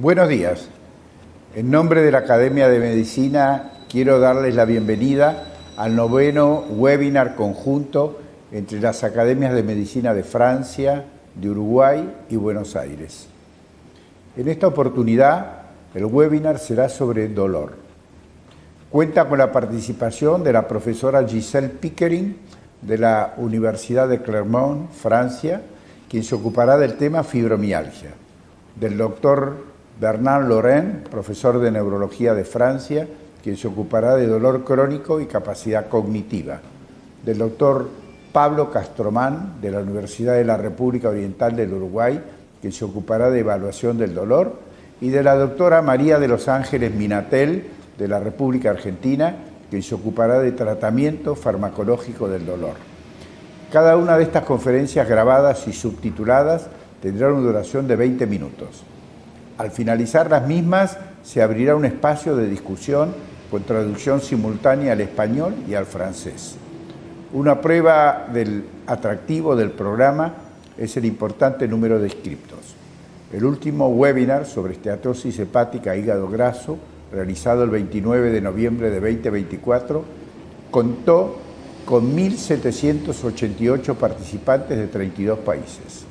Buenos días. En nombre de la Academia de Medicina quiero darles la bienvenida al noveno webinar conjunto entre las Academias de Medicina de Francia, de Uruguay y Buenos Aires. En esta oportunidad, el webinar será sobre dolor. Cuenta con la participación de la profesora Gisèle Pickering de la Universidad de Clermont, Francia, quien se ocupará del tema fibromialgia, del doctor Bernard Laurent, profesor de Neurología de Francia, quien se ocupará de dolor crónico y capacidad cognitiva, del doctor Pablo Castromán, de la Universidad de la República Oriental del Uruguay, quien se ocupará de evaluación del dolor, y de la doctora María de los Ángeles Minatel, de la República Argentina, quien se ocupará de tratamiento farmacológico del dolor. Cada una de estas conferencias grabadas y subtituladas tendrá una duración de 20 minutos. Al finalizar las mismas, se abrirá un espacio de discusión con traducción simultánea al español y al francés. Una prueba del atractivo del programa es el importante número de inscriptos. El último webinar sobre esteatosis hepática e hígado graso, realizado el 29 de noviembre de 2024, contó con 1.788 participantes de 32 países.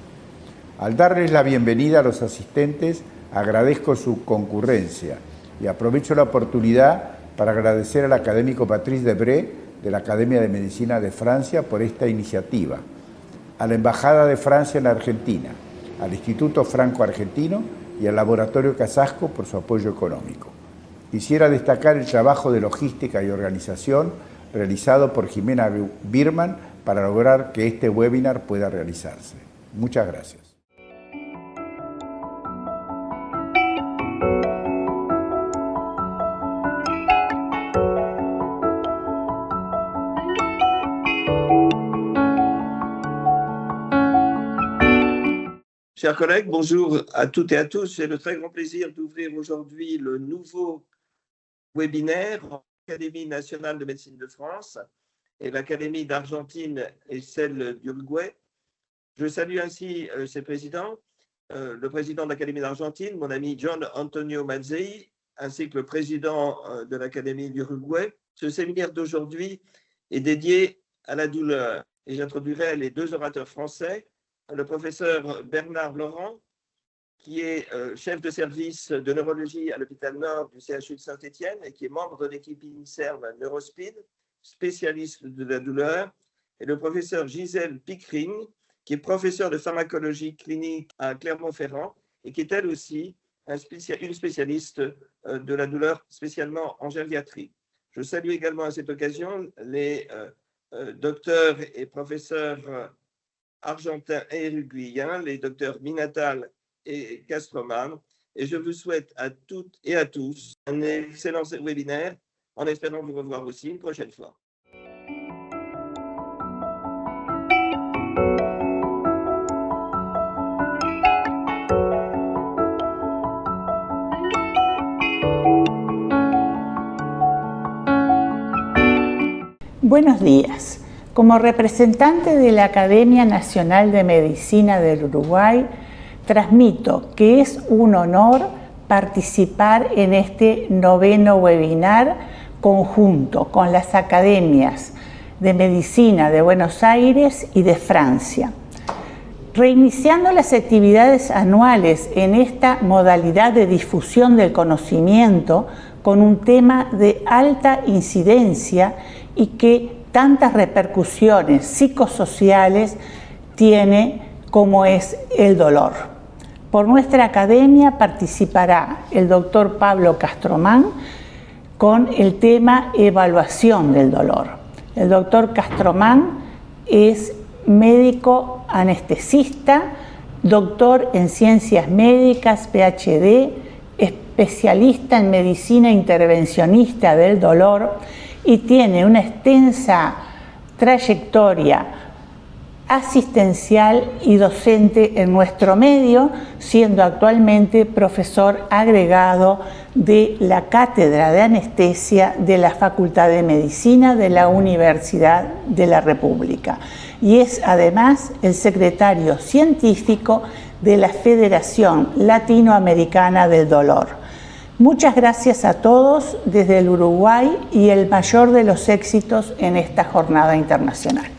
Al darles la bienvenida a los asistentes, agradezco su concurrencia y aprovecho la oportunidad para agradecer al académico Patrice Debré de la Academia de Medicina de Francia por esta iniciativa, a la Embajada de Francia en Argentina, al Instituto Franco-Argentino y al Laboratorio Casasco por su apoyo económico. Quisiera destacar el trabajo de logística y organización realizado por Jimena Birman para lograr que este webinar pueda realizarse. Muchas gracias. Chers collègues, bonjour à toutes et à tous. J'ai le très grand plaisir d'ouvrir aujourd'hui le nouveau webinaire de l'Académie nationale de médecine de France et l'Académie d'Argentine et celle d'Uruguay. Je salue ainsi ses présidents, le président de l'Académie d'Argentine, mon ami John Antonio Mazzei, ainsi que le président de l'Académie d'Uruguay. Ce séminaire d'aujourd'hui est dédié à la douleur et j'introduirai les deux orateurs français, le professeur Bernard Laurent, qui est chef de service de neurologie à l'hôpital Nord du CHU de Saint-Étienne et qui est membre de l'équipe INSERM Neurospeed, spécialiste de la douleur, et le professeur Gisèle Pickering, qui est professeur de pharmacologie clinique à Clermont-Ferrand et qui est elle aussi une spécialiste de la douleur, spécialement en gériatrie. Je salue également à cette occasion les docteurs et professeurs argentins et uruguayens, les docteurs Minatal et Castroman, et je vous souhaite à toutes et à tous un excellent webinaire, en espérant vous revoir aussi une prochaine fois. Buenos días. Como representante de la Academia Nacional de Medicina del Uruguay, transmito que es un honor participar en este noveno webinar conjunto con las Academias de Medicina de Buenos Aires y de Francia. Reiniciando las actividades anuales en esta modalidad de difusión del conocimiento con un tema de alta incidencia y que tantas repercusiones psicosociales tiene como es el dolor. Por nuestra academia participará el doctor Pablo Castromán con el tema evaluación del dolor. El doctor Castromán es médico anestesista, doctor en ciencias médicas, PhD, especialista en medicina intervencionista del dolor y tiene una extensa trayectoria asistencial y docente en nuestro medio, siendo actualmente profesor agregado de la Cátedra de Anestesia de la Facultad de Medicina de la Universidad de la República. Y es además el secretario científico de la Federación Latinoamericana del Dolor. Muchas gracias a todos desde el Uruguay y el mayor de los éxitos en esta jornada internacional.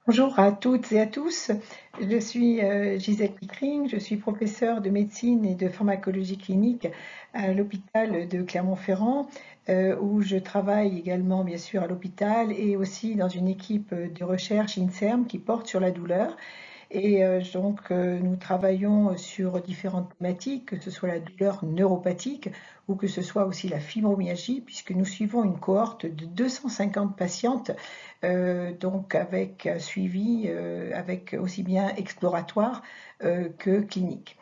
Bonjour à toutes et à tous, je suis Gisèle Pickering, je suis professeure de médecine et de pharmacologie clinique à l'hôpital de Clermont-Ferrand, où je travaille également bien sûr à l'hôpital et aussi dans une équipe de recherche INSERM qui porte sur la douleur. Et donc, nous travaillons sur différentes thématiques, que ce soit la douleur neuropathique ou que ce soit aussi la fibromyalgie, puisque nous suivons une cohorte de 250 patientes, donc avec suivi avec aussi bien exploratoire que clinique.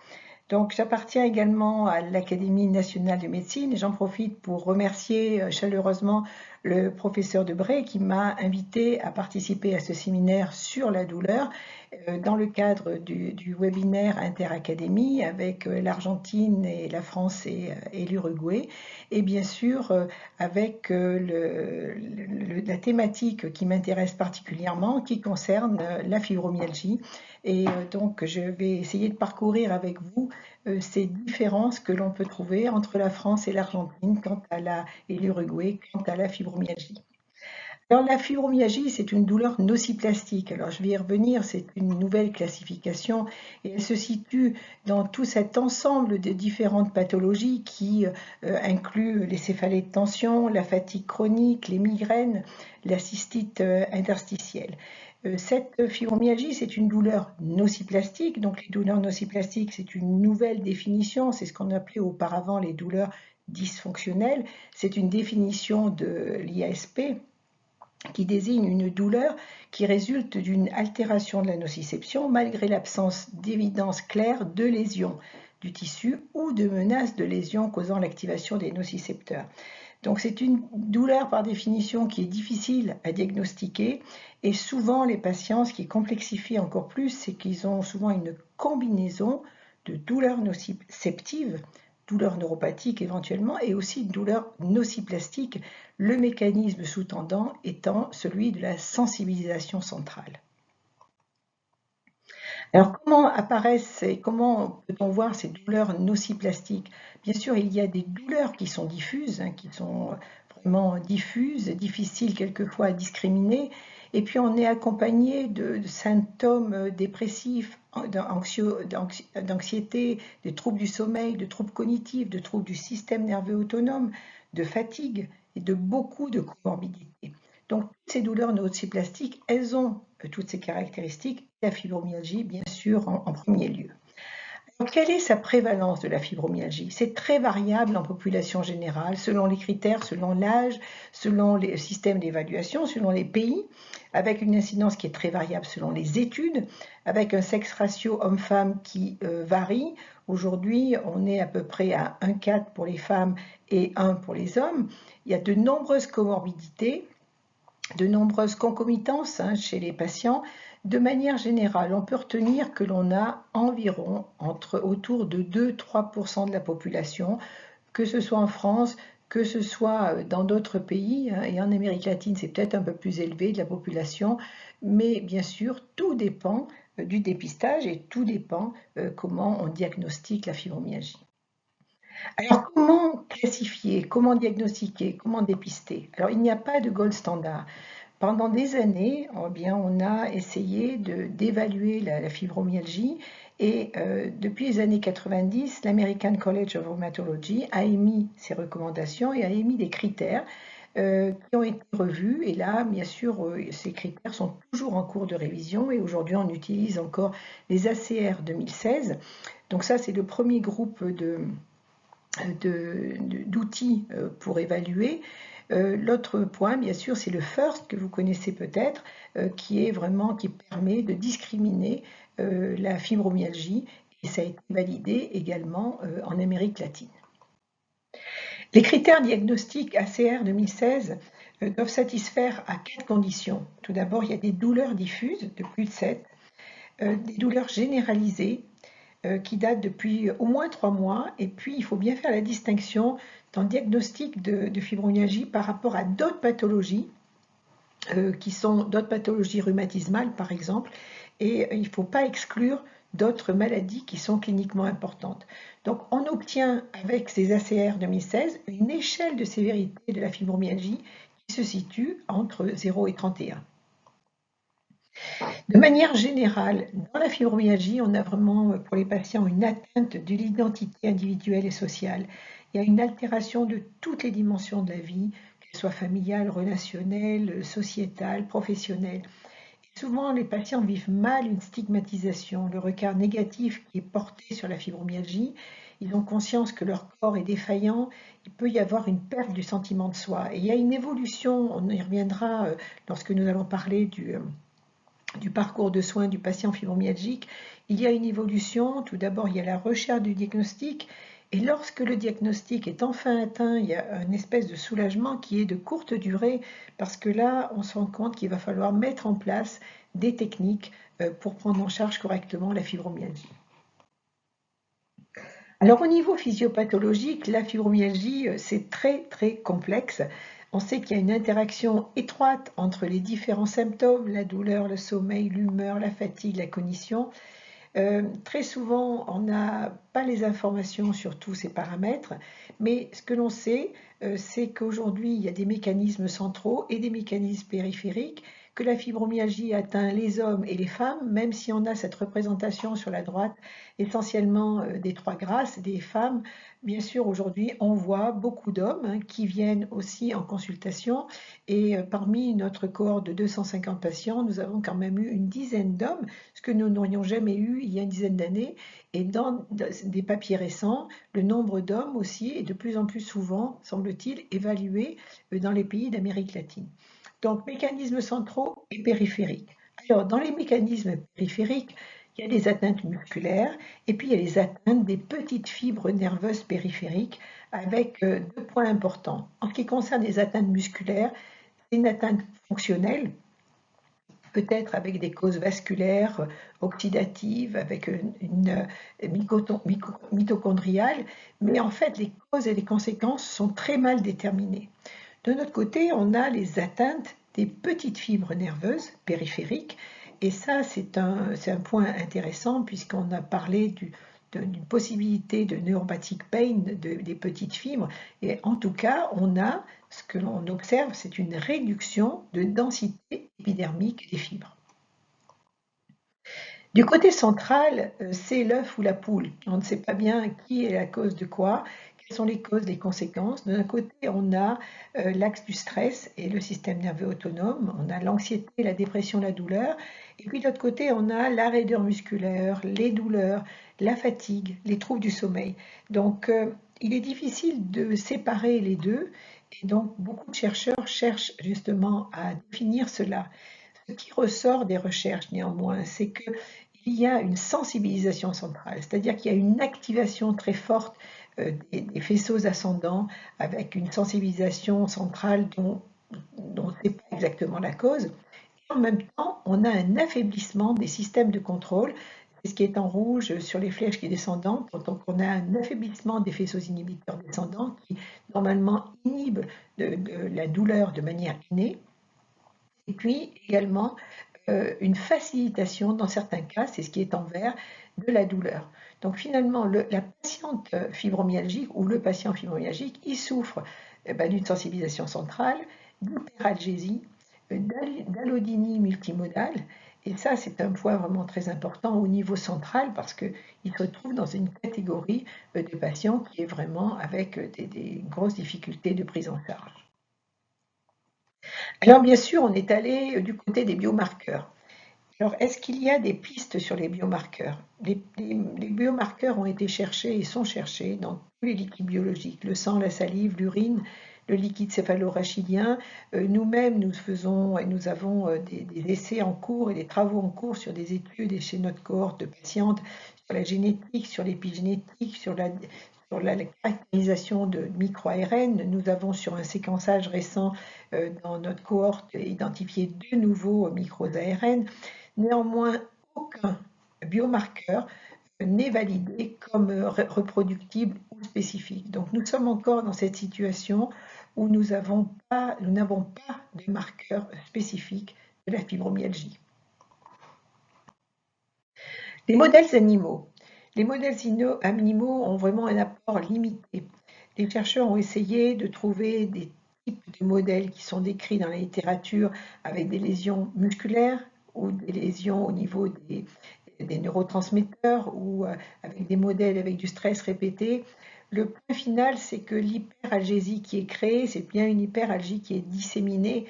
Donc, j'appartiens également à l'Académie nationale de médecine et j'en profite pour remercier chaleureusement le professeur Debré qui m'a invité à participer à ce séminaire sur la douleur dans le cadre du webinaire Interacadémie avec l'Argentine et la France et l'Uruguay, et bien sûr avec la thématique qui m'intéresse particulièrement qui concerne la fibromyalgie. Et donc je vais essayer de parcourir avec vous ces différences que l'on peut trouver entre la France et l'Argentine et l'Uruguay quant à la fibromyalgie. Alors la fibromyalgie, c'est une douleur nociplastique. Alors je vais y revenir, c'est une nouvelle classification et elle se situe dans tout cet ensemble de différentes pathologies qui incluent les céphalées de tension, la fatigue chronique, les migraines, la cystite interstitielle. Cette fibromyalgie, c'est une douleur nociplastique. Donc les douleurs nociplastiques, c'est une nouvelle définition. C'est ce qu'on appelait auparavant les douleurs dysfonctionnelles. C'est une définition de l'IASP qui désigne une douleur qui résulte d'une altération de la nociception malgré l'absence d'évidence claire de lésion du tissu ou de menace de lésion causant l'activation des nocicepteurs. Donc c'est une douleur par définition qui est difficile à diagnostiquer et souvent les patients, ce qui complexifie encore plus, c'est qu'ils ont souvent une combinaison de douleurs nociceptives, douleurs neuropathiques éventuellement, et aussi de douleurs nociplastique, le mécanisme sous-tendant étant celui de la sensibilisation centrale. Alors comment apparaissent et comment peut-on voir ces douleurs nociplastiques? Bien sûr, il y a des douleurs qui sont diffuses, qui sont vraiment diffuses, difficiles quelquefois à discriminer, et puis on est accompagné de symptômes dépressifs, d'anxiété, de troubles du sommeil, de troubles cognitifs, de troubles du système nerveux autonome, de fatigue et de beaucoup de comorbidités. Donc, toutes ces douleurs nociplastiques, elles ont toutes ces caractéristiques, la fibromyalgie, bien sûr, en premier lieu. Alors, quelle est sa prévalence de la fibromyalgie? C'est très variable en population générale, selon les critères, selon l'âge, selon les systèmes d'évaluation, selon les pays, avec une incidence qui est très variable selon les études, avec un sexe ratio homme-femme qui varie. Aujourd'hui, on est à peu près à 1,4 pour les femmes et 1 pour les hommes. Il y a de nombreuses comorbidités, de nombreuses concomitances chez les patients. De manière générale, on peut retenir que l'on a environ autour de 2-3% de la population, que ce soit en France, que ce soit dans d'autres pays, et en Amérique latine, c'est peut-être un peu plus élevé de la population, mais bien sûr, tout dépend du dépistage et tout dépend comment on diagnostique la fibromyalgie. Alors, comment classifier, comment diagnostiquer, comment dépister? Alors, il n'y a pas de gold standard. Pendant des années, on a essayé d'évaluer la fibromyalgie et depuis les années 90, l'American College of Rheumatology a émis ses recommandations et a émis des critères qui ont été revus. Et là, bien sûr, ces critères sont toujours en cours de révision et aujourd'hui, on utilise encore les ACR 2016. Donc ça, c'est le premier groupe d'outils pour évaluer. L'autre point, bien sûr, c'est le FIRST que vous connaissez peut-être, qui permet de discriminer la fibromyalgie et ça a été validé également en Amérique latine. Les critères diagnostiques ACR 2016 doivent satisfaire à 4 conditions. Tout d'abord, il y a des douleurs diffuses de plus de 7. des douleurs généralisées qui datent depuis au moins 3 mois. Et puis, il faut bien faire la distinction dans le diagnostic de fibromyalgie par rapport à d'autres pathologies, qui sont d'autres pathologies rhumatismales, par exemple. Et il ne faut pas exclure d'autres maladies qui sont cliniquement importantes. Donc, on obtient avec ces ACR 2016 une échelle de sévérité de la fibromyalgie qui se situe entre 0 et 31. De manière générale, dans la fibromyalgie, on a vraiment pour les patients une atteinte de l'identité individuelle et sociale. Il y a une altération de toutes les dimensions de la vie, qu'elles soient familiales, relationnelles, sociétales, professionnelles. Et souvent, les patients vivent mal une stigmatisation, le regard négatif qui est porté sur la fibromyalgie. Ils ont conscience que leur corps est défaillant, il peut y avoir une perte du sentiment de soi. Et il y a une évolution, on y reviendra lorsque nous allons parler du parcours de soins du patient fibromyalgique. Il y a une évolution. Tout d'abord, il y a la recherche du diagnostic. Et lorsque le diagnostic est enfin atteint, il y a une espèce de soulagement qui est de courte durée, parce que là, on se rend compte qu'il va falloir mettre en place des techniques pour prendre en charge correctement la fibromyalgie. Alors au niveau physiopathologique, la fibromyalgie, c'est très très complexe. On sait qu'il y a une interaction étroite entre les différents symptômes, la douleur, le sommeil, l'humeur, la fatigue, la cognition. Très souvent, on n'a pas les informations sur tous ces paramètres, mais ce que l'on sait, c'est qu'aujourd'hui, il y a des mécanismes centraux et des mécanismes périphériques, que la fibromyalgie atteint les hommes et les femmes, même si on a cette représentation sur la droite essentiellement des trois grâces, des femmes. Bien sûr, aujourd'hui, on voit beaucoup d'hommes qui viennent aussi en consultation, et parmi notre cohorte de 250 patients, nous avons quand même eu une dizaine d'hommes, ce que nous n'aurions jamais eu il y a une dizaine d'années. Et dans des papiers récents, le nombre d'hommes aussi est de plus en plus souvent, semble-t-il, évalué dans les pays d'Amérique latine. Donc, mécanismes centraux et périphériques. Alors, dans les mécanismes périphériques, il y a les atteintes musculaires et puis il y a les atteintes des petites fibres nerveuses périphériques avec deux points importants. En ce qui concerne les atteintes musculaires, c'est une atteinte fonctionnelle, peut-être avec des causes vasculaires, oxydatives, avec une mitochondriale, mais en fait, les causes et les conséquences sont très mal déterminées. De notre côté, on a les atteintes des petites fibres nerveuses périphériques, et ça, c'est un point intéressant puisqu'on a parlé d'une possibilité de neuropathic pain des petites fibres, et en tout cas, ce que l'on observe, c'est une réduction de densité épidermique des fibres. Du côté central, c'est l'œuf ou la poule. On ne sait pas bien qui est la cause de quoi, quelles sont les causes, les conséquences. D'un côté, on a l'axe du stress et le système nerveux autonome, on a l'anxiété, la dépression, la douleur, et puis de l'autre côté, on a la raideur musculaire, les douleurs, la fatigue, les troubles du sommeil. Donc, il est difficile de séparer les deux, et donc beaucoup de chercheurs cherchent justement à définir cela. Ce qui ressort des recherches néanmoins, c'est qu'il y a une sensibilisation centrale, c'est-à-dire qu'il y a une activation très forte des faisceaux ascendants avec une sensibilisation centrale dont on ne sait pas exactement la cause. Et en même temps, on a un affaiblissement des systèmes de contrôle. C'est ce qui est en rouge sur les flèches qui est descendantes. Donc on a un affaiblissement des faisceaux inhibiteurs descendants qui normalement inhibent la douleur de manière innée. Et puis également une facilitation dans certains cas, c'est ce qui est en vert, de la douleur. Donc finalement, la patiente fibromyalgique ou le patient fibromyalgique, il souffre d'une sensibilisation centrale, d'hyperalgésie, d'allodynie multimodale. Et ça, c'est un point vraiment très important au niveau central parce qu'il se trouve dans une catégorie de patients qui est vraiment avec des grosses difficultés de prise en charge. Alors bien sûr, on est allé du côté des biomarqueurs. Alors, est-ce qu'il y a des pistes sur les biomarqueurs? Les biomarqueurs ont été cherchés et sont cherchés dans tous les liquides biologiques, le sang, la salive, l'urine, le liquide céphalorachidien. Nous-mêmes, nous avons des essais en cours et des travaux en cours sur des études chez notre cohorte de patientes sur la génétique, sur l'épigénétique, sur la caractérisation de micro-ARN. Nous avons sur un séquençage récent dans notre cohorte identifié 2 nouveaux micro-ARN. Néanmoins, aucun biomarqueur n'est validé comme reproductible ou spécifique. Donc nous sommes encore dans cette situation où nous n'avons pas de marqueur spécifique de la fibromyalgie. Les modèles animaux. Les modèles animaux ont vraiment un apport limité. Les chercheurs ont essayé de trouver des types de modèles qui sont décrits dans la littérature avec des lésions musculaires ou des lésions au niveau des neurotransmetteurs ou avec des modèles avec du stress répété. Le point final, c'est que l'hyperalgésie qui est créée, c'est bien une hyperalgie qui est disséminée,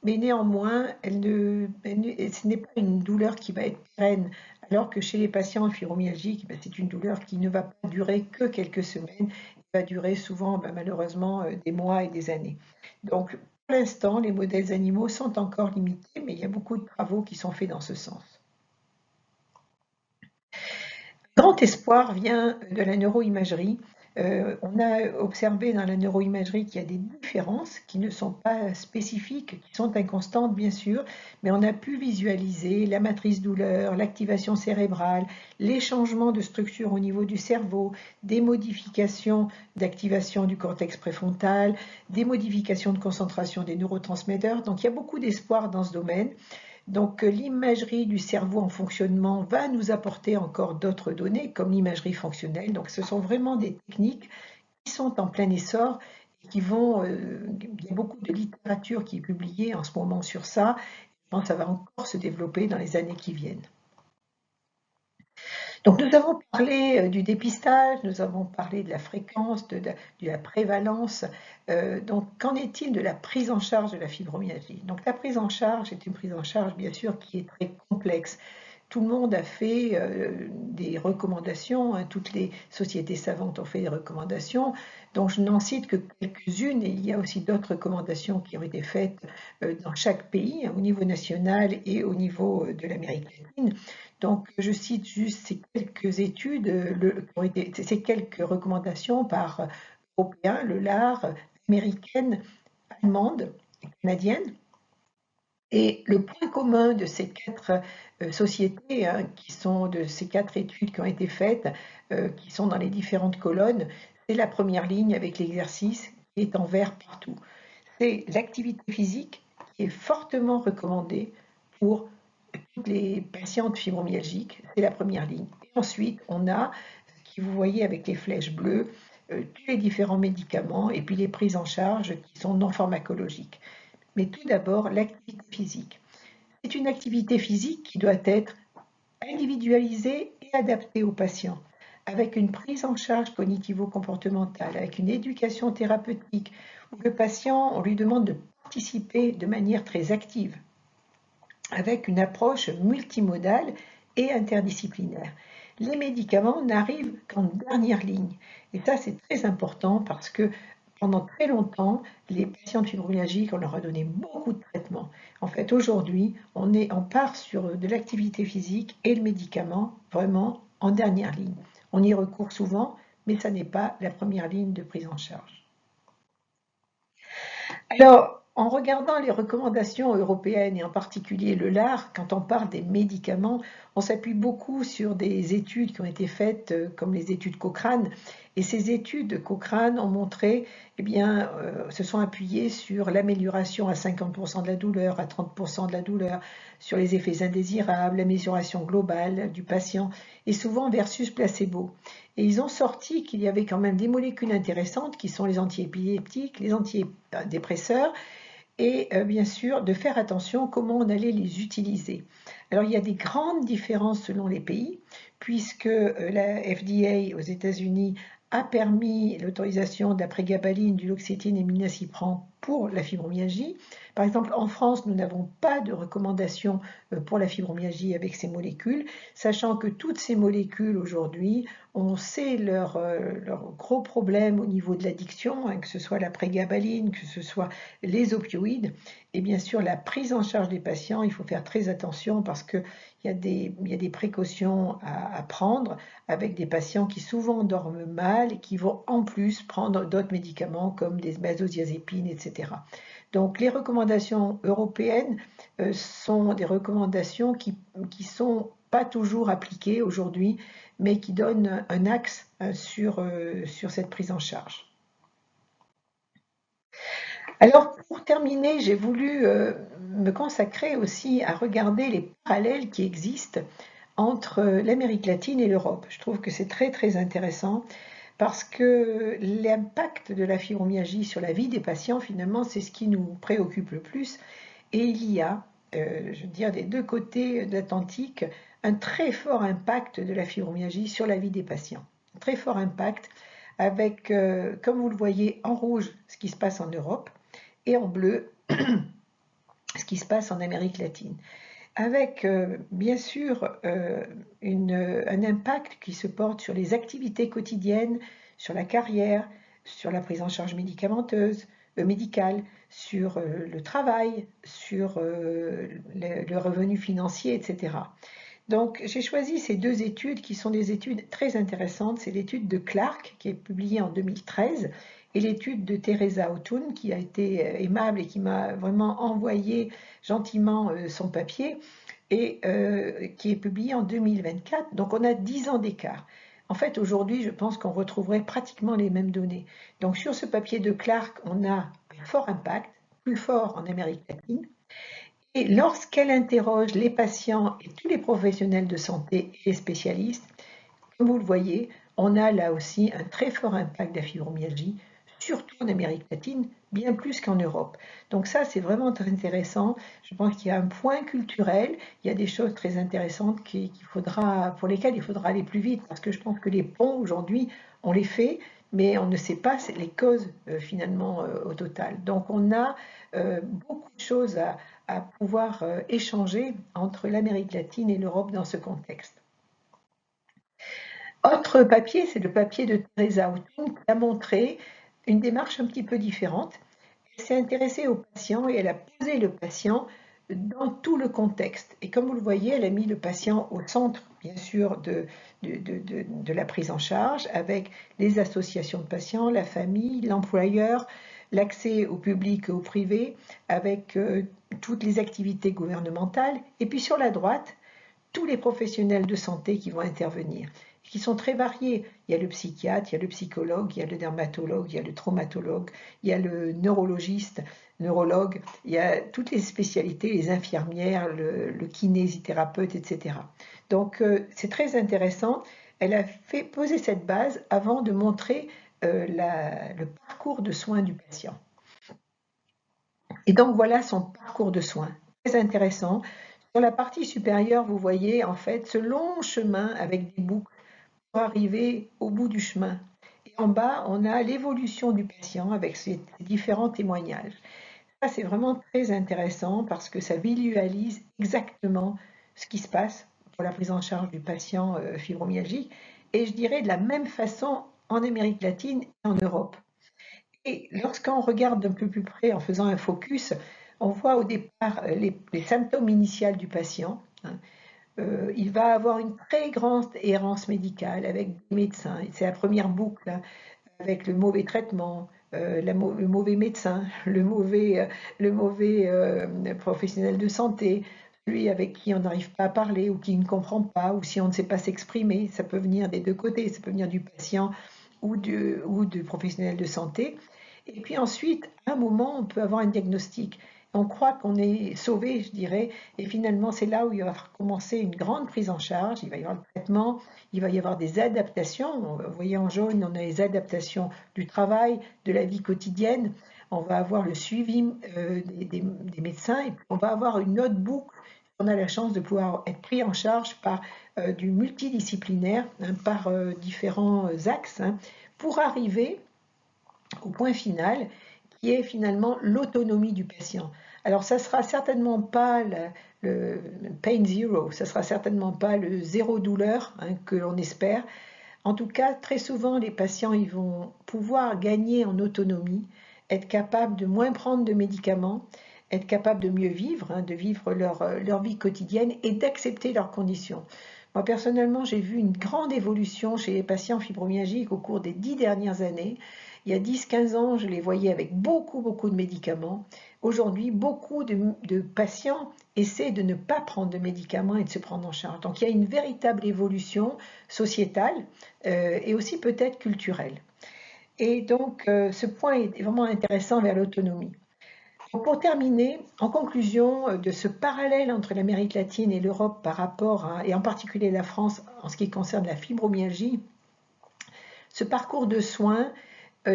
mais néanmoins, ce n'est pas une douleur qui va être pérenne, alors que chez les patients fibromyalgiques, c'est une douleur qui ne va pas durer que quelques semaines, va durer souvent malheureusement des mois et des années. Donc pour l'instant, les modèles animaux sont encore limités, mais il y a beaucoup de travaux qui sont faits dans ce sens. Grand espoir vient de la neuroimagerie. On a observé dans la neuroimagerie qu'il y a des différences qui ne sont pas spécifiques, qui sont inconstantes bien sûr, mais on a pu visualiser la matrice douleur, l'activation cérébrale, les changements de structure au niveau du cerveau, des modifications d'activation du cortex préfrontal, des modifications de concentration des neurotransmetteurs. Donc il y a beaucoup d'espoir dans ce domaine. Donc l'imagerie du cerveau en fonctionnement va nous apporter encore d'autres données comme l'imagerie fonctionnelle. Donc ce sont vraiment des techniques qui sont en plein essor et qui vont, il y a beaucoup de littérature qui est publiée en ce moment sur ça. Je pense que ça va encore se développer dans les années qui viennent. Donc nous avons parlé du dépistage, nous avons parlé de la fréquence, de la prévalence. Donc qu'en est-il de la prise en charge de la fibromyalgie? Donc la prise en charge est une prise en charge bien sûr qui est très complexe. Tout le monde a fait des recommandations, hein, toutes les sociétés savantes ont fait des recommandations, donc je n'en cite que quelques-unes, et il y a aussi d'autres recommandations qui ont été faites dans chaque pays, hein, au niveau national et au niveau de l'Amérique latine. Donc je cite juste ces quelques études, ces quelques recommandations par européens, le LAR, américaine, allemande et canadienne. Et le point commun de ces quatre sociétés, hein, qui sont de ces quatre études qui ont été faites, qui sont dans les différentes colonnes, c'est la première ligne avec l'exercice qui est en vert partout. C'est l'activité physique qui est fortement recommandée pour toutes les patientes fibromyalgiques, c'est la première ligne. Et ensuite, on a, ce que vous voyez avec les flèches bleues, tous les différents médicaments et puis les prises en charge qui sont non pharmacologiques. Mais tout d'abord, l'activité physique. C'est une activité physique qui doit être individualisée et adaptée aux patients, avec une prise en charge cognitivo-comportementale, avec une éducation thérapeutique, où le patient, on lui demande de participer de manière très active, avec une approche multimodale et interdisciplinaire. Les médicaments n'arrivent qu'en dernière ligne. Et ça, c'est très important parce que pendant très longtemps, les patients fibromyalgiques, on leur a donné beaucoup de traitements. En fait, aujourd'hui, on part sur de l'activité physique et le médicament vraiment en dernière ligne. On y recourt souvent, mais ça n'est pas la première ligne de prise en charge. Alors, en regardant les recommandations européennes et en particulier le LAR, quand on parle des médicaments, on s'appuie beaucoup sur des études qui ont été faites comme les études Cochrane. Et ces études Cochrane ont montré, se sont appuyées sur l'amélioration à 50% de la douleur, à 30% de la douleur, sur les effets indésirables, l'amélioration globale du patient, et souvent versus placebo. Et ils ont sorti qu'il y avait quand même des molécules intéressantes qui sont les antiépileptiques, les antidépresseurs, et bien sûr de faire attention comment on allait les utiliser. Alors il y a des grandes différences selon les pays, puisque la FDA aux États-Unis a permis l'autorisation de la prégabaline, du Loxétine et Milnacipran pour la fibromyalgie. Par exemple, en France, nous n'avons pas de recommandation pour la fibromyalgie avec ces molécules, sachant que toutes ces molécules aujourd'hui, on sait leur gros problème au niveau de l'addiction, hein, que ce soit la prégabaline, que ce soit les opioïdes, et bien sûr la prise en charge des patients, il faut faire très attention parce qu'il y a des précautions à prendre avec des patients qui souvent dorment mal et qui vont en plus prendre d'autres médicaments comme des benzodiazépines, etc. Donc les recommandations européennes sont des recommandations qui sont pas toujours appliquées aujourd'hui, mais qui donnent un axe sur cette prise en charge. Alors, pour terminer, j'ai voulu me consacrer aussi à regarder les parallèles qui existent entre l'Amérique latine et l'Europe. Je trouve que c'est très très intéressant parce que l'impact de la fibromyalgie sur la vie des patients, finalement, c'est ce qui nous préoccupe le plus. Et il y a, je veux dire, des deux côtés de l'Atlantique, un très fort impact de la fibromyalgie sur la vie des patients. Un très fort impact avec, comme vous le voyez, en rouge, ce qui se passe en Europe, et en bleu, ce qui se passe en Amérique latine. Avec, bien sûr, un impact qui se porte sur les activités quotidiennes, sur la carrière, sur la prise en charge médicamenteuse, médicale, sur le travail, sur le revenu financier, etc. Donc, j'ai choisi ces deux études qui sont des études très intéressantes. C'est l'étude de Clark, qui est publiée en 2013, et l'étude de Teresa Otun, qui a été aimable et qui m'a vraiment envoyé gentiment son papier, et qui est publiée en 2024. Donc, on a 10 ans d'écart. En fait, aujourd'hui, je pense qu'on retrouverait pratiquement les mêmes données. Donc, sur ce papier de Clark, on a un fort impact, plus fort en Amérique latine. Et lorsqu'elle interroge les patients et tous les professionnels de santé et les spécialistes, comme vous le voyez, on a là aussi un très fort impact de la fibromyalgie, surtout en Amérique latine, bien plus qu'en Europe. Donc ça, c'est vraiment très intéressant. Je pense qu'il y a un point culturel, il y a des choses très intéressantes pour lesquelles il faudra aller plus vite, parce que je pense que les ponts, aujourd'hui, on les fait, mais on ne sait pas les causes finalement au total. Donc on a beaucoup de choses à pouvoir échanger entre l'Amérique latine et l'Europe dans ce contexte. Autre papier, c'est le papier de Teresa Otun qui a montré une démarche un petit peu différente. Elle s'est intéressée au patient et elle a posé le patient dans tout le contexte. Et comme vous le voyez, elle a mis le patient au centre, bien sûr, de la prise en charge, avec les associations de patients, la famille, l'employeur, l'accès au public et au privé, avec toutes les activités gouvernementales. Et puis sur la droite, tous les professionnels de santé qui vont intervenir, qui sont très variés. Il y a le psychiatre, il y a le psychologue, il y a le dermatologue, il y a le traumatologue, il y a le neurologue, il y a toutes les spécialités, les infirmières, le kinésithérapeute, etc. Donc c'est très intéressant. Elle a poser cette base avant de montrer le parcours de soins du patient. Et donc voilà son parcours de soins, très intéressant. Sur la partie supérieure, vous voyez en fait ce long chemin avec des boucles pour arriver au bout du chemin. Et en bas, on a l'évolution du patient avec ses différents témoignages. Ça, c'est vraiment très intéressant parce que ça visualise exactement ce qui se passe pour la prise en charge du patient fibromyalgique. Et je dirais de la même façon en Amérique latine et en Europe. Et lorsqu'on regarde d'un peu plus près en faisant un focus, on voit au départ les symptômes initiaux du patient. Il va avoir une très grande errance médicale avec des médecins. C'est la première boucle avec le mauvais traitement, le mauvais médecin, le mauvais professionnel de santé, celui avec qui on n'arrive pas à parler ou qui ne comprend pas, ou si on ne sait pas s'exprimer. Ça peut venir des deux côtés, ça peut venir du patient ou du professionnel de santé. Et puis ensuite, à un moment, on peut avoir un diagnostic. On croit qu'on est sauvé, je dirais, et finalement, c'est là où il va commencer une grande prise en charge. Il va y avoir le traitement, il va y avoir des adaptations. Vous voyez en jaune, on a les adaptations du travail, de la vie quotidienne. On va avoir le suivi des médecins et on va avoir une autre boucle. On a la chance de pouvoir être pris en charge par du multidisciplinaire, par différents axes, pour arriver au point final, qui est finalement l'autonomie du patient. Alors, ça ne sera certainement pas le pain zero, ça ne sera certainement pas le zéro douleur que l'on espère. En tout cas, très souvent, les patients ils vont pouvoir gagner en autonomie, être capables de moins prendre de médicaments, être capables de mieux vivre, de vivre leur vie quotidienne et d'accepter leurs conditions. Moi, personnellement, j'ai vu une grande évolution chez les patients fibromyalgiques au cours des 10 dernières années. Il y a 10-15 ans, je les voyais avec beaucoup, beaucoup de médicaments. Aujourd'hui, beaucoup de patients essaient de ne pas prendre de médicaments et de se prendre en charge. Donc il y a une véritable évolution sociétale et aussi peut-être culturelle. Et donc ce point est vraiment intéressant vers l'autonomie. Pour terminer, en conclusion de ce parallèle entre l'Amérique latine et l'Europe par rapport et en particulier la France en ce qui concerne la fibromyalgie, ce parcours de soins,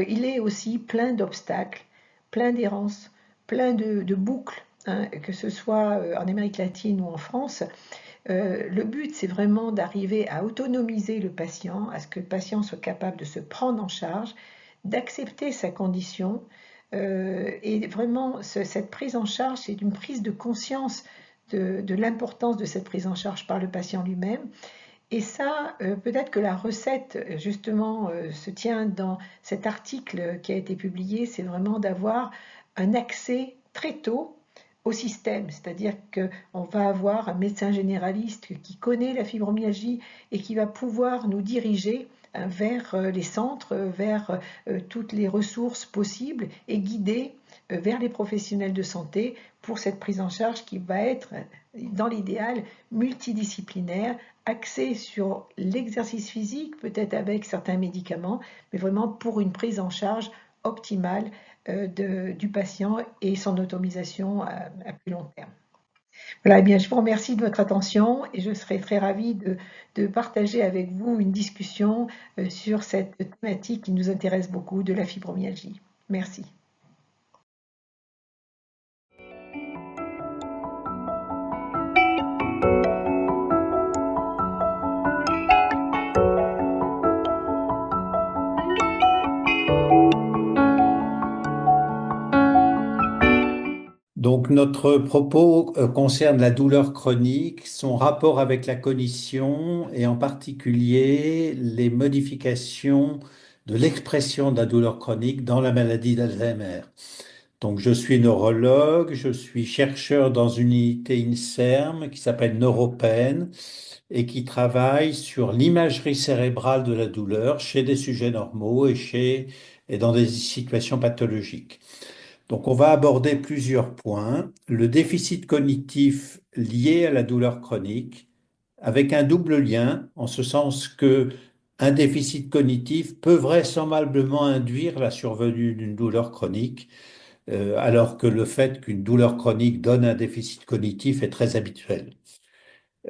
il est aussi plein d'obstacles, plein d'errances, plein de boucles, hein, que ce soit en Amérique latine ou en France. Le but, c'est vraiment d'arriver à autonomiser le patient, à ce que le patient soit capable de se prendre en charge, d'accepter sa condition. Et vraiment, cette prise en charge, c'est une prise de conscience de l'importance de cette prise en charge par le patient lui-même. Et ça, peut-être que la recette, justement, se tient dans cet article qui a été publié, c'est vraiment d'avoir un accès très tôt au système, c'est-à-dire qu'on va avoir un médecin généraliste qui connaît la fibromyalgie et qui va pouvoir nous diriger vers les centres, vers toutes les ressources possibles et guider vers les professionnels de santé pour cette prise en charge qui va être, dans l'idéal, multidisciplinaire, axée sur l'exercice physique, peut-être avec certains médicaments, mais vraiment pour une prise en charge optimale du patient et son automisation à plus long terme. Voilà, eh bien, je vous remercie de votre attention et je serai très ravie de partager avec vous une discussion sur cette thématique qui nous intéresse beaucoup de la fibromyalgie. Merci. Donc notre propos concerne la douleur chronique, son rapport avec la cognition et en particulier les modifications de l'expression de la douleur chronique dans la maladie d'Alzheimer. Donc je suis neurologue, je suis chercheur dans une unité INSERM qui s'appelle NeuroPen et qui travaille sur l'imagerie cérébrale de la douleur chez des sujets normaux et dans des situations pathologiques. Donc, on va aborder plusieurs points. Le déficit cognitif lié à la douleur chronique, avec un double lien, en ce sens que un déficit cognitif peut vraisemblablement induire la survenue d'une douleur chronique, alors que le fait qu'une douleur chronique donne un déficit cognitif est très habituel.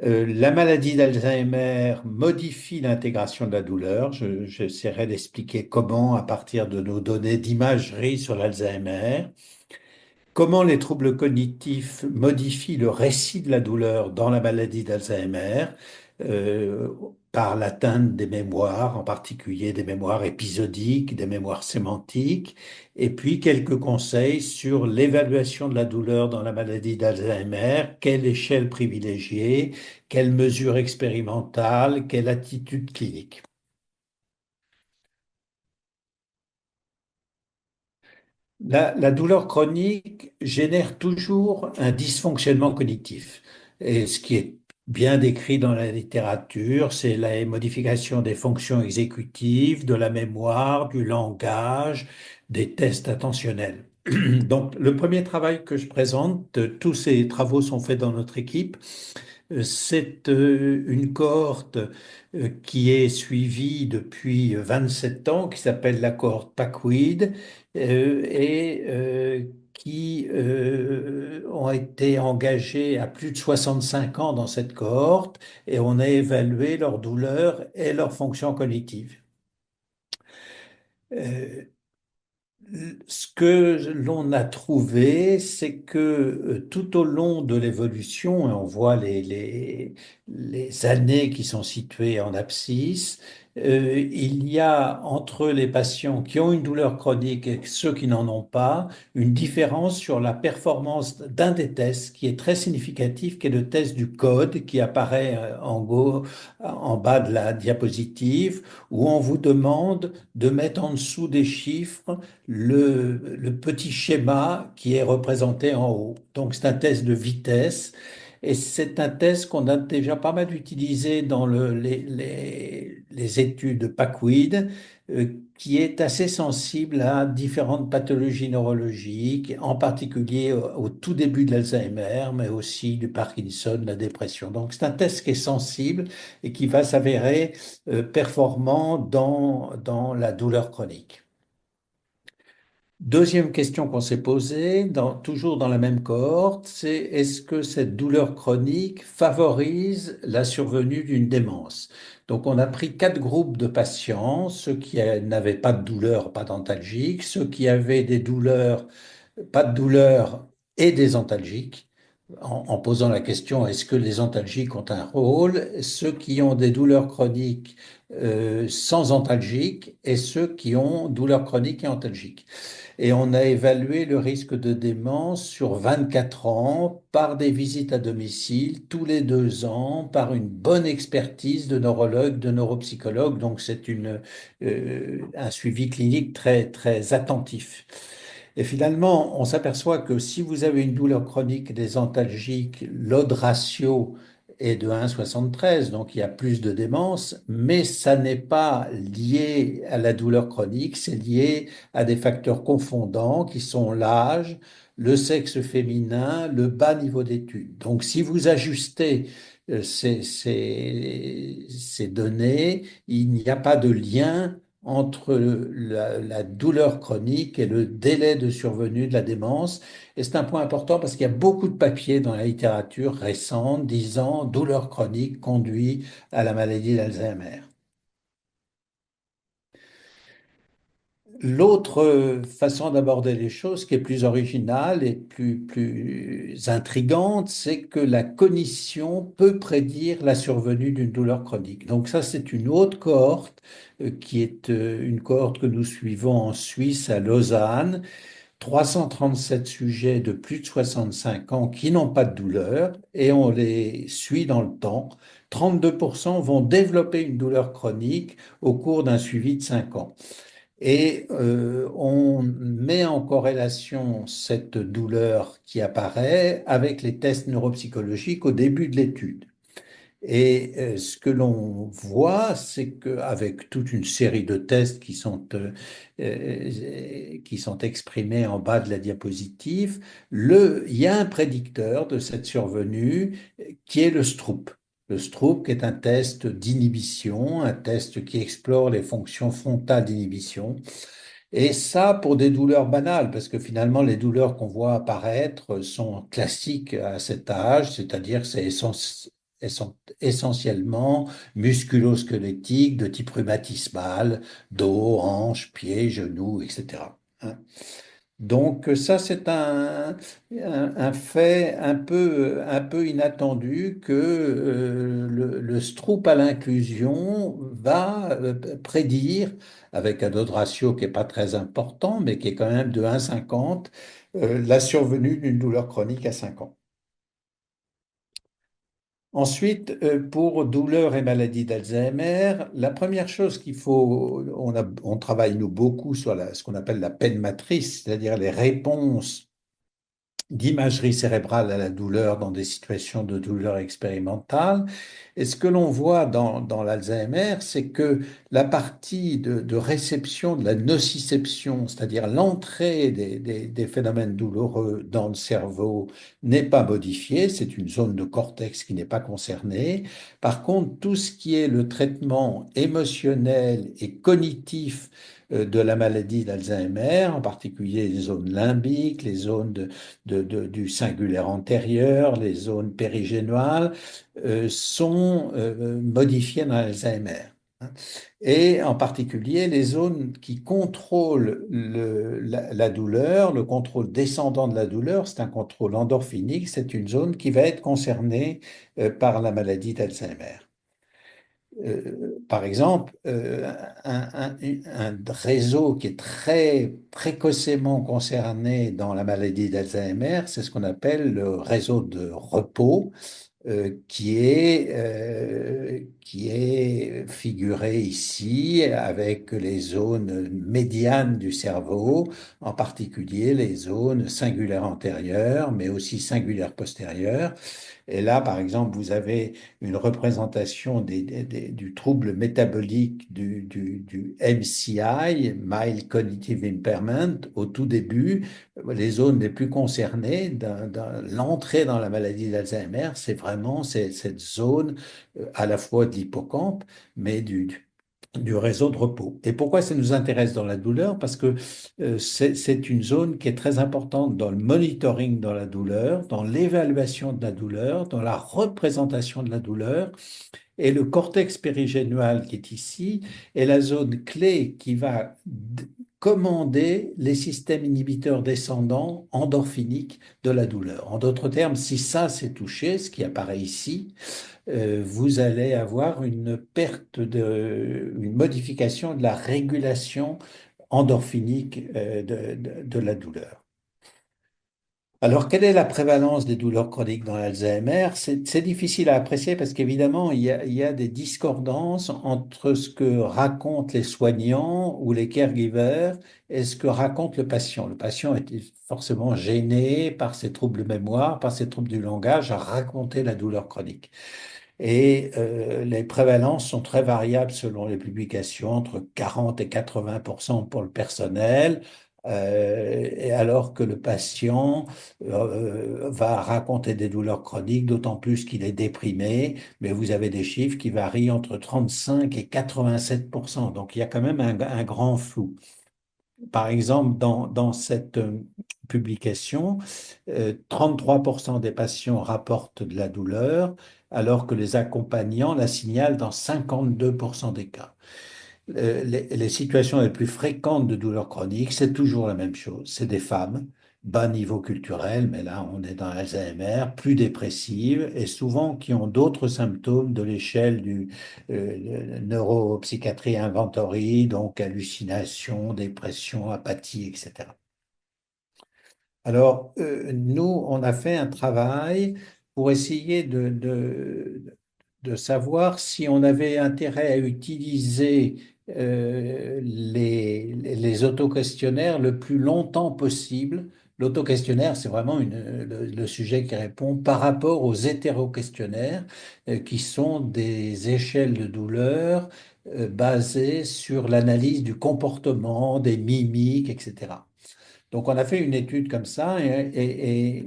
La maladie d'Alzheimer modifie l'intégration de la douleur. J'essaierai d'expliquer comment à partir de nos données d'imagerie sur l'Alzheimer. Comment les troubles cognitifs modifient le récit de la douleur dans la maladie d'Alzheimer euh, par l'atteinte des mémoires, en particulier des mémoires épisodiques, des mémoires sémantiques, et puis quelques conseils sur l'évaluation de la douleur dans la maladie d'Alzheimer, quelle échelle privilégiée, quelle mesure expérimentale, quelle attitude clinique. La douleur chronique génère toujours un dysfonctionnement cognitif. Et ce qui est bien décrit dans la littérature, c'est la modification des fonctions exécutives, de la mémoire, du langage, des tests attentionnels. Donc, le premier travail que je présente, tous ces travaux sont faits dans notre équipe. C'est une cohorte qui est suivie depuis 27 ans, qui s'appelle la cohorte PACWID, et qui ont été engagés à plus de 65 ans dans cette cohorte, et on a évalué leur douleur et leur fonction cognitive. Euh, Ce que l'on a trouvé, c'est que tout au long de l'évolution, et on voit les années qui sont situées en abscisse, il y a entre les patients qui ont une douleur chronique et ceux qui n'en ont pas, une différence sur la performance d'un des tests qui est très significatif, qui est le test du code qui apparaît en bas de la diapositive, où on vous demande de mettre en dessous des chiffres le petit schéma qui est représenté en haut. Donc c'est un test de vitesse et c'est un test qu'on a déjà pas mal utilisé dans les études PACWID. qui est assez sensible à différentes pathologies neurologiques, en particulier au tout début de l'Alzheimer, mais aussi du Parkinson, de la dépression. Donc c'est un test qui est sensible et qui va s'avérer performant dans la douleur chronique. Deuxième question qu'on s'est posée, toujours dans la même cohorte, c'est est-ce que cette douleur chronique favorise la survenue d'une démence? Donc on a pris 4 groupes de patients, ceux qui n'avaient pas de douleur, pas d'antalgique, ceux qui avaient des douleurs, pas de douleur et des antalgiques, en posant la question est-ce que les antalgiques ont un rôle, ceux qui ont des douleurs chroniques sans antalgiques et ceux qui ont douleurs chroniques et antalgiques. Et on a évalué le risque de démence sur 24 ans par des visites à domicile tous les 2 ans, par une bonne expertise de neurologue, de neuropsychologue. Donc c'est un suivi clinique très, très attentif. Et finalement, on s'aperçoit que si vous avez une douleur chronique des antalgiques, l'odd ratio est de 1,73, donc il y a plus de démence, mais ça n'est pas lié à la douleur chronique, c'est lié à des facteurs confondants qui sont l'âge, le sexe féminin, le bas niveau d'études. Donc si vous ajustez ces données, il n'y a pas de lien entre la douleur chronique et le délai de survenue de la démence. Et c'est un point important parce qu'il y a beaucoup de papiers dans la littérature récente disant douleur chronique conduit à la maladie d'Alzheimer. L'autre façon d'aborder les choses, qui est plus originale et plus intrigante, c'est que la cognition peut prédire la survenue d'une douleur chronique. Donc ça, c'est une autre cohorte qui est une cohorte que nous suivons en Suisse, à Lausanne. 337 sujets de plus de 65 ans qui n'ont pas de douleur et on les suit dans le temps. 32% vont développer une douleur chronique au cours d'un suivi de 5 ans. Et on met en corrélation cette douleur qui apparaît avec les tests neuropsychologiques au début de l'étude. Et ce que l'on voit, c'est qu'avec toute une série de tests qui sont exprimés en bas de la diapositive, il y a un prédicteur de cette survenue qui est le Stroop. Le Stroop qui est un test d'inhibition, un test qui explore les fonctions frontales d'inhibition. Et ça pour des douleurs banales, parce que finalement les douleurs qu'on voit apparaître sont classiques à cet âge, c'est-à-dire elles sont essentiellement musculo-squelettiques de type rhumatismal, dos, hanches, pieds, genoux, etc. Hein. Donc ça, c'est un fait un peu inattendu que le Stroop à l'inclusion va prédire, avec un autre ratio qui n'est pas très important, mais qui est quand même de 1,50, la survenue d'une douleur chronique à 5 ans. Ensuite, pour douleur et maladie d'Alzheimer, la première chose qu'il faut, on travaille nous beaucoup sur ce qu'on appelle la peine matrice, c'est-à-dire les réponses d'imagerie cérébrale à la douleur dans des situations de douleur expérimentale. Et ce que l'on voit dans l'Alzheimer, c'est que la partie de réception de la nociception, c'est-à-dire l'entrée des phénomènes douloureux dans le cerveau, n'est pas modifiée. C'est une zone de cortex qui n'est pas concernée. Par contre, tout ce qui est le traitement émotionnel et cognitif de la maladie d'Alzheimer, en particulier les zones limbiques, les zones du cingulaire antérieur, les zones périgénoales, sont modifiées dans l'Alzheimer. Et en particulier, les zones qui contrôlent la douleur, le contrôle descendant de la douleur, c'est un contrôle endorphinique, c'est une zone qui va être concernée par la maladie d'Alzheimer. Par exemple, un réseau qui est très précocement concerné dans la maladie d'Alzheimer, c'est ce qu'on appelle le réseau de repos, qui qui est figuré ici avec les zones médianes du cerveau, en particulier les zones singulaires antérieures, mais aussi singulaires postérieures. Et là, par exemple, vous avez une représentation du trouble métabolique du MCI, Mild Cognitive Impairment, au tout début. Les zones les plus concernées dans l'entrée dans la maladie d'Alzheimer, c'est vraiment cette zone à la fois de l'hippocampe, mais du réseau de repos. Et pourquoi ça nous intéresse dans la douleur? Parce que c'est une zone qui est très importante dans le monitoring dans la douleur, dans l'évaluation de la douleur, dans la représentation de la douleur. Et le cortex périgénual qui est ici est la zone clé qui va commander les systèmes inhibiteurs descendants endorphiniques de la douleur. En d'autres termes, si ça c'est touché, ce qui apparaît ici, vous allez avoir une une modification de la régulation endorphinique de la douleur. Alors, quelle est la prévalence des douleurs chroniques dans l'Alzheimer? C'est difficile à apprécier parce qu'évidemment, il y a des discordances entre ce que racontent les soignants ou les caregivers et ce que raconte le patient. Le patient est forcément gêné par ses troubles de mémoire, par ses troubles du langage, à raconter la douleur chronique. Et les prévalences sont très variables selon les publications, entre 40 et 80% pour le personnel, et alors que le patient va raconter des douleurs chroniques, d'autant plus qu'il est déprimé, mais vous avez des chiffres qui varient entre 35 et 87%. Donc il y a quand même un grand flou. Par exemple, dans cette publication, 33% des patients rapportent de la douleur, alors que les accompagnants la signalent dans 52% des cas. Les situations les plus fréquentes de douleurs chroniques, c'est toujours la même chose. C'est des femmes, bas niveau culturel, mais là on est dans Alzheimer, plus dépressives et souvent qui ont d'autres symptômes de l'échelle du neuropsychiatrie inventory, donc hallucinations, dépression, apathie, etc. Alors, nous, on a fait un travail pour essayer de savoir si on avait intérêt à utiliser les autoquestionnaires le plus longtemps possible. L'autoquestionnaire, c'est vraiment le sujet qui répond par rapport aux hétéroquestionnaires, qui sont des échelles de douleur basées sur l'analyse du comportement, des mimiques, etc. Donc, on a fait une étude comme ça et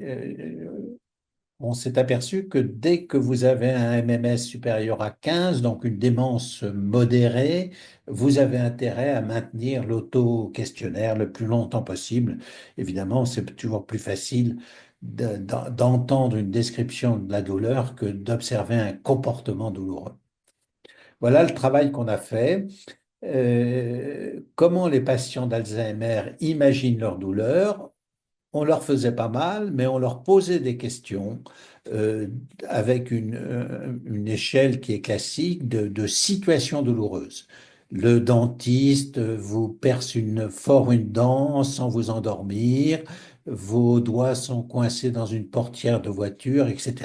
on s'est aperçu que dès que vous avez un MMS supérieur à 15, donc une démence modérée, vous avez intérêt à maintenir l'auto-questionnaire le plus longtemps possible. Évidemment, c'est toujours plus facile d'entendre une description de la douleur que d'observer un comportement douloureux. Voilà le travail qu'on a fait. Comment les patients d'Alzheimer imaginent leur douleur? On leur faisait pas mal, mais on leur posait des questions euh, avec une échelle qui est classique de situations douloureuses. Le dentiste vous perce fort une dent sans vous endormir, vos doigts sont coincés dans une portière de voiture, etc.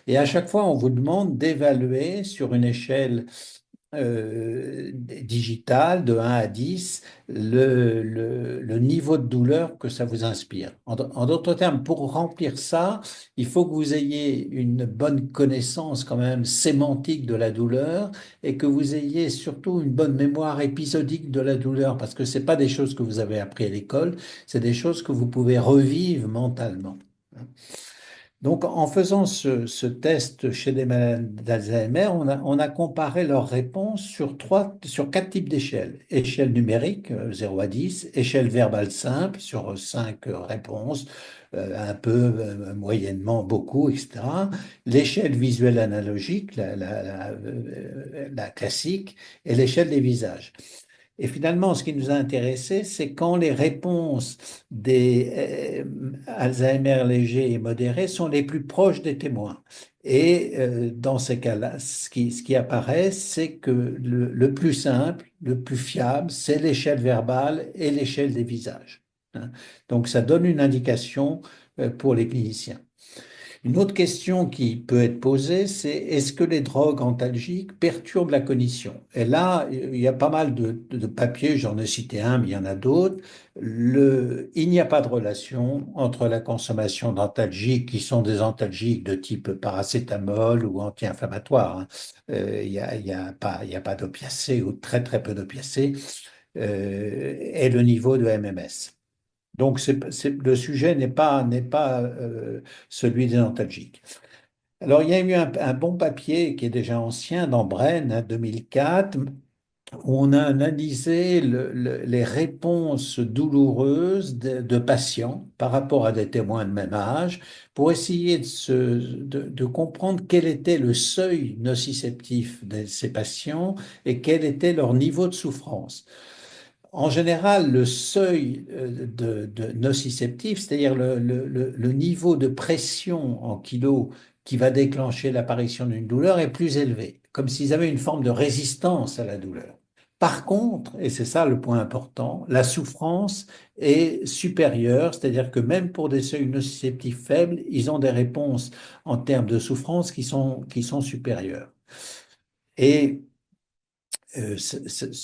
Et à chaque fois, on vous demande d'évaluer sur une échelle digital de 1 à 10 le niveau de douleur que ça vous inspire. En d'autres termes, pour remplir ça, il faut que vous ayez une bonne connaissance quand même sémantique de la douleur et que vous ayez surtout une bonne mémoire épisodique de la douleur parce que c'est pas des choses que vous avez appris à l'école, c'est des choses que vous pouvez revivre mentalement. Donc, en faisant ce test chez des malades d'Alzheimer, on a comparé leurs réponses sur quatre types d'échelles. Échelle numérique, 0 à 10, échelle verbale simple, sur 5 réponses, un peu, moyennement, beaucoup, etc. L'échelle visuelle analogique, la classique, et l'échelle des visages. Et finalement, ce qui nous a intéressé, c'est quand les réponses des Alzheimer légers et modérés sont les plus proches des témoins. Et dans ces cas-là, ce qui apparaît, c'est que le plus simple, le plus fiable, c'est l'échelle verbale et l'échelle des visages. Hein. Donc, ça donne une indication pour les cliniciens. Une autre question qui peut être posée, c'est est-ce que les drogues antalgiques perturbent la cognition? Et là, il y a pas mal de papiers, j'en ai cité un, mais il y en a d'autres. Il n'y a pas de relation entre la consommation d'antalgiques, qui sont des antalgiques de type paracétamol ou anti-inflammatoires, hein. Il y a pas d'opiacés ou très très peu d'opiacés, et le niveau de MMS. Donc, le sujet n'est pas celui des antalgiques. Alors, il y a eu un bon papier qui est déjà ancien dans Brain, hein, 2004, où on a analysé les réponses douloureuses de patients par rapport à des témoins de même âge pour essayer de comprendre quel était le seuil nociceptif de ces patients et quel était leur niveau de souffrance. En général, le seuil de nociceptif, c'est-à-dire le niveau de pression en kilos qui va déclencher l'apparition d'une douleur, est plus élevé, comme s'ils avaient une forme de résistance à la douleur. Par contre, et c'est ça le point important, la souffrance est supérieure, c'est-à-dire que même pour des seuils nociceptifs faibles, ils ont des réponses en termes de souffrance qui sont supérieures. Et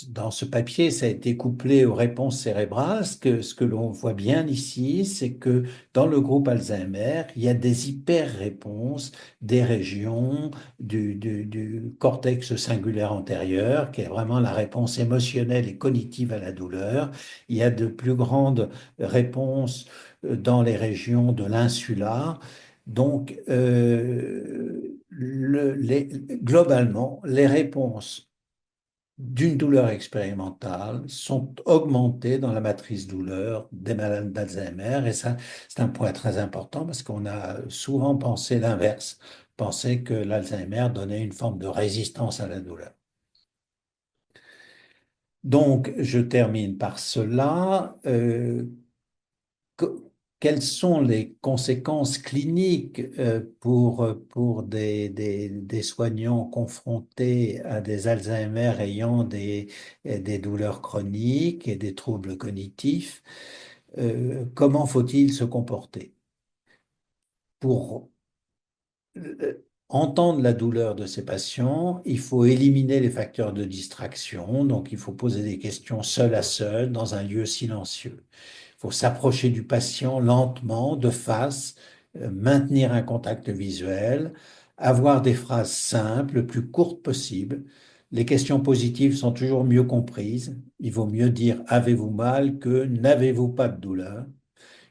dans ce papier, ça a été couplé aux réponses cérébrales. Ce que l'on voit bien ici, c'est que dans le groupe Alzheimer, il y a des hyper-réponses des régions du cortex singulaire antérieur, qui est vraiment la réponse émotionnelle et cognitive à la douleur. Il y a de plus grandes réponses dans les régions de l'insula. Donc, globalement, les réponses d'une douleur expérimentale sont augmentées dans la matrice douleur des malades d'Alzheimer. Et ça, c'est un point très important parce qu'on a souvent pensé l'inverse, pensé que l'Alzheimer donnait une forme de résistance à la douleur. Donc, je termine par cela. Quelles sont les conséquences cliniques pour des soignants confrontés à des Alzheimer ayant des douleurs chroniques et des troubles cognitifs? Comment faut-il se comporter? Pour entendre la douleur de ces patients, il faut éliminer les facteurs de distraction, donc il faut poser des questions seul à seul dans un lieu silencieux. Il faut s'approcher du patient lentement, de face, maintenir un contact visuel, avoir des phrases simples, le plus courtes possible. Les questions positives sont toujours mieux comprises. Il vaut mieux dire avez-vous mal que n'avez-vous pas de douleur.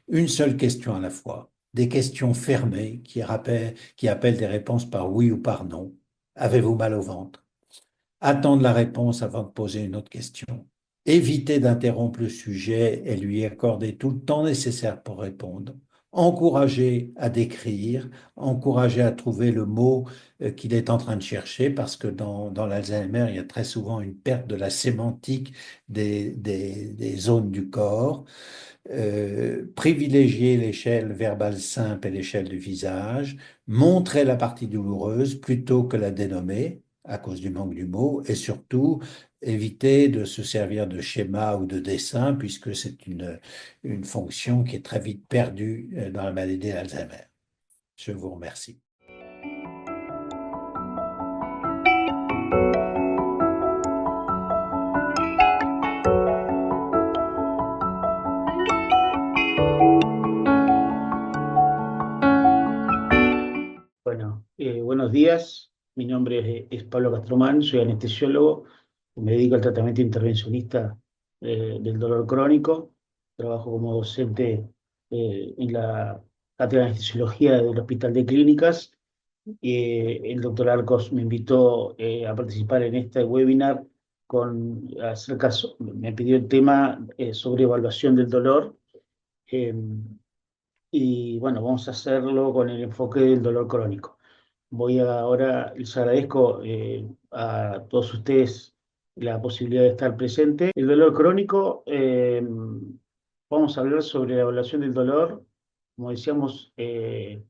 Une seule question à la fois. Des questions fermées qui appellent des réponses par oui ou par non. Avez-vous mal au ventre? Attendre la réponse avant de poser une autre question. Éviter d'interrompre le sujet et lui accorder tout le temps nécessaire pour répondre. Encourager à décrire, encourager à trouver le mot qu'il est en train de chercher, parce que dans l'Alzheimer, il y a très souvent une perte de la sémantique des zones du corps. Privilégier l'échelle verbale simple et l'échelle du visage, montrer la partie douloureuse plutôt que la dénommer à cause du manque du mot, et surtout éviter de se servir de schéma ou de dessin, puisque c'est une fonction qui est très vite perdue dans la maladie d'Alzheimer. Je vous remercie. Bueno, buenos días. Mi nombre es Pablo Castromán, soy anestesiólogo, me dedico al tratamiento intervencionista del dolor crónico. Trabajo como docente en la cátedra de anestesiología del Hospital de Clínicas. El doctor Arcos me invitó a participar en este webinar me pidió el tema sobre evaluación del dolor. eh, y bueno, vamos a hacerlo con el enfoque del dolor crónico. Ahora les agradezco a todos ustedes la posibilidad de estar presente. El dolor crónico, vamos a hablar sobre la evaluación del dolor, como decíamos, del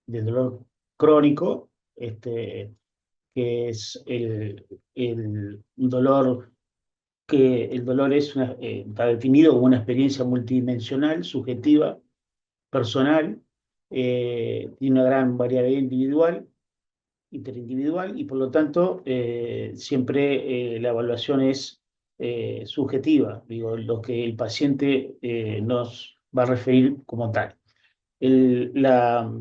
dolor crónico, que es un dolor el dolor está definido como una experiencia multidimensional, subjetiva, personal, tiene una gran variabilidad interindividual, y por lo tanto siempre la evaluación es subjetiva, digo, lo que el paciente nos va a referir como tal. El- la,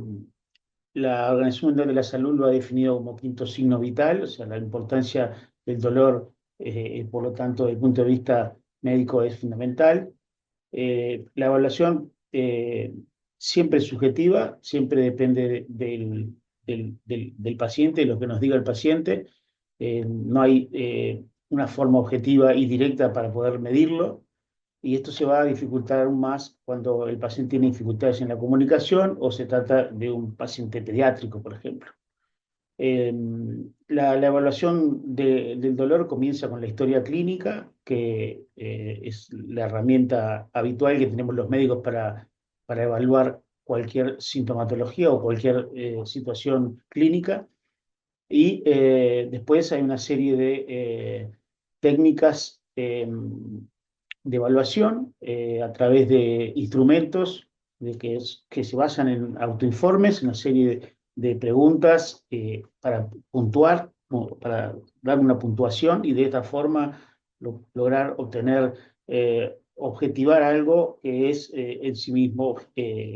la Organización Mundial de la Salud lo ha definido como quinto signo vital, o sea, la importancia del dolor, por lo tanto, desde el punto de vista médico es fundamental. La evaluación siempre es subjetiva, siempre depende del paciente, de lo que nos diga el paciente. No hay una forma objetiva y directa para poder medirlo, y esto se va a dificultar aún más cuando el paciente tiene dificultades en la comunicación o se trata de un paciente pediátrico, por ejemplo. Eh, la evaluación del dolor comienza con la historia clínica, que es la herramienta habitual que tenemos los médicos para evaluar cualquier sintomatología o cualquier situación clínica. Y después hay una serie de técnicas de evaluación a través de instrumentos que se basan en autoinformes, una serie de preguntas para puntuar, para dar una puntuación y de esta forma lograr obtener, objetivar algo que es en sí mismo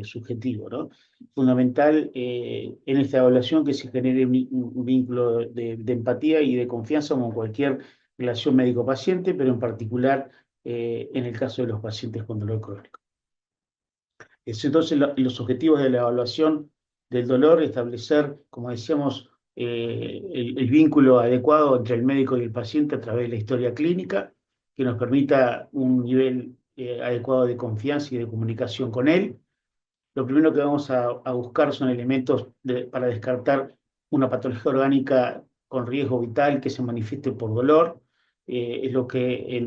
subjetivo, ¿no? Fundamental en esta evaluación que se genere un vínculo de empatía y de confianza con cualquier relación médico-paciente, pero en particular en el caso de los pacientes con dolor crónico. Entonces, los objetivos de la evaluación del dolor: establecer, como decíamos, el vínculo adecuado entre el médico y el paciente a través de la historia clínica, que nos permita un nivel adecuado de confianza y de comunicación con él. Lo primero que vamos a buscar son elementos para descartar una patología orgánica con riesgo vital que se manifieste por dolor. Es lo que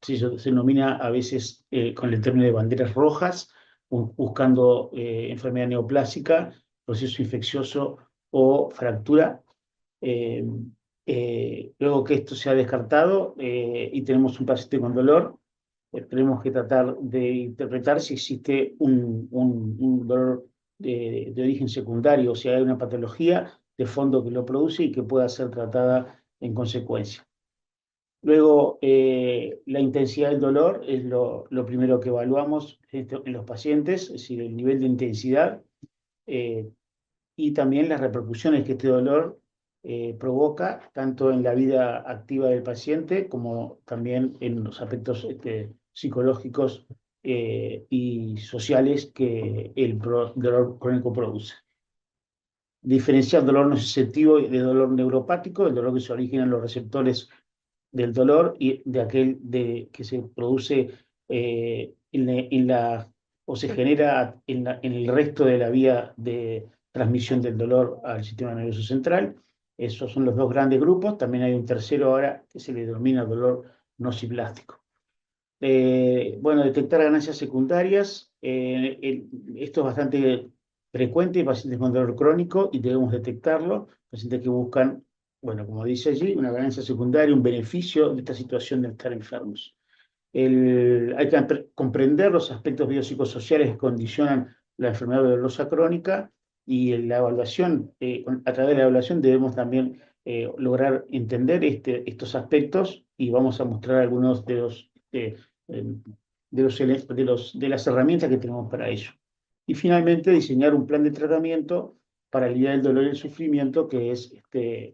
se denomina a veces con el término de banderas rojas, buscando enfermedad neoplásica, proceso infeccioso o fractura. Eh, Luego que esto se ha descartado y tenemos un paciente con dolor, tenemos que tratar de interpretar si existe un dolor de origen secundario, o sea, hay una patología de fondo que lo produce y que pueda ser tratada en consecuencia. Luego, la intensidad del dolor es lo primero que evaluamos en los pacientes, es decir, el nivel de intensidad eh, y también las repercusiones que este dolor provoca, tanto en la vida activa del paciente como también en los aspectos psicológicos y sociales que el dolor crónico produce. Diferenciar dolor nociceptivo de dolor neuropático, el dolor que se origina en los receptores del dolor y de aquel que se produce o se genera en el resto de la vía de transmisión del dolor al sistema nervioso central. Esos son los dos grandes grupos. También hay un tercero ahora que se le denomina dolor nociplástico. Bueno, detectar ganancias secundarias. Esto es bastante frecuente en pacientes con dolor crónico y debemos detectarlo. Pacientes que buscan, bueno, como dice allí, una ganancia secundaria, un beneficio de esta situación de estar enfermos. Hay que comprender los aspectos biopsicosociales que condicionan la enfermedad dolorosa crónica, y en la evaluación, a través de la evaluación debemos también lograr entender estos aspectos, y vamos a mostrar algunos de las herramientas que tenemos para ello. Y finalmente, diseñar un plan de tratamiento para aliviar el dolor y el sufrimiento, que es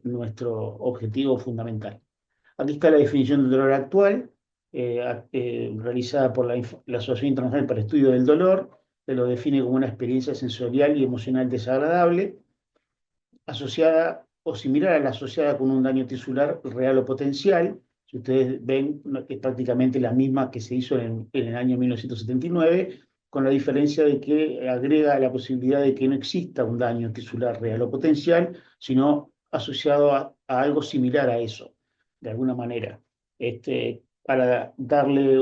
nuestro objetivo fundamental. Aquí está la definición del dolor actual, realizada por la Asociación Internacional para el Estudio del Dolor, que lo define como una experiencia sensorial y emocional desagradable, asociada o similar a la asociada con un daño tisular real o potencial. Si ustedes ven, es prácticamente la misma que se hizo en el año 1979, con la diferencia de que agrega la posibilidad de que no exista un daño tisular real o potencial, sino asociado a algo similar a eso, de alguna manera, para darle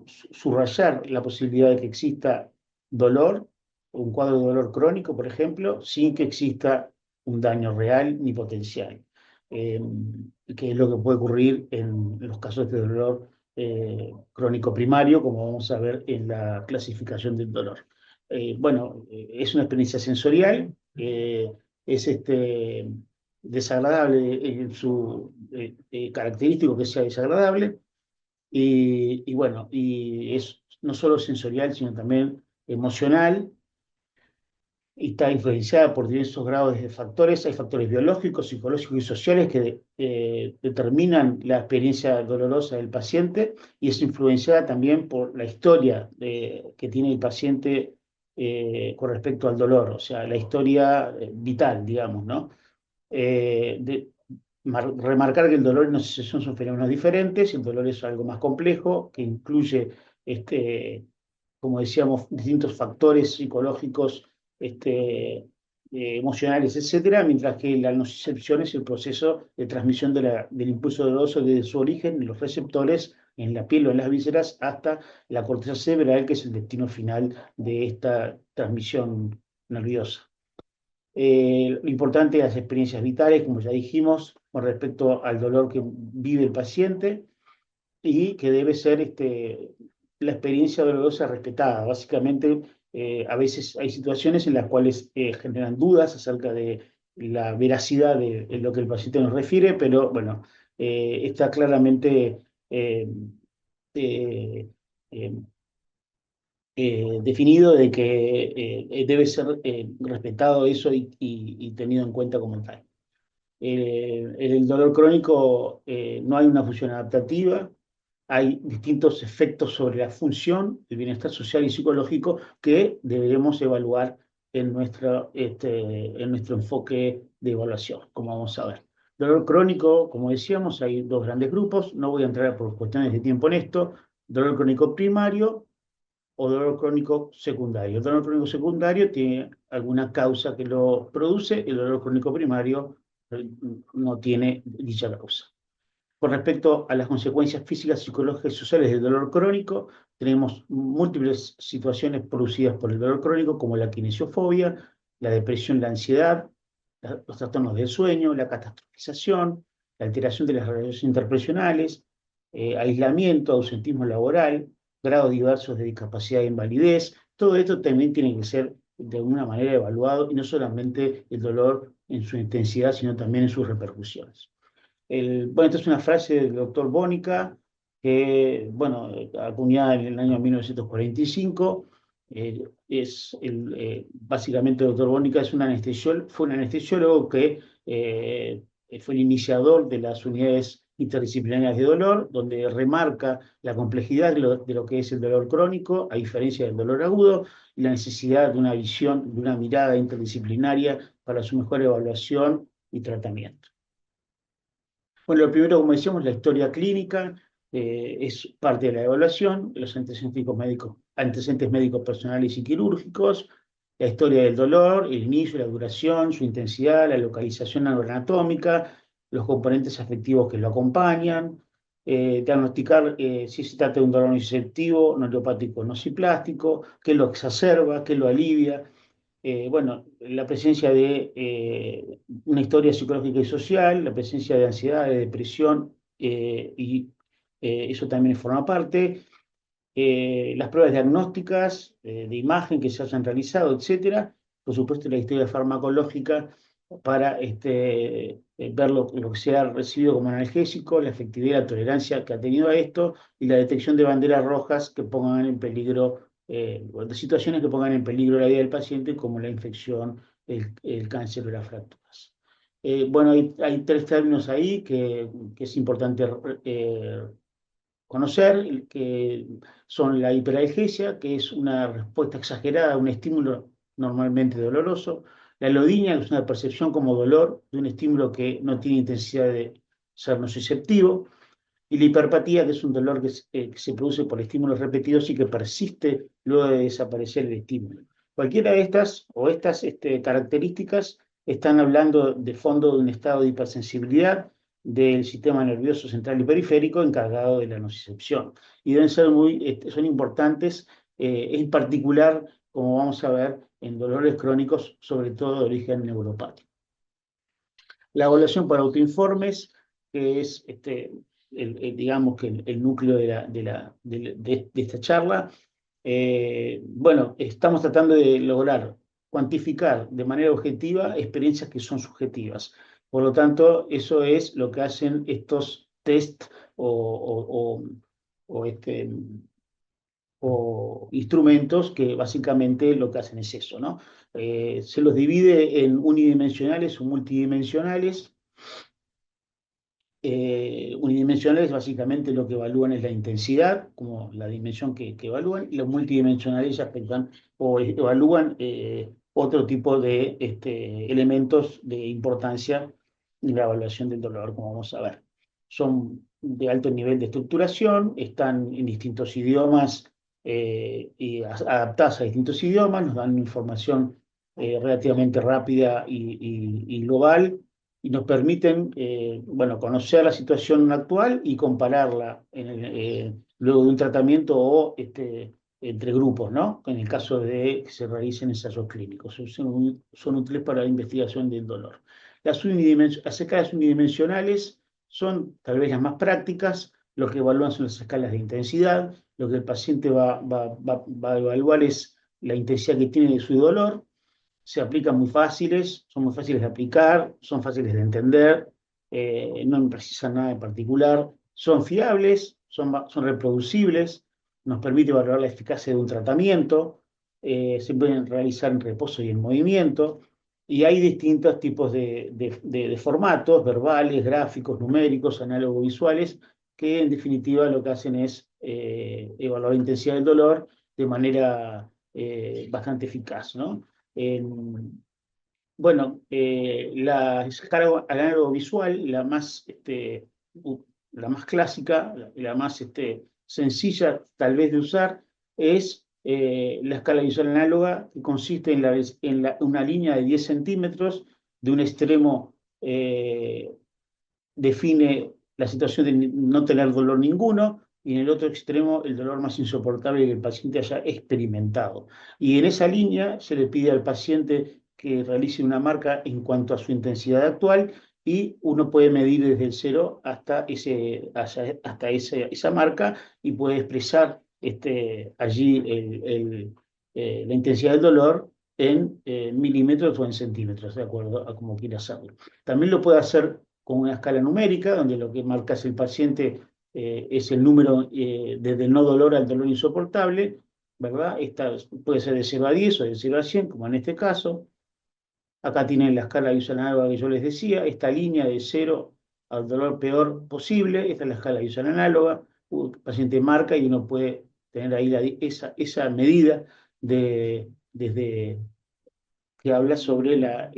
subrayar la posibilidad de que exista dolor, un cuadro de dolor crónico, por ejemplo, sin que exista un daño real ni potencial, que es lo que puede ocurrir en los casos de dolor crónico primario, como vamos a ver en la clasificación del dolor. bueno, es una experiencia sensorial, es desagradable en su característico que sea desagradable, y bueno, y es no solo sensorial, sino también emocional, y está influenciada por diversos grados de factores. Hay factores biológicos, psicológicos y sociales que determinan la experiencia dolorosa del paciente, y es influenciada también por la historia que tiene el paciente con respecto al dolor, o sea, la historia vital, digamos, ¿no? Remarcar que el dolor y la nocicepción son fenómenos diferentes, el dolor es algo más complejo, que incluye, como decíamos, distintos factores psicológicos, emocionales, etcétera, mientras que la nocicepción es el proceso de transmisión del impulso doloroso desde su origen en los receptores, en la piel o en las vísceras, hasta la corteza cerebral, que es el destino final de esta transmisión nerviosa. Lo importante es las experiencias vitales, como ya dijimos, con respecto al dolor que vive el paciente, y que debe ser la experiencia dolorosa respetada. Básicamente, a veces hay situaciones en las cuales generan dudas acerca de la veracidad de lo que el paciente nos refiere, pero bueno, está claramente eh, eh, eh, definido de que debe ser respetado eso y tenido en cuenta como tal. En el dolor crónico no hay una función adaptativa, hay distintos efectos sobre la función, el bienestar social y psicológico que deberemos evaluar en nuestro enfoque de evaluación, como vamos a ver. Dolor crónico, como decíamos, hay dos grandes grupos, no voy a entrar por cuestiones de tiempo en esto: dolor crónico primario o dolor crónico secundario. El dolor crónico secundario tiene alguna causa que lo produce, el dolor crónico primario no tiene dicha causa. Con respecto a las consecuencias físicas, psicológicas y sociales del dolor crónico, tenemos múltiples situaciones producidas por el dolor crónico, como la kinesiofobia, la depresión, la ansiedad, los trastornos del sueño, la catastrofización, la alteración de las relaciones interpersonales, aislamiento, ausentismo laboral, grados diversos de discapacidad e invalidez. Todo esto también tiene que ser de alguna manera evaluado, y no solamente el dolor en su intensidad, sino también en sus repercusiones. Bueno, esta es una frase del doctor Bonica, que, bueno, acuñada en el año 1945. Básicamente el doctor Bonica fue un anestesiólogo que fue el iniciador de las unidades interdisciplinarias de dolor, donde remarca la complejidad de lo que es el dolor crónico, a diferencia del dolor agudo, y la necesidad de una visión, de una mirada interdisciplinaria para su mejor evaluación y tratamiento. Bueno, lo primero, como decíamos, la historia clínica es parte de la evaluación, los antecedentes médicos personales y quirúrgicos, la historia del dolor, el inicio, la duración, su intensidad, la localización anatómica, los componentes afectivos que lo acompañan, diagnosticar si se trata de un dolor nociceptivo, neuropático, nociplástico, qué lo exacerba, qué lo alivia. Bueno, la presencia de una historia psicológica y social, la presencia de ansiedad, de depresión, y eso también forma parte. Las pruebas diagnósticas de imagen que se hayan realizado, etcétera. Por supuesto, la historia farmacológica para ver lo que se ha recibido como analgésico, la efectividad, la tolerancia que ha tenido a esto, y la detección de banderas rojas que pongan en peligro, de situaciones que pongan en peligro la vida del paciente, como la infección, el cáncer o las fracturas. Bueno, hay tres términos ahí que es importante conocer, que son la hiperalgesia, que es una respuesta exagerada a un estímulo normalmente doloroso; la alodinia, que es una percepción como dolor de un estímulo que no tiene intensidad de ser nociceptivo; y la hiperpatía, que es un dolor que se produce por estímulos repetidos y que persiste luego de desaparecer el estímulo. Cualquiera de estas características están hablando de fondo de un estado de hipersensibilidad del sistema nervioso central y periférico encargado de la nocicepción, y deben ser son importantes, en particular, como vamos a ver, en dolores crónicos, sobre todo de origen neuropático. La evaluación por autoinformes, que es digamos que el núcleo de esta charla, Bueno, estamos tratando de lograr cuantificar de manera objetiva experiencias que son subjetivas. Por lo tanto, eso es lo que hacen estos test o, este, o instrumentos que básicamente lo que hacen es eso, ¿no? Se los divide en unidimensionales o multidimensionales. Unidimensionales básicamente lo que evalúan es la intensidad, como la dimensión que evalúan, y los multidimensionales ya aspectan o evalúan otro tipo de elementos de importancia en la evaluación del dolor, como vamos a ver. Son de alto nivel de estructuración, están en distintos idiomas y adaptadas a distintos idiomas, nos dan información relativamente rápida y global y nos permiten bueno, conocer la situación actual y compararla luego de un tratamiento o entre grupos, ¿no? En el caso de que se realicen ensayos clínicos. Son útiles para la investigación del dolor. Las escalas unidimensionales son tal vez las más prácticas. Lo que evalúan son las escalas de intensidad. Lo que el paciente va a evaluar es la intensidad que tiene de su dolor. Se aplican muy fáciles, son muy fáciles de aplicar, son fáciles de entender, no precisan nada en particular, son fiables, son reproducibles, nos permite valorar la eficacia de un tratamiento, se pueden realizar en reposo y en movimiento, y hay distintos tipos de formatos, verbales, gráficos, numéricos, análogos visuales, que en definitiva lo que hacen es evaluar la intensidad del dolor de manera bastante eficaz, ¿no? Bueno, la escala análogo visual, la más clásica, la más sencilla tal vez de usar, es la escala visual análoga, que consiste en una línea de 10 centímetros, de un extremo define la situación de no tener dolor ninguno, y en el otro extremo el dolor más insoportable que el paciente haya experimentado. Y en esa línea se le pide al paciente que realice una marca en cuanto a su intensidad actual, y uno puede medir desde el 0 hasta esa marca y puede expresar allí la intensidad del dolor en milímetros o en centímetros, de acuerdo a cómo quiera hacerlo. También lo puede hacer con una escala numérica, donde lo que marca el paciente es el número desde el no dolor al dolor insoportable, ¿verdad? Esta puede ser de 0 a 10 o de 0 a 100, como en este caso. Acá tienen la escala visual análoga que yo les decía, esta línea de 0 al dolor peor posible, esta es la escala visual análoga, el paciente marca y uno puede tener ahí esa medida desde que habla sobre la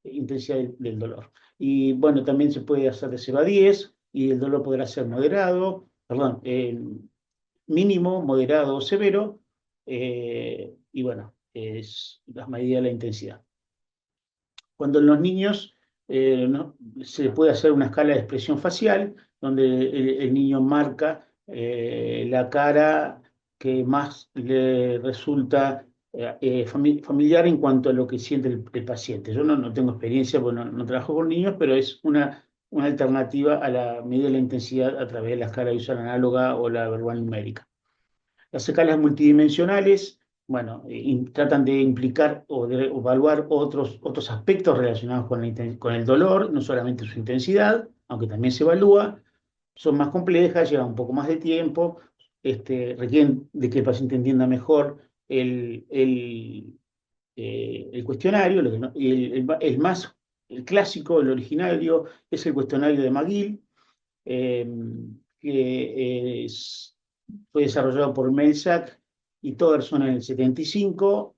intensidad del dolor. Y bueno, también se puede hacer de 0 a 10 y el dolor podrá ser moderado, perdón, mínimo, moderado o severo, y bueno, es las medidas de la intensidad. Cuando en los niños se le puede hacer una escala de expresión facial, donde el niño marca la cara que más le resulta familiar en cuanto a lo que siente el paciente. Yo no tengo experiencia, porque no trabajo con niños, pero es una alternativa a la medida de la intensidad a través de la escala visual análoga o la verbal numérica. Las escalas multidimensionales, bueno, tratan de implicar o de evaluar otros aspectos relacionados con el dolor, no solamente su intensidad, aunque también se evalúa. Son más complejas, llevan un poco más de tiempo, requieren de que el paciente entienda mejor el cuestionario. El clásico, el originario, es el cuestionario de McGill, que fue desarrollado por Melzack y Todderson en el 75.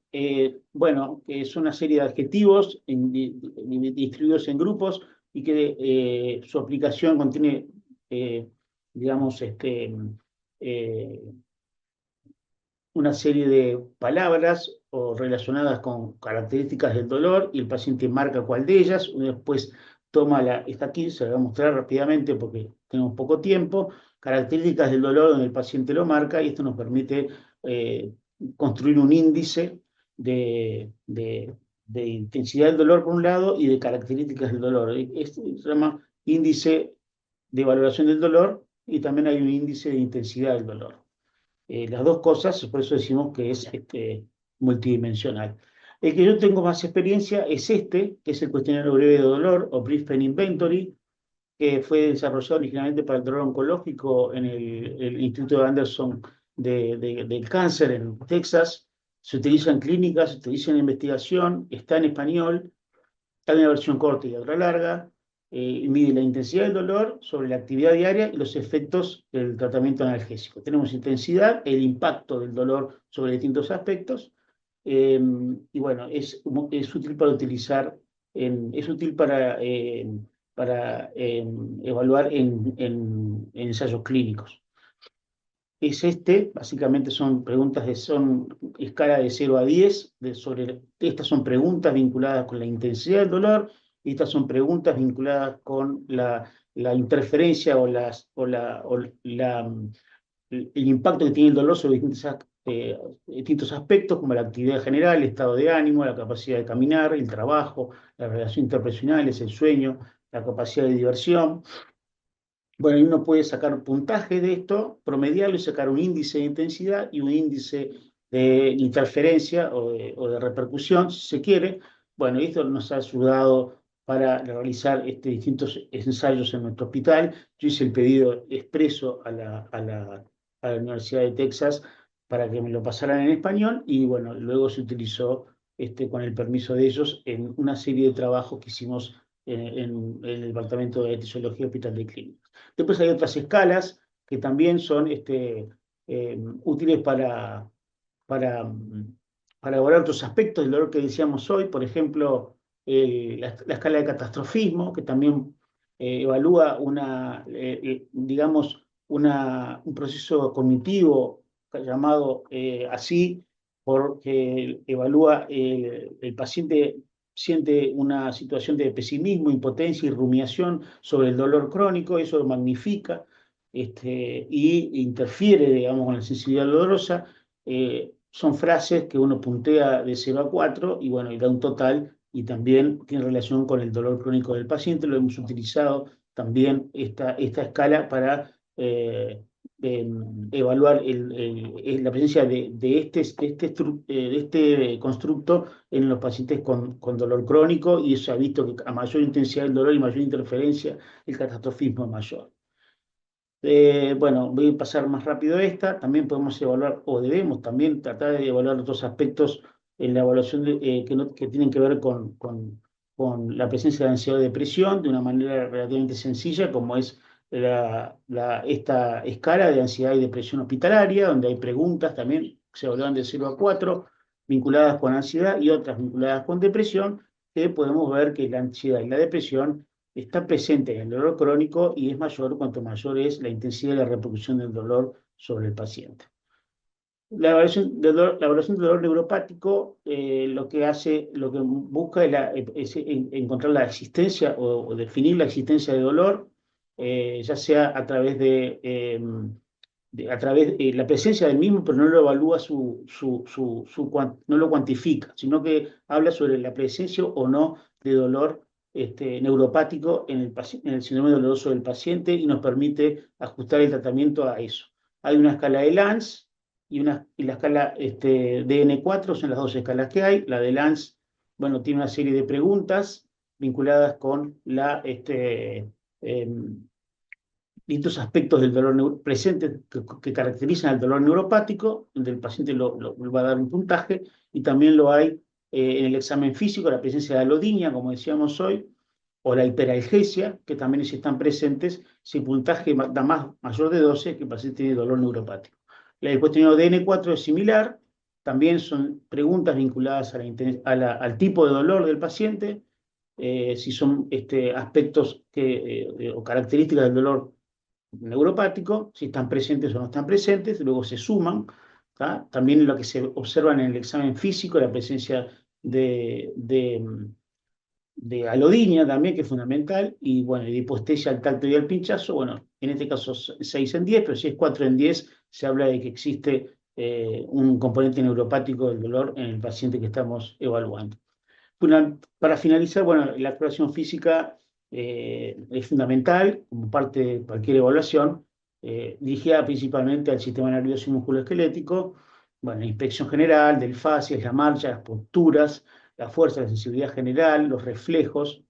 Bueno, que es una serie de adjetivos distribuidos en grupos y que su aplicación contiene, digamos, una serie de palabras o relacionadas con características del dolor, y el paciente marca cuál de ellas. Uno después toma está aquí, se la voy a mostrar rápidamente porque tenemos poco tiempo, características del dolor donde el paciente lo marca, y esto nos permite construir un índice de intensidad del dolor por un lado y de características del dolor. Esto se llama índice de valoración del dolor, y también hay un índice de intensidad del dolor. las dos cosas, por eso decimos que es multidimensional. El que yo tengo más experiencia es que es el cuestionario breve de dolor o Brief Pain Inventory, que fue desarrollado originalmente para el dolor oncológico en el Instituto de Anderson del Cáncer en Texas. Se utiliza en clínicas, se utiliza en investigación, está en español, hay una versión corta y otra larga, mide la intensidad del dolor sobre la actividad diaria y los efectos del tratamiento analgésico. Tenemos intensidad, el impacto del dolor sobre distintos aspectos, y bueno, es útil para utilizar, es útil para evaluar en ensayos clínicos. Es básicamente son preguntas son escala de 0 a 10, estas son preguntas vinculadas con la intensidad del dolor, y estas son preguntas vinculadas con la interferencia o el impacto que tiene el dolor sobre distintos aspectos, como la actividad general, el estado de ánimo, la capacidad de caminar, el trabajo, las relaciones interpersonales, el sueño, la capacidad de diversión. Bueno, y uno puede sacar puntaje de esto, promediarlo y sacar un índice de intensidad y un índice de interferencia o de repercusión, si se quiere. Bueno, esto nos ha ayudado para realizar distintos ensayos en nuestro hospital. Yo hice el pedido expreso a la Universidad de Texas para que me lo pasaran en español, y bueno, luego se utilizó con el permiso de ellos en una serie de trabajos que hicimos en el Departamento de Anestesiología Hospital de Clínicas. Después hay otras escalas que también son útiles para, para evaluar otros aspectos del dolor que decíamos hoy. Por ejemplo, la escala de catastrofismo, que también evalúa digamos, un proceso cognitivo llamado así, porque evalúa el paciente siente una situación de pesimismo, impotencia y rumiación sobre el dolor crónico. Eso lo magnifica y interfiere, digamos, con la sensibilidad dolorosa. Son frases que uno puntea de 0 a 4 y bueno, y da un total, y también tiene relación con el dolor crónico del paciente. Lo hemos utilizado también esta escala para evaluar la presencia de este constructo en los pacientes con dolor crónico, y se ha visto que a mayor intensidad del dolor y mayor interferencia, el catastrofismo es mayor. Bueno, voy a pasar más rápido esta. También podemos evaluar, o debemos también tratar de evaluar otros aspectos en la evaluación que tienen que ver con la presencia de ansiedad o depresión de una manera relativamente sencilla, como es esta escala de ansiedad y depresión hospitalaria, donde hay preguntas también que se evalúan de 0 a 4, vinculadas con ansiedad, y otras vinculadas con depresión, que podemos ver que la ansiedad y la depresión está presente en el dolor crónico y es mayor cuanto mayor es la intensidad de la repercusión del dolor sobre el paciente. La evaluación del dolor neuropático lo que busca es encontrar la existencia o definir la existencia de dolor, ya sea a través de la presencia del mismo, pero no lo evalúa no lo cuantifica, sino que habla sobre la presencia o no de dolor neuropático en el síndrome doloroso del paciente, y nos permite ajustar el tratamiento a eso. Hay una escala de Lance y la escala DN4, son las dos escalas que hay. La de Lance, bueno, tiene una serie de preguntas vinculadas con distintos aspectos del dolor presente que caracterizan el dolor neuropático, donde el paciente lo va a dar un puntaje, y también lo hay en el examen físico, la presencia de alodinia, como decíamos hoy, o la hiperalgesia, que también si están presentes, si el puntaje da mayor de 12, que el paciente tiene dolor neuropático. El cuestionario DN4 es similar, también son preguntas vinculadas al tipo de dolor del paciente, si son aspectos o características del dolor neuropático, si están presentes o no están presentes, luego se suman. También lo que se observa en el examen físico, la presencia de alodinia también, que es fundamental, y bueno, de hipoestesia al tacto y al pinchazo. Bueno, en este caso 6 en 10, pero si es 4 en 10, se habla de que existe un componente neuropático del dolor en el paciente que estamos evaluando. Para finalizar, bueno, la exploración física es fundamental como parte de cualquier evaluación, dirigida principalmente al sistema nervioso y musculoesquelético. Bueno, la inspección general del fascia, la marcha, las posturas, la fuerza, la sensibilidad general, los reflejos,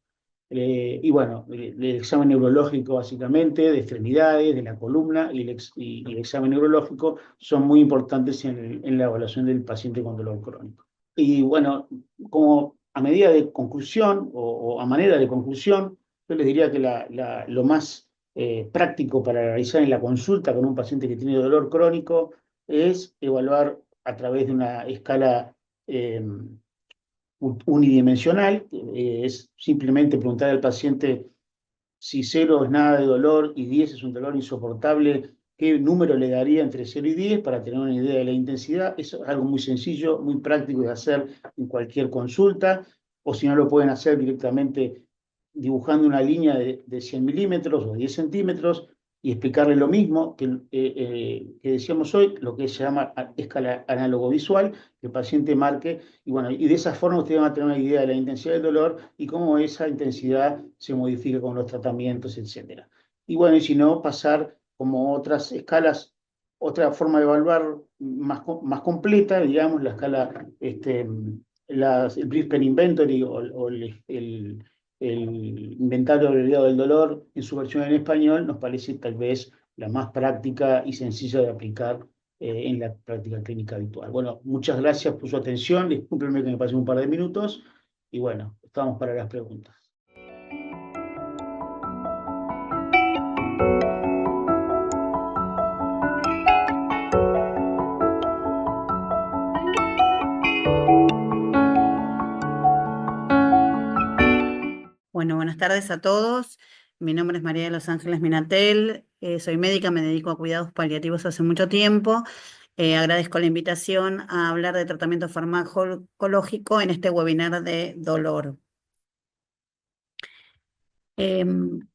y bueno, el examen neurológico básicamente, de extremidades, de la columna y el examen neurológico son muy importantes en la evaluación del paciente con dolor crónico. Y bueno, como a medida de conclusión o a manera de conclusión, yo les diría que lo más práctico para realizar en la consulta con un paciente que tiene dolor crónico es evaluar a través de una escala unidimensional, es simplemente preguntar al paciente si 0 es nada de dolor y 10 es un dolor insoportable, qué número le daría entre 0 y 10 para tener una idea de la intensidad. Eso es algo muy sencillo, muy práctico de hacer en cualquier consulta, o si no lo pueden hacer directamente dibujando una línea de 100 milímetros o 10 centímetros y explicarle lo mismo que decíamos hoy, lo que se llama escala análogo visual, que el paciente marque, y bueno, y de esa forma ustedes van a tener una idea de la intensidad del dolor y cómo esa intensidad se modifica con los tratamientos, etc. Y bueno, y si no, pasar como otras escalas, otra forma de evaluar más completa, digamos, la escala, el Brisbane Inventory o el inventario abreviado del dolor en su versión en español, nos parece tal vez la más práctica y sencilla de aplicar en la práctica clínica habitual. Bueno, muchas gracias por su atención. Discúlpenme que me pasé un par de minutos y bueno, estamos para las preguntas. Bueno, buenas tardes a todos. Mi nombre es María de los Ángeles Minatel, soy médica, me dedico a cuidados paliativos hace mucho tiempo. Agradezco la invitación a hablar de tratamiento farmacológico en este webinar de dolor. El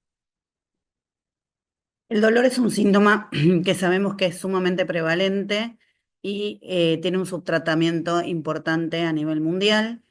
dolor es un síntoma que sabemos que es sumamente prevalente y tiene un subtratamiento importante a nivel mundial.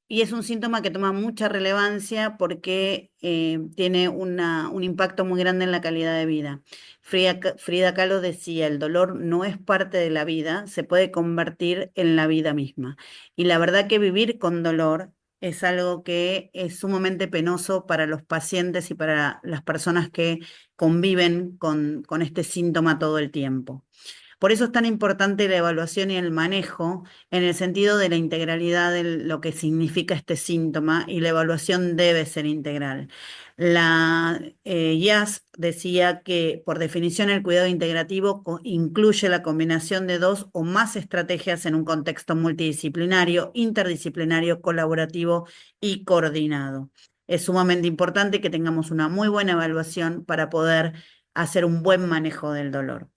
Y es un síntoma que toma mucha relevancia porque tiene un impacto muy grande en la calidad de vida. Frida Kahlo decía, el dolor no es parte de la vida, se puede convertir en la vida misma. Y la verdad que vivir con dolor es algo que es sumamente penoso para los pacientes y para las personas que conviven con este síntoma todo el tiempo. Por eso es tan importante la evaluación y el manejo en el sentido de la integralidad de lo que significa este síntoma, y la evaluación debe ser integral. La IASP decía que por definición el cuidado integrativo incluye la combinación de 2 o más estrategias en un contexto multidisciplinario, interdisciplinario, colaborativo y coordinado. Es sumamente importante que tengamos una muy buena evaluación para poder hacer un buen manejo del dolor.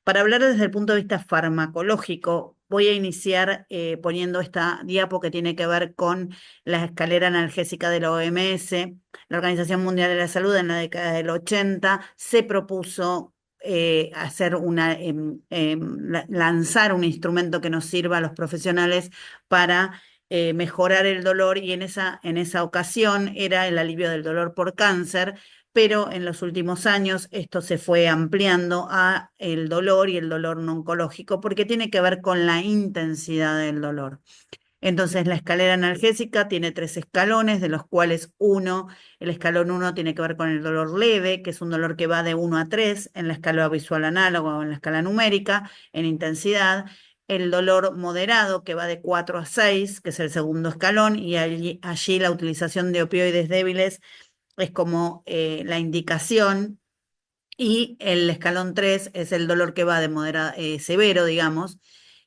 Para hablar desde el punto de vista farmacológico, voy a iniciar poniendo esta diapo que tiene que ver con la escalera analgésica de la OMS. La Organización Mundial de la Salud en la década del 80 se propuso lanzar un instrumento que nos sirva a los profesionales para mejorar el dolor, y en esa ocasión era el alivio del dolor por cáncer, pero en los últimos años esto se fue ampliando a el dolor y el dolor no oncológico, porque tiene que ver con la intensidad del dolor. Entonces, la escalera analgésica tiene 3 escalones, de los cuales el escalón 1 tiene que ver con el dolor leve, que es un dolor que va de 1 a 3 en la escala visual análoga o en la escala numérica, en intensidad. El dolor moderado, que va de 4 a 6, que es el segundo escalón, y allí la utilización de opioides débiles es como la indicación, y el escalón 3 es el dolor que va de severo, digamos,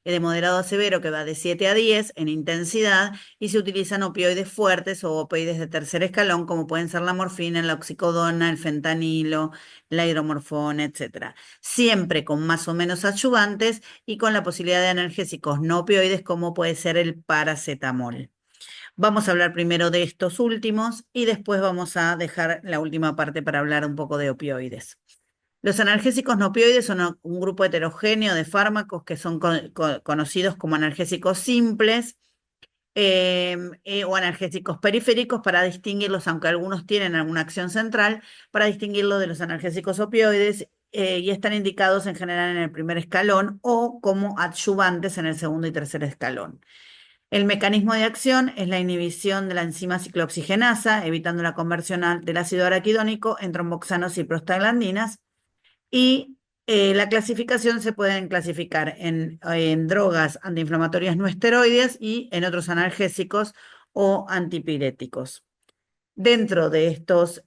de moderado a severo, que va de 7 a 10 en intensidad, y se utilizan opioides fuertes o opioides de tercer escalón, como pueden ser la morfina, la oxicodona, el fentanilo, la hidromorfona, etc. Siempre con más o menos adyuvantes y con la posibilidad de analgésicos no opioides, como puede ser el paracetamol. Vamos a hablar primero de estos últimos y después vamos a dejar la última parte para hablar un poco de opioides. Los analgésicos no opioides son un grupo heterogéneo de fármacos que son conocidos como analgésicos simples, o analgésicos periféricos para distinguirlos, aunque algunos tienen alguna acción central, para distinguirlos de los analgésicos opioides y están indicados en general en el primer escalón o como adyuvantes en el segundo y tercer escalón. El mecanismo de acción es la inhibición de la enzima ciclooxigenasa, evitando la conversión del ácido araquidónico en tromboxanos y prostaglandinas. Y la clasificación se pueden clasificar en drogas antiinflamatorias no esteroides y en otros analgésicos o antipiréticos. Dentro de estos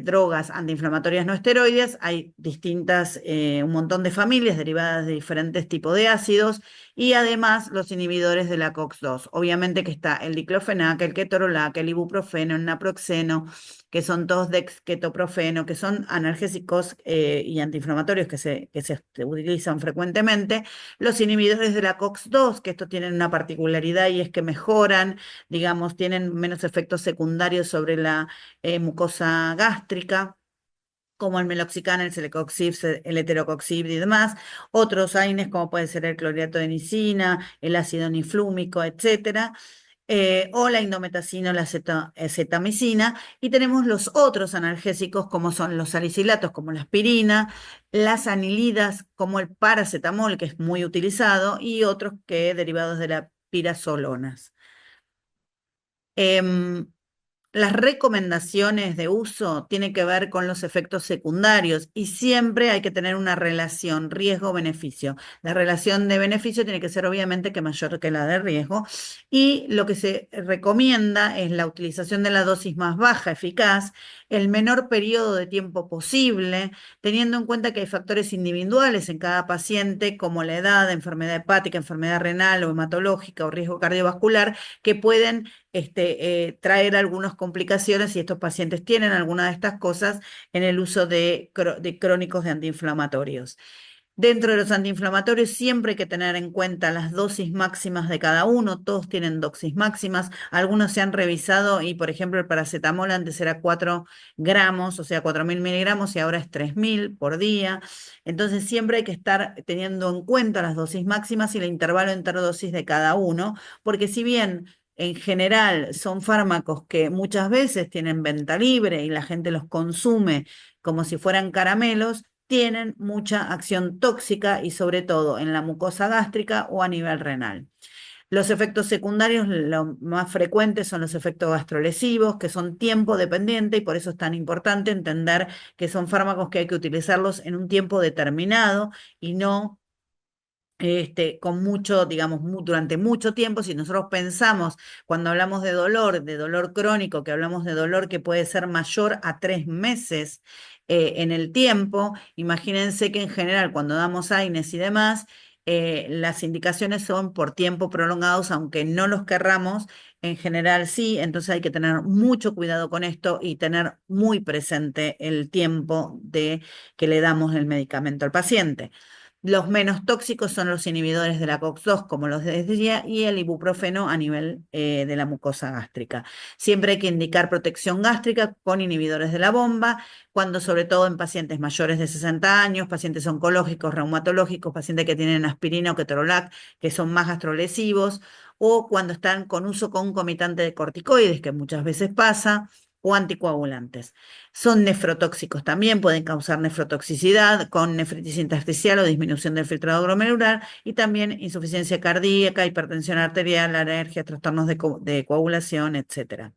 drogas antiinflamatorias no esteroides hay un montón de familias derivadas de diferentes tipos de ácidos y además los inhibidores de la COX-2. Obviamente que está el diclofenac, el ketorolac, el ibuprofeno, el naproxeno, que son todos dexketoprofeno, que son analgésicos y antiinflamatorios que se utilizan frecuentemente. Los inhibidores de la COX-2, que estos tienen una particularidad y es que mejoran, digamos, tienen menos efectos secundarios sobre la mucosa gástrica, como el meloxicam, el celecoxib, el heterocoxib y demás. Otros AINES, como puede ser el clorhidrato de nisina, el ácido niflúmico, etcétera. O la indometacina o la cetamicina, y tenemos los otros analgésicos como son los salicilatos como la aspirina, las anilidas como el paracetamol, que es muy utilizado, y otros que derivados de la pirazolonas. Las recomendaciones de uso tienen que ver con los efectos secundarios y siempre hay que tener una relación riesgo-beneficio. La relación de beneficio tiene que ser obviamente que mayor que la de riesgo y lo que se recomienda es la utilización de la dosis más baja, eficaz, el menor periodo de tiempo posible, teniendo en cuenta que hay factores individuales en cada paciente como la edad, enfermedad hepática, enfermedad renal o hematológica o riesgo cardiovascular que pueden traer algunas complicaciones si estos pacientes tienen alguna de estas cosas en el uso de crónicos de antiinflamatorios. Dentro de los antiinflamatorios siempre hay que tener en cuenta las dosis máximas de cada uno, todos tienen dosis máximas, algunos se han revisado y por ejemplo el paracetamol antes era 4 gramos, o sea 4.000 miligramos y ahora es 3.000 por día, entonces siempre hay que estar teniendo en cuenta las dosis máximas y el intervalo entre dosis de cada uno, porque si bien en general son fármacos que muchas veces tienen venta libre y la gente los consume como si fueran caramelos, tienen mucha acción tóxica y sobre todo en la mucosa gástrica o a nivel renal. Los efectos secundarios, los más frecuentes son los efectos gastrolesivos, que son tiempo dependiente y por eso es tan importante entender que son fármacos que hay que utilizarlos en un tiempo determinado y no con mucho, digamos, durante mucho tiempo. Si nosotros pensamos, cuando hablamos de dolor crónico, que hablamos de dolor que puede ser mayor a 3 meses en el tiempo, imagínense que en general cuando damos AINES y demás, las indicaciones son por tiempo prolongados, aunque no los querramos, en general sí, entonces hay que tener mucho cuidado con esto y tener muy presente el tiempo de que le damos el medicamento al paciente. Los menos tóxicos son los inhibidores de la COX-2, como los decía, y el ibuprofeno a nivel de la mucosa gástrica. Siempre hay que indicar protección gástrica con inhibidores de la bomba, cuando sobre todo en pacientes mayores de 60 años, pacientes oncológicos, reumatológicos, pacientes que tienen aspirina o ketorolac, que son más gastrolesivos, o cuando están con uso concomitante de corticoides, que muchas veces pasa, o anticoagulantes. Son nefrotóxicos también, pueden causar nefrotoxicidad con nefritis intersticial o disminución del filtrado glomerular y también insuficiencia cardíaca, hipertensión arterial, alergia, trastornos de coagulación, etc.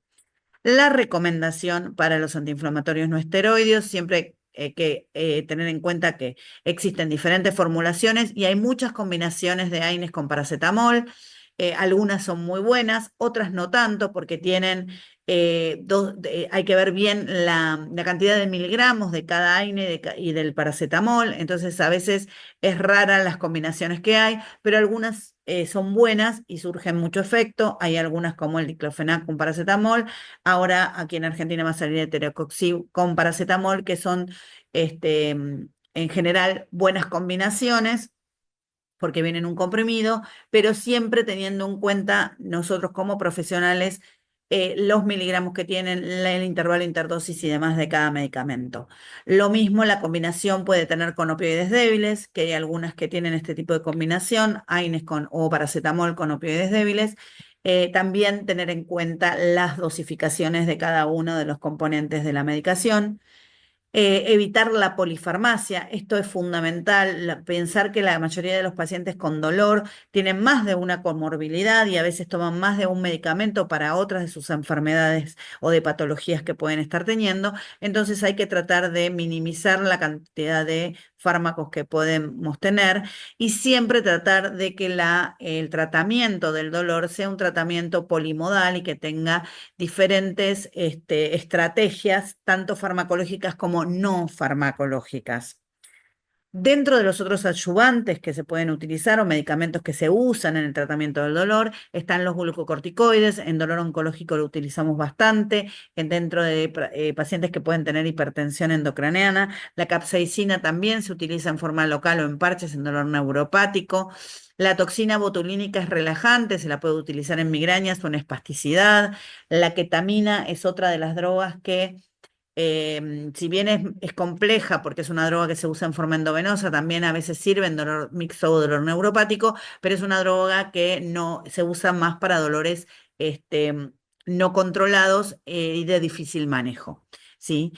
La recomendación para los antiinflamatorios no esteroides, siempre hay que tener en cuenta que existen diferentes formulaciones y hay muchas combinaciones de AINES con paracetamol. Algunas son muy buenas, otras no tanto porque tienen hay que ver bien la cantidad de miligramos de cada AINE y del paracetamol, entonces a veces es rara las combinaciones que hay, pero algunas son buenas y surgen mucho efecto. Hay algunas como el diclofenac con paracetamol, ahora aquí en Argentina va a salir el heterocoxib con paracetamol, que son en general buenas combinaciones porque viene en un comprimido, pero siempre teniendo en cuenta nosotros como profesionales los miligramos que tienen, el intervalo interdosis y demás de cada medicamento. Lo mismo la combinación puede tener con opioides débiles, que hay algunas que tienen este tipo de combinación, AINES o paracetamol con opioides débiles, También tener en cuenta las dosificaciones de cada uno de los componentes de la medicación. Evitar la polifarmacia, esto es fundamental, pensar que la mayoría de los pacientes con dolor tienen más de una comorbilidad y a veces toman más de un medicamento para otras de sus enfermedades o de patologías que pueden estar teniendo, entonces hay que tratar de minimizar la cantidad de fármacos que podemos tener y siempre tratar de que el tratamiento del dolor sea un tratamiento polimodal y que tenga diferentes estrategias, tanto farmacológicas como no farmacológicas. Dentro de los otros adyuvantes que se pueden utilizar o medicamentos que se usan en el tratamiento del dolor están los glucocorticoides. En dolor oncológico lo utilizamos bastante. Dentro de pacientes que pueden tener hipertensión endocraneana, la capsaicina también se utiliza en forma local o en parches en dolor neuropático. La toxina botulínica es relajante, se la puede utilizar en migrañas o en espasticidad. La ketamina es otra de las drogas que si bien es compleja porque es una droga que se usa en forma endovenosa, también a veces sirve en dolor mixto o dolor neuropático, pero es una droga que no se usa más para dolores no controlados y de difícil manejo. ¿Sí?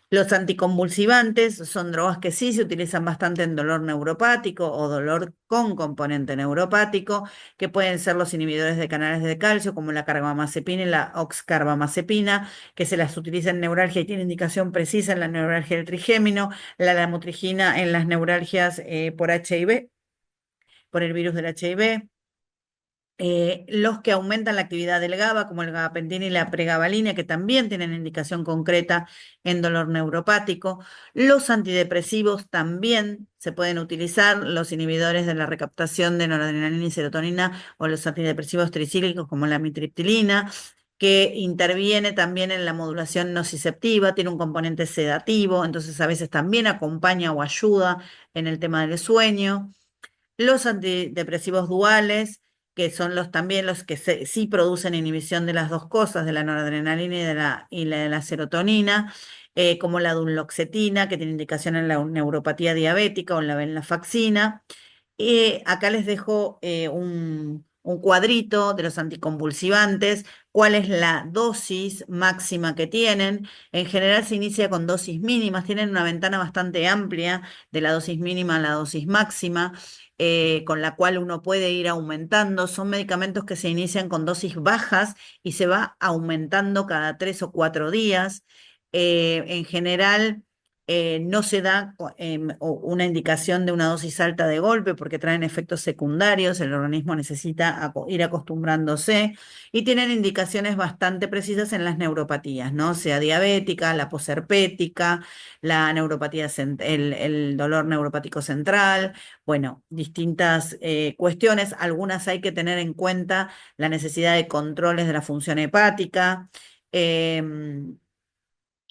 Los anticonvulsivantes son drogas que sí se utilizan bastante en dolor neuropático o dolor con componente neuropático, que pueden ser los inhibidores de canales de calcio, como la carbamazepina y la oxcarbamazepina, que se las utiliza en neuralgia y tiene indicación precisa en la neuralgia del trigémino, la lamotrigina en las neuralgias por HIV, por el virus del HIV. Los que aumentan la actividad del GABA, como el gabapentina y la pregabalina, que también tienen indicación concreta en dolor neuropático. Los antidepresivos también se pueden utilizar, los inhibidores de la recaptación de noradrenalina y serotonina o los antidepresivos tricíclicos como la amitriptilina, que interviene también en la modulación nociceptiva, tiene un componente sedativo, entonces a veces también acompaña o ayuda en el tema del sueño. Los antidepresivos duales, que son también los que sí producen inhibición de las dos cosas, de la noradrenalina y la serotonina, como la duloxetina, que tiene indicación en la neuropatía diabética o en la venlafaxina. Acá les dejo un cuadrito de los anticonvulsivantes, cuál es la dosis máxima que tienen. En general se inicia con dosis mínimas, tienen una ventana bastante amplia de la dosis mínima a la dosis máxima, con la cual uno puede ir aumentando. Son medicamentos que se inician con dosis bajas y se va aumentando cada 3 o 4 días. En general no se da una indicación de una dosis alta de golpe porque traen efectos secundarios, el organismo necesita ir acostumbrándose y tienen indicaciones bastante precisas en las neuropatías, ¿no? Sea diabética, la posherpética, la neuropatía, el dolor neuropático central, bueno, distintas cuestiones. Algunas hay que tener en cuenta la necesidad de controles de la función hepática.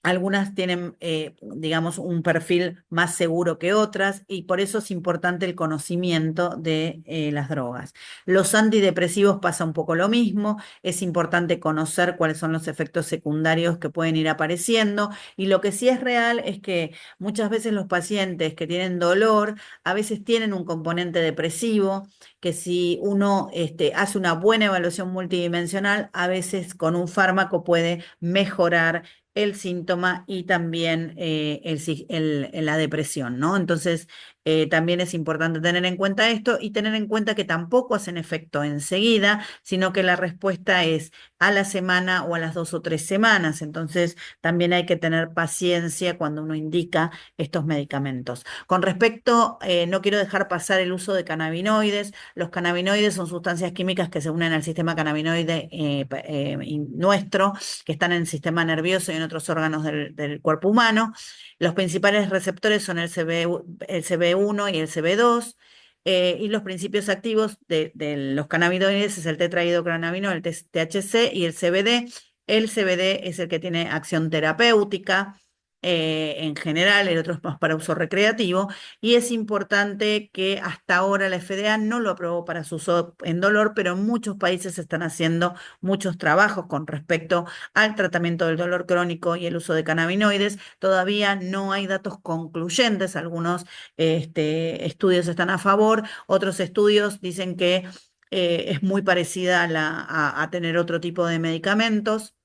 Algunas tienen, digamos, un perfil más seguro que otras y por eso es importante el conocimiento de las drogas. Los antidepresivos pasa un poco lo mismo, es importante conocer cuáles son los efectos secundarios que pueden ir apareciendo y lo que sí es real es que muchas veces los pacientes que tienen dolor a veces tienen un componente depresivo que si uno hace una buena evaluación multidimensional, a veces con un fármaco puede mejorar el síntoma y también la depresión, ¿no? Entonces, también es importante tener en cuenta esto y tener en cuenta que tampoco hacen efecto enseguida, sino que la respuesta es a la semana o a las 2 o 3 semanas. Entonces, también hay que tener paciencia cuando uno indica estos medicamentos. Con respecto, no quiero dejar pasar el uso de cannabinoides. Los cannabinoides son sustancias químicas que se unen al sistema cannabinoide nuestro, que están en el sistema nervioso y en otros órganos del cuerpo humano. Los principales receptores son el CB1 y el CB2, y los principios activos de los cannabinoides es el tetrahidrocannabinol, el THC y el CBD. El CBD es el que tiene acción terapéutica. En general, el otro es más para uso recreativo y es importante que hasta ahora la FDA no lo aprobó para su uso en dolor, pero en muchos países se están haciendo muchos trabajos con respecto al tratamiento del dolor crónico y el uso de cannabinoides. Todavía no hay datos concluyentes, algunos estudios están a favor, otros estudios dicen que es muy parecida a tener otro tipo de medicamentos.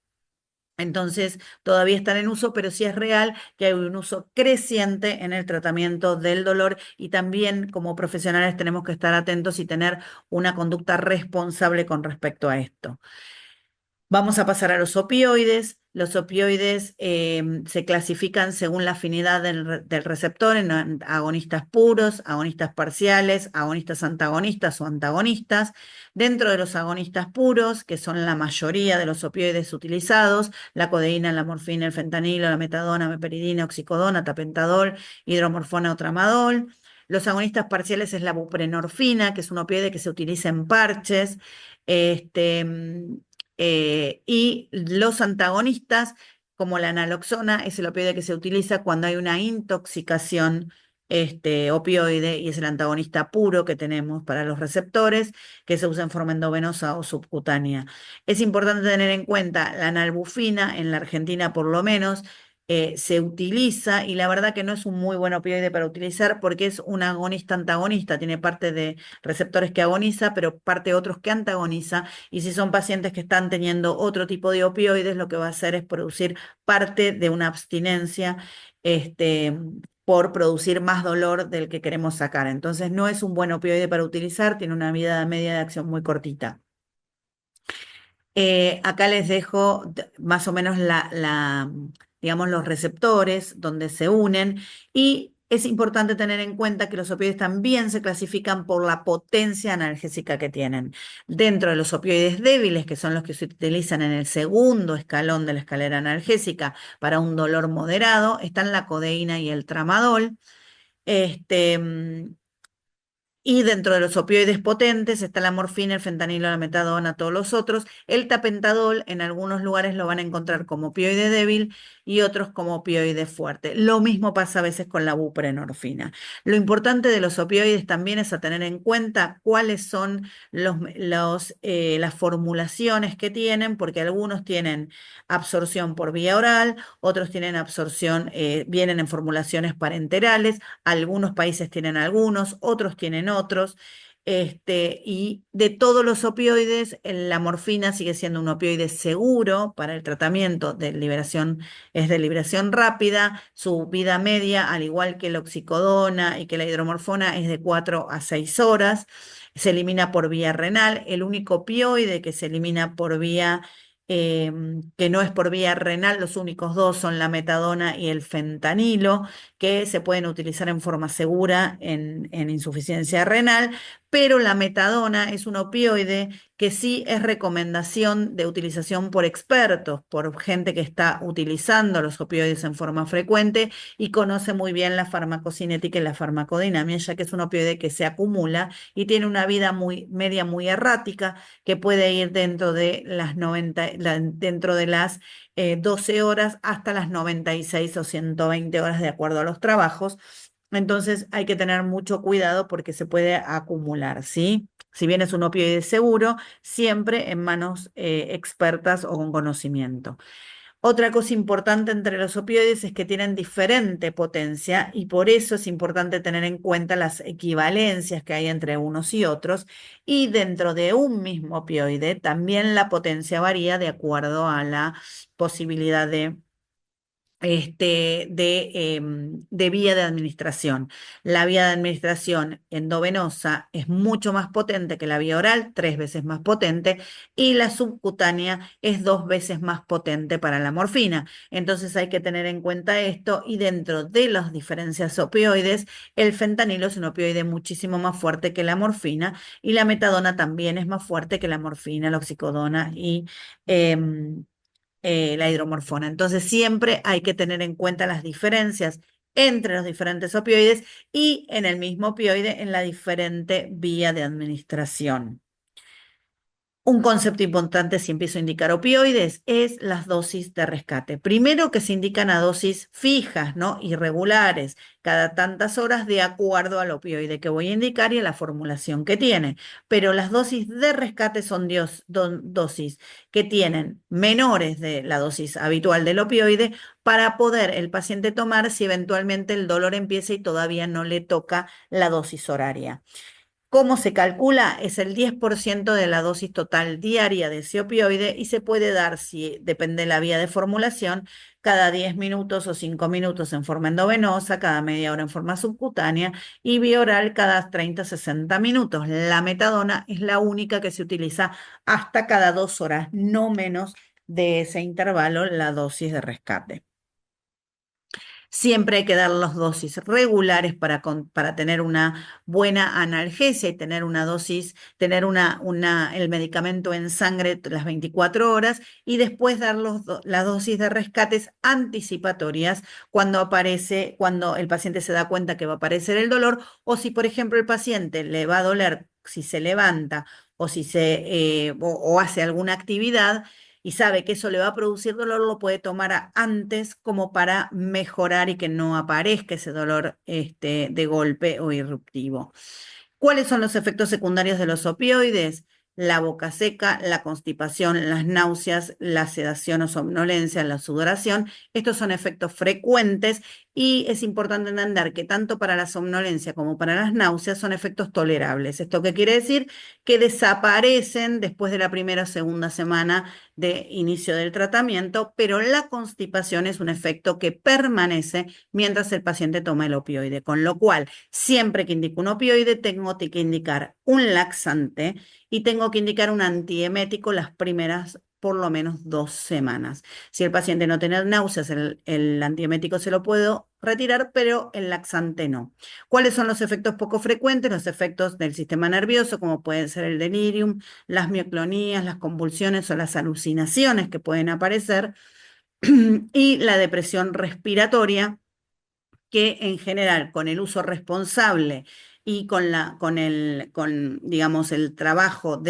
Entonces, todavía están en uso, pero sí es real que hay un uso creciente en el tratamiento del dolor y también como profesionales tenemos que estar atentos y tener una conducta responsable con respecto a esto. Vamos a pasar a los opioides. Los opioides se clasifican según la afinidad del receptor en agonistas puros, agonistas parciales, agonistas antagonistas o antagonistas. Dentro de los agonistas puros, que son la mayoría de los opioides utilizados, la codeína, la morfina, el fentanilo, la metadona, meperidina, oxicodona, tapentadol, hidromorfona o tramadol. Los agonistas parciales es la buprenorfina, que es un opioide que se utiliza en parches. Este, y los antagonistas, como la naloxona, es el opioide que se utiliza cuando hay una intoxicación opioide y es el antagonista puro que tenemos para los receptores, que se usa en forma endovenosa o subcutánea. Es importante tener en cuenta la nalbufina, en la Argentina por lo menos, se utiliza y la verdad que no es un muy buen opioide para utilizar porque es un agonista antagonista, tiene parte de receptores que agoniza, pero parte de otros que antagoniza, y si son pacientes que están teniendo otro tipo de opioides, lo que va a hacer es producir parte de una abstinencia, por producir más dolor del que queremos sacar. Entonces no es un buen opioide para utilizar, tiene una vida media de acción muy cortita. Acá les dejo más o menos digamos, los receptores donde se unen y es importante tener en cuenta que los opioides también se clasifican por la potencia analgésica que tienen. Dentro de los opioides débiles, que son los que se utilizan en el segundo escalón de la escalera analgésica para un dolor moderado, están la codeína y el tramadol. Y dentro de los opioides potentes está la morfina, el fentanilo, la metadona, todos los otros. El tapentadol en algunos lugares lo van a encontrar como opioide débil y otros como opioide fuerte. Lo mismo pasa a veces con la buprenorfina. Lo importante de los opioides también es a tener en cuenta cuáles son las formulaciones que tienen, porque algunos tienen absorción por vía oral, otros tienen absorción, vienen en formulaciones parenterales, algunos países tienen algunos, otros tienen otros. Y de todos los opioides, la morfina sigue siendo un opioide seguro para el tratamiento de liberación, es de liberación rápida. Su vida media, al igual que la oxicodona y que la hidromorfona, es de 4 a 6 horas. Se elimina por vía renal. El único opioide que se elimina por vía que no es por vía renal, los únicos dos son la metadona y el fentanilo, que se pueden utilizar en forma segura en insuficiencia renal, pero la metadona es un opioide que sí es recomendación de utilización por expertos, por gente que está utilizando los opioides en forma frecuente y conoce muy bien la farmacocinética y la farmacodinamia, ya que es un opioide que se acumula y tiene una vida media muy errática, que puede ir dentro de las 12 horas hasta las 96 o 120 horas de acuerdo a los trabajos. Entonces hay que tener mucho cuidado porque se puede acumular, ¿sí? Si bien es un opioide seguro, siempre en manos expertas o con conocimiento. Otra cosa importante entre los opioides es que tienen diferente potencia y por eso es importante tener en cuenta las equivalencias que hay entre unos y otros. Y dentro de un mismo opioide también la potencia varía de acuerdo a la posibilidad de vía de administración. La vía de administración endovenosa es mucho más potente que la vía oral, 3 veces más potente, y la subcutánea es 2 veces más potente para la morfina. Entonces hay que tener en cuenta esto y dentro de las diferencias opioides, el fentanilo es un opioide muchísimo más fuerte que la morfina y la metadona también es más fuerte que la morfina, la oxicodona y la hidromorfona. Entonces siempre hay que tener en cuenta las diferencias entre los diferentes opioides y en el mismo opioide en la diferente vía de administración. Un concepto importante si empiezo a indicar opioides es las dosis de rescate. Primero que se indican a dosis fijas, ¿no? Irregulares, cada tantas horas de acuerdo al opioide que voy a indicar y a la formulación que tiene. Pero las dosis de rescate son dosis que tienen menores de la dosis habitual del opioide para poder el paciente tomar si eventualmente el dolor empieza y todavía no le toca la dosis horaria. ¿Cómo se calcula? Es el 10% de la dosis total diaria de ese opioide y se puede dar, si depende de la vía de formulación, cada 10 minutos o 5 minutos en forma endovenosa, cada media hora en forma subcutánea y vía oral cada 30 a 60 minutos. La metadona es la única que se utiliza hasta cada 2 horas, no menos de ese intervalo, la dosis de rescate. Siempre hay que dar las dosis regulares para tener una buena analgesia y tener una dosis, tener el medicamento en sangre las 24 horas y después dar las dosis de rescates anticipatorias cuando el paciente se da cuenta que va a aparecer el dolor o si, por ejemplo, el paciente le va a doler si se levanta o si o hace alguna actividad y sabe que eso le va a producir dolor, lo puede tomar antes como para mejorar y que no aparezca ese dolor de golpe o irruptivo. ¿Cuáles son los efectos secundarios de los opioides? La boca seca, la constipación, las náuseas, la sedación o somnolencia, la sudoración. Estos son efectos frecuentes y es importante entender que tanto para la somnolencia como para las náuseas son efectos tolerables. ¿Esto qué quiere decir? Que desaparecen después de la primera o segunda semana de inicio del tratamiento, pero la constipación es un efecto que permanece mientras el paciente toma el opioide, con lo cual siempre que indico un opioide tengo que indicar un laxante y tengo que indicar un antiemético las primeras por lo menos 2 semanas. Si el paciente no tiene náuseas, el antiemético se lo puedo retirar, pero el laxante no. ¿Cuáles son los efectos poco frecuentes? Los efectos del sistema nervioso, como pueden ser el delirium, las mioclonías, las convulsiones o las alucinaciones que pueden aparecer, y la depresión respiratoria, que en general con el uso responsable y digamos, el trabajo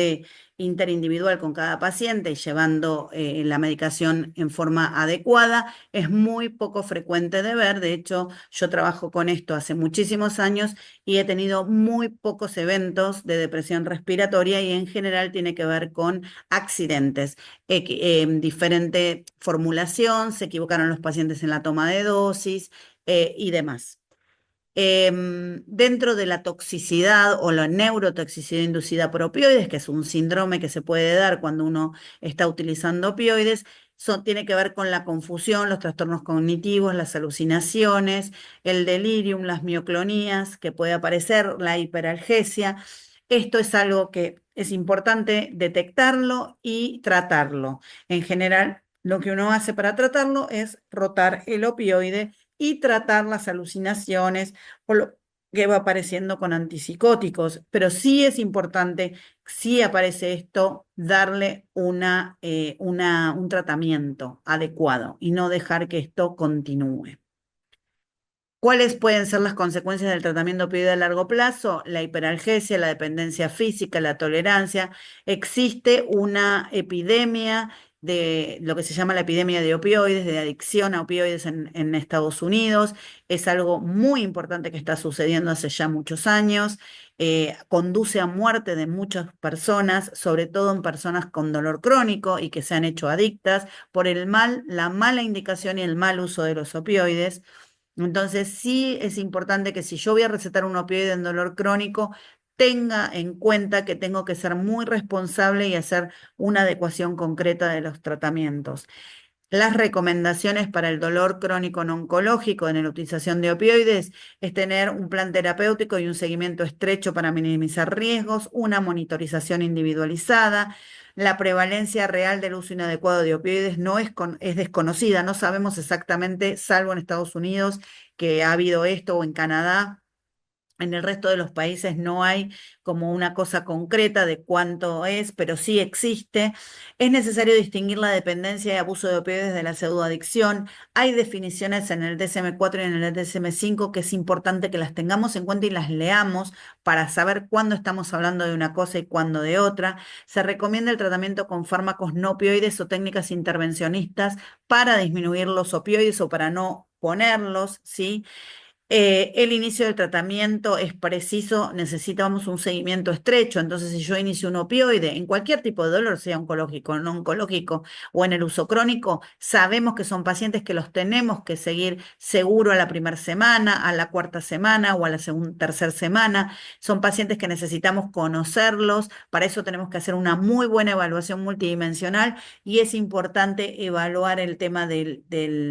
interindividual con cada paciente y llevando la medicación en forma adecuada, es muy poco frecuente de ver. De hecho, yo trabajo con esto hace muchísimos años y he tenido muy pocos eventos de depresión respiratoria y en general tiene que ver con accidentes. Diferente formulación, se equivocaron los pacientes en la toma de dosis y demás. Dentro de la toxicidad o la neurotoxicidad inducida por opioides, que es un síndrome que se puede dar cuando uno está utilizando opioides, tiene que ver con la confusión, los trastornos cognitivos, las alucinaciones, el delirium, las mioclonías que puede aparecer, la hiperalgesia. Esto es algo que es importante detectarlo y tratarlo. En general, lo que uno hace para tratarlo es rotar el opioide y tratar las alucinaciones o lo que va apareciendo con antipsicóticos, pero sí es importante, si aparece esto, darle un tratamiento adecuado y no dejar que esto continúe. ¿Cuáles pueden ser las consecuencias del tratamiento opioide a largo plazo? La hiperalgesia, la dependencia física, la tolerancia. Existe una epidemia de lo que se llama la epidemia de opioides, de adicción a opioides en Estados Unidos. Es algo muy importante que está sucediendo hace ya muchos años. Conduce a muerte de muchas personas, sobre todo en personas con dolor crónico y que se han hecho adictas por la mala indicación y el mal uso de los opioides. Entonces, sí es importante que si yo voy a recetar un opioide en dolor crónico, tenga en cuenta que tengo que ser muy responsable y hacer una adecuación concreta de los tratamientos. Las recomendaciones para el dolor crónico no oncológico en la utilización de opioides es tener un plan terapéutico y un seguimiento estrecho para minimizar riesgos, una monitorización individualizada. La prevalencia real del uso inadecuado de opioides es desconocida, no sabemos exactamente, salvo en Estados Unidos, que ha habido esto, o en Canadá. En el resto de los países no hay como una cosa concreta de cuánto es, pero sí existe. Es necesario distinguir la dependencia y abuso de opioides de la pseudoadicción. Hay definiciones en el DSM-4 y en el DSM-5 que es importante que las tengamos en cuenta y las leamos para saber cuándo estamos hablando de una cosa y cuándo de otra. Se recomienda el tratamiento con fármacos no opioides o técnicas intervencionistas para disminuir los opioides o para no ponerlos, ¿sí? El inicio del tratamiento es preciso, necesitamos un seguimiento estrecho, entonces si yo inicio un opioide en cualquier tipo de dolor, sea oncológico, no oncológico o en el uso crónico, sabemos que son pacientes que los tenemos que seguir seguro a la primera semana, a la cuarta semana o a la tercera semana. Son pacientes que necesitamos conocerlos, para eso tenemos que hacer una muy buena evaluación multidimensional y es importante evaluar el tema de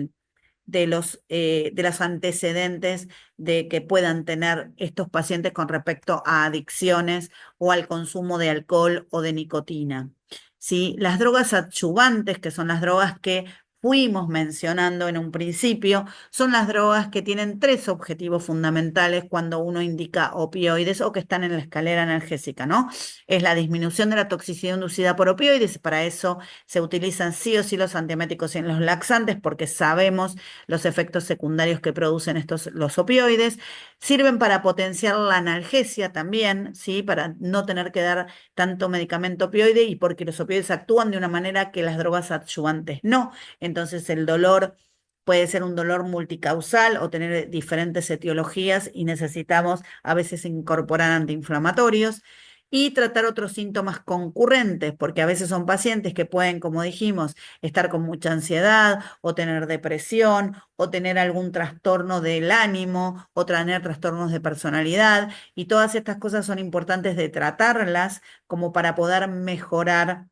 los antecedentes de que puedan tener estos pacientes con respecto a adicciones o al consumo de alcohol o de nicotina. ¿Sí? Las drogas adyuvantes, que son las drogas que fuimos mencionando en un principio, son las drogas que tienen tres objetivos fundamentales cuando uno indica opioides o que están en la escalera analgésica, ¿no? Es la disminución de la toxicidad inducida por opioides, para eso se utilizan sí o sí los antieméticos y los laxantes porque sabemos los efectos secundarios que producen los opioides. Sirven para potenciar la analgesia también, ¿sí? Para no tener que dar tanto medicamento opioide y porque los opioides actúan de una manera que las drogas adyuvantes no. Entonces el dolor puede ser un dolor multicausal o tener diferentes etiologías y necesitamos a veces incorporar antiinflamatorios y tratar otros síntomas concurrentes, porque a veces son pacientes que pueden, como dijimos, estar con mucha ansiedad o tener depresión o tener algún trastorno del ánimo o tener trastornos de personalidad y todas estas cosas son importantes de tratarlas como para poder mejorar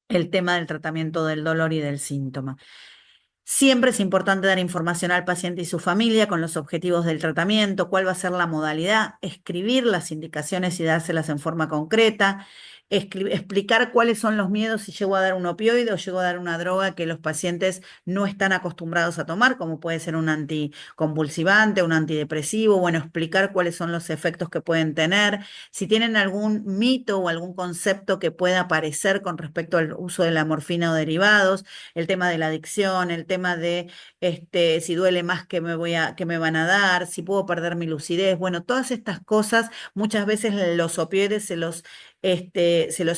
el tema del tratamiento del dolor y del síntoma. Siempre es importante dar información al paciente y su familia con los objetivos del tratamiento, cuál va a ser la modalidad, escribir las indicaciones y dárselas en forma concreta, explicar cuáles son los miedos si llego a dar un opioide o llego a dar una droga que los pacientes no están acostumbrados a tomar, como puede ser un anticonvulsivante, un antidepresivo, bueno, explicar cuáles son los efectos que pueden tener, si tienen algún mito o algún concepto que pueda aparecer con respecto al uso de la morfina o derivados, el tema de la adicción, el tema de si duele más que me van a dar, si puedo perder mi lucidez. Bueno, todas estas cosas, muchas veces los opioides se los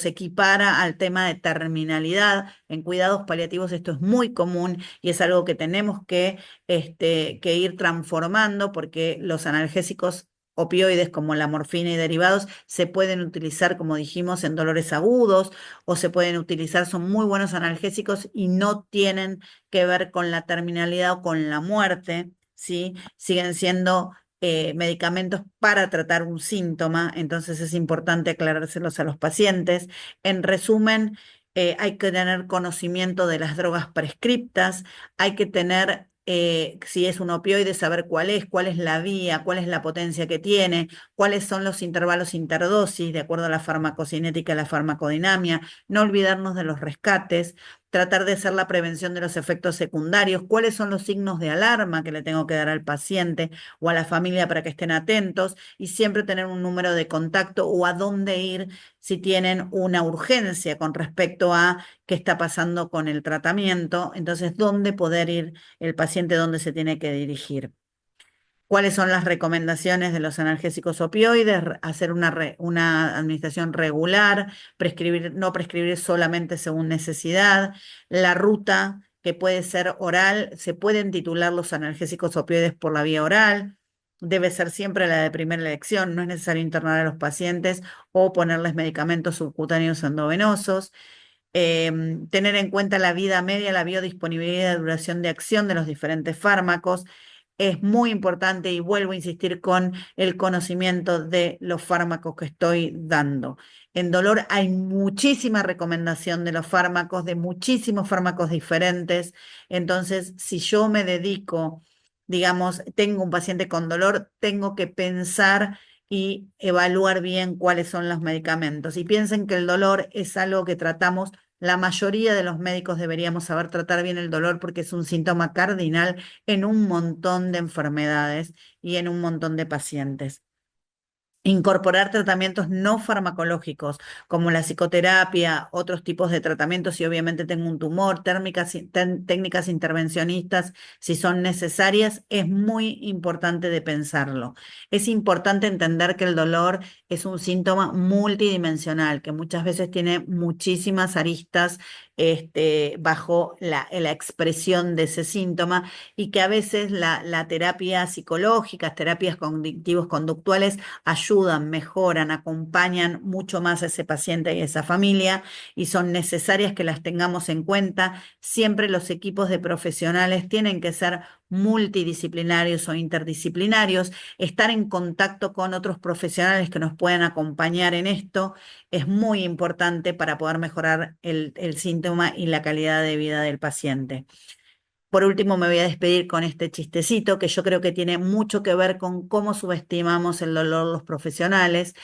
equipara al tema de terminalidad. En cuidados paliativos esto es muy común y es algo que tenemos que ir transformando porque los analgésicos opioides como la morfina y derivados se pueden utilizar, como dijimos, en dolores agudos o se pueden utilizar, son muy buenos analgésicos y no tienen que ver con la terminalidad o con la muerte, ¿sí? Siguen siendo medicamentos para tratar un síntoma, entonces es importante aclarárselos a los pacientes. En resumen, hay que tener conocimiento de las drogas prescriptas, hay que tener si es un opioide, saber cuál es la vía, cuál es la potencia que tiene, cuáles son los intervalos interdosis, de acuerdo a la farmacocinética y la farmacodinamia, no olvidarnos de los rescates, tratar de hacer la prevención de los efectos secundarios, cuáles son los signos de alarma que le tengo que dar al paciente o a la familia para que estén atentos y siempre tener un número de contacto o a dónde ir si tienen una urgencia con respecto a qué está pasando con el tratamiento, entonces dónde poder ir el paciente, dónde se tiene que dirigir. ¿Cuáles son las recomendaciones de los analgésicos opioides? Hacer una administración regular, no prescribir solamente según necesidad. La ruta, que puede ser oral, se pueden titular los analgésicos opioides por la vía oral. Debe ser siempre la de primera elección, no es necesario internar a los pacientes o ponerles medicamentos subcutáneos endovenosos. Tener en cuenta la vida media, la biodisponibilidad y duración de acción de los diferentes fármacos. Es muy importante y vuelvo a insistir con el conocimiento de los fármacos que estoy dando. En dolor hay muchísima recomendación de los fármacos, de muchísimos fármacos diferentes. Entonces, si yo me dedico, digamos, tengo un paciente con dolor, tengo que pensar y evaluar bien cuáles son los medicamentos. Y piensen que el dolor es algo que tratamos, la mayoría de los médicos deberíamos saber tratar bien el dolor porque es un síntoma cardinal en un montón de enfermedades y en un montón de pacientes. Incorporar tratamientos no farmacológicos como la psicoterapia, otros tipos de tratamientos si obviamente tengo un tumor, técnicas intervencionistas si son necesarias, es muy importante de pensarlo. Es importante entender que el dolor es un síntoma multidimensional, que muchas veces tiene muchísimas aristas bajo la expresión de ese síntoma, y que a veces la terapia psicológica, terapias cognitivos conductuales ayudan, mejoran, acompañan mucho más a ese paciente y a esa familia, y son necesarias que las tengamos en cuenta. Siempre los equipos de profesionales tienen que ser multidisciplinarios o interdisciplinarios, estar en contacto con otros profesionales que nos puedan acompañar en esto es muy importante para poder mejorar el síntoma y la calidad de vida del paciente. Por último, me voy a despedir con este chistecito que yo creo que tiene mucho que ver con cómo subestimamos el dolor los profesionales.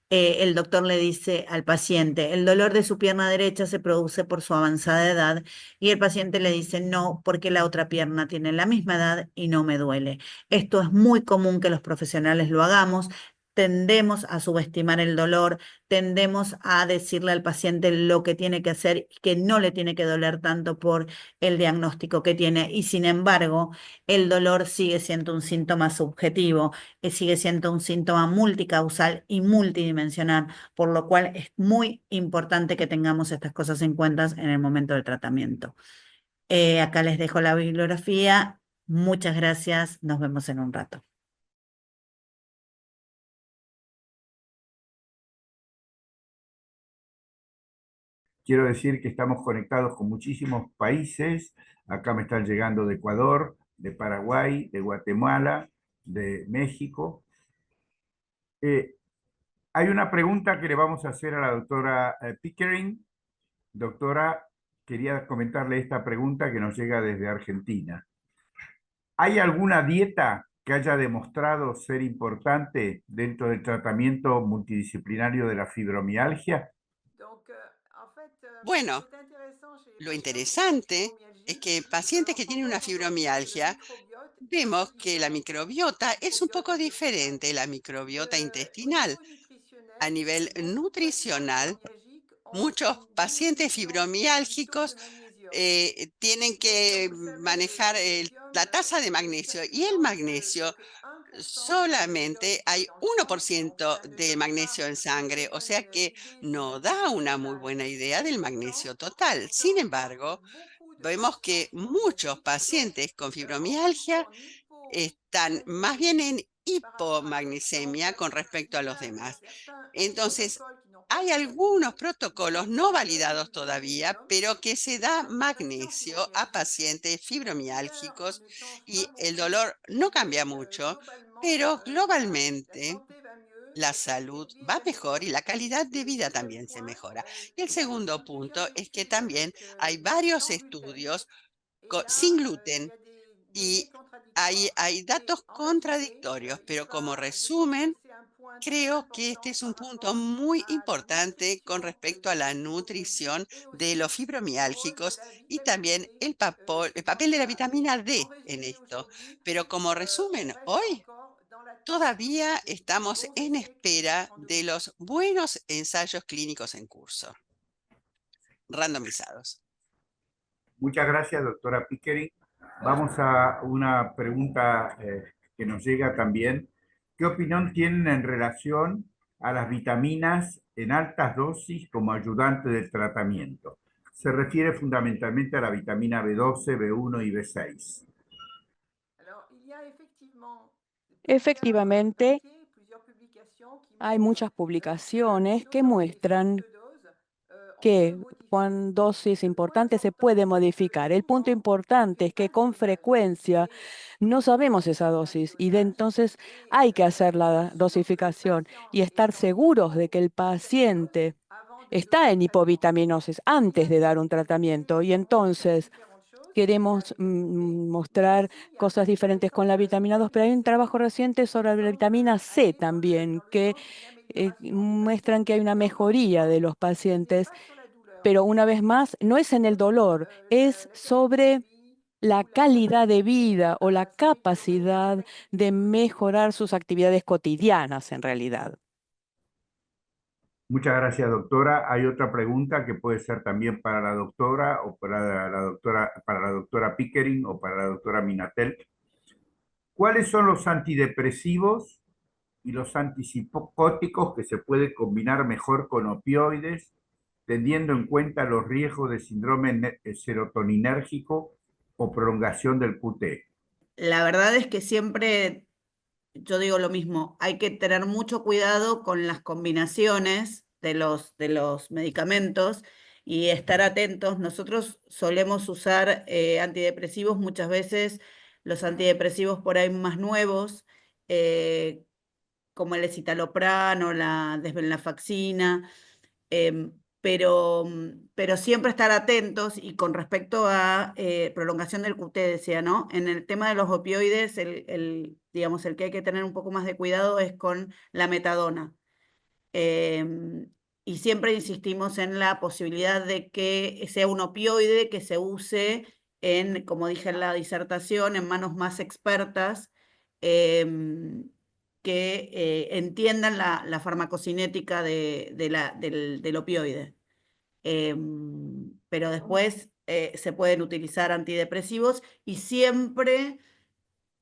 El doctor le dice al paciente, el dolor de su pierna derecha se produce por su avanzada edad, y el paciente le dice, no, porque la otra pierna tiene la misma edad y no me duele. Esto es muy común que los profesionales lo hagamos. Tendemos a subestimar el dolor, tendemos a decirle al paciente lo que tiene que hacer y que no le tiene que doler tanto por el diagnóstico que tiene, y sin embargo, el dolor sigue siendo un síntoma subjetivo, que sigue siendo un síntoma multicausal y multidimensional, por lo cual es muy importante que tengamos estas cosas en cuenta en el momento del tratamiento. Acá les dejo la bibliografía. Muchas gracias. Nos vemos en un rato. Quiero decir que estamos conectados con muchísimos países. Acá me están llegando de Ecuador, de Paraguay, de Guatemala, de México. Hay una pregunta que le vamos a hacer a la doctora Pickering. Doctora, quería comentarle esta pregunta que nos llega desde Argentina. ¿Hay alguna dieta que haya demostrado ser importante dentro del tratamiento multidisciplinario de la fibromialgia? Bueno, lo interesante es que pacientes que tienen una fibromialgia, vemos que la microbiota es un poco diferente, la microbiota intestinal. A nivel nutricional, muchos pacientes fibromiálgicos tienen que manejar la tasa de magnesio, y el magnesio solamente hay 1% de magnesio en sangre, o sea que no da una muy buena idea del magnesio total. Sin embargo, vemos que muchos pacientes con fibromialgia están más bien en hipomagnesemia con respecto a los demás. Entonces, hay algunos protocolos no validados todavía, pero que se da magnesio a pacientes fibromiálgicos, y el dolor no cambia mucho, pero globalmente la salud va mejor y la calidad de vida también se mejora. Y el segundo punto es que también hay varios estudios sin gluten, y hay datos contradictorios, pero como resumen, creo que este es un punto muy importante con respecto a la nutrición de los fibromiálgicos, y también el papel de la vitamina D en esto. Pero como resumen, hoy todavía estamos en espera de los buenos ensayos clínicos en curso, randomizados. Muchas gracias, doctora Pickering. Vamos a una pregunta que nos llega también. ¿Qué opinión tienen en relación a las vitaminas en altas dosis como ayudante del tratamiento? Se refiere fundamentalmente a la vitamina B12, B1 y B6. Efectivamente, hay muchas publicaciones que muestran que con dosis importantes se puede modificar. El punto importante es que con frecuencia no sabemos esa dosis, y entonces hay que hacer la dosificación y estar seguros de que el paciente está en hipovitaminosis antes de dar un tratamiento. Y entonces queremos mostrar cosas diferentes con la vitamina 2, pero hay un trabajo reciente sobre la vitamina C también, que muestran que hay una mejoría de los pacientes, pero una vez más, no es en el dolor, es sobre la calidad de vida o la capacidad de mejorar sus actividades cotidianas en realidad. Muchas gracias, doctora. Hay otra pregunta que puede ser también para la doctora o para la doctora Pickering o para la doctora Minatel. ¿Cuáles son los antidepresivos y los antipsicóticos que se pueden combinar mejor con opioides teniendo en cuenta los riesgos de síndrome serotoninérgico o prolongación del QT? La verdad es que siempre yo digo lo mismo, hay que tener mucho cuidado con las combinaciones de los medicamentos y estar atentos. Nosotros solemos usar antidepresivos muchas veces, los antidepresivos por ahí más nuevos, eh, como el escitalopram o la desvenlafaxina, pero siempre estar atentos y con respecto a prolongación del que usted decía, ¿no? En el tema de los opioides, digamos, el que hay que tener un poco más de cuidado es con la metadona. Y siempre insistimos en la posibilidad de que sea un opioide que se use en, como dije en la disertación, en manos más expertas que entiendan la farmacocinética del opioide. Pero después se pueden utilizar antidepresivos y siempre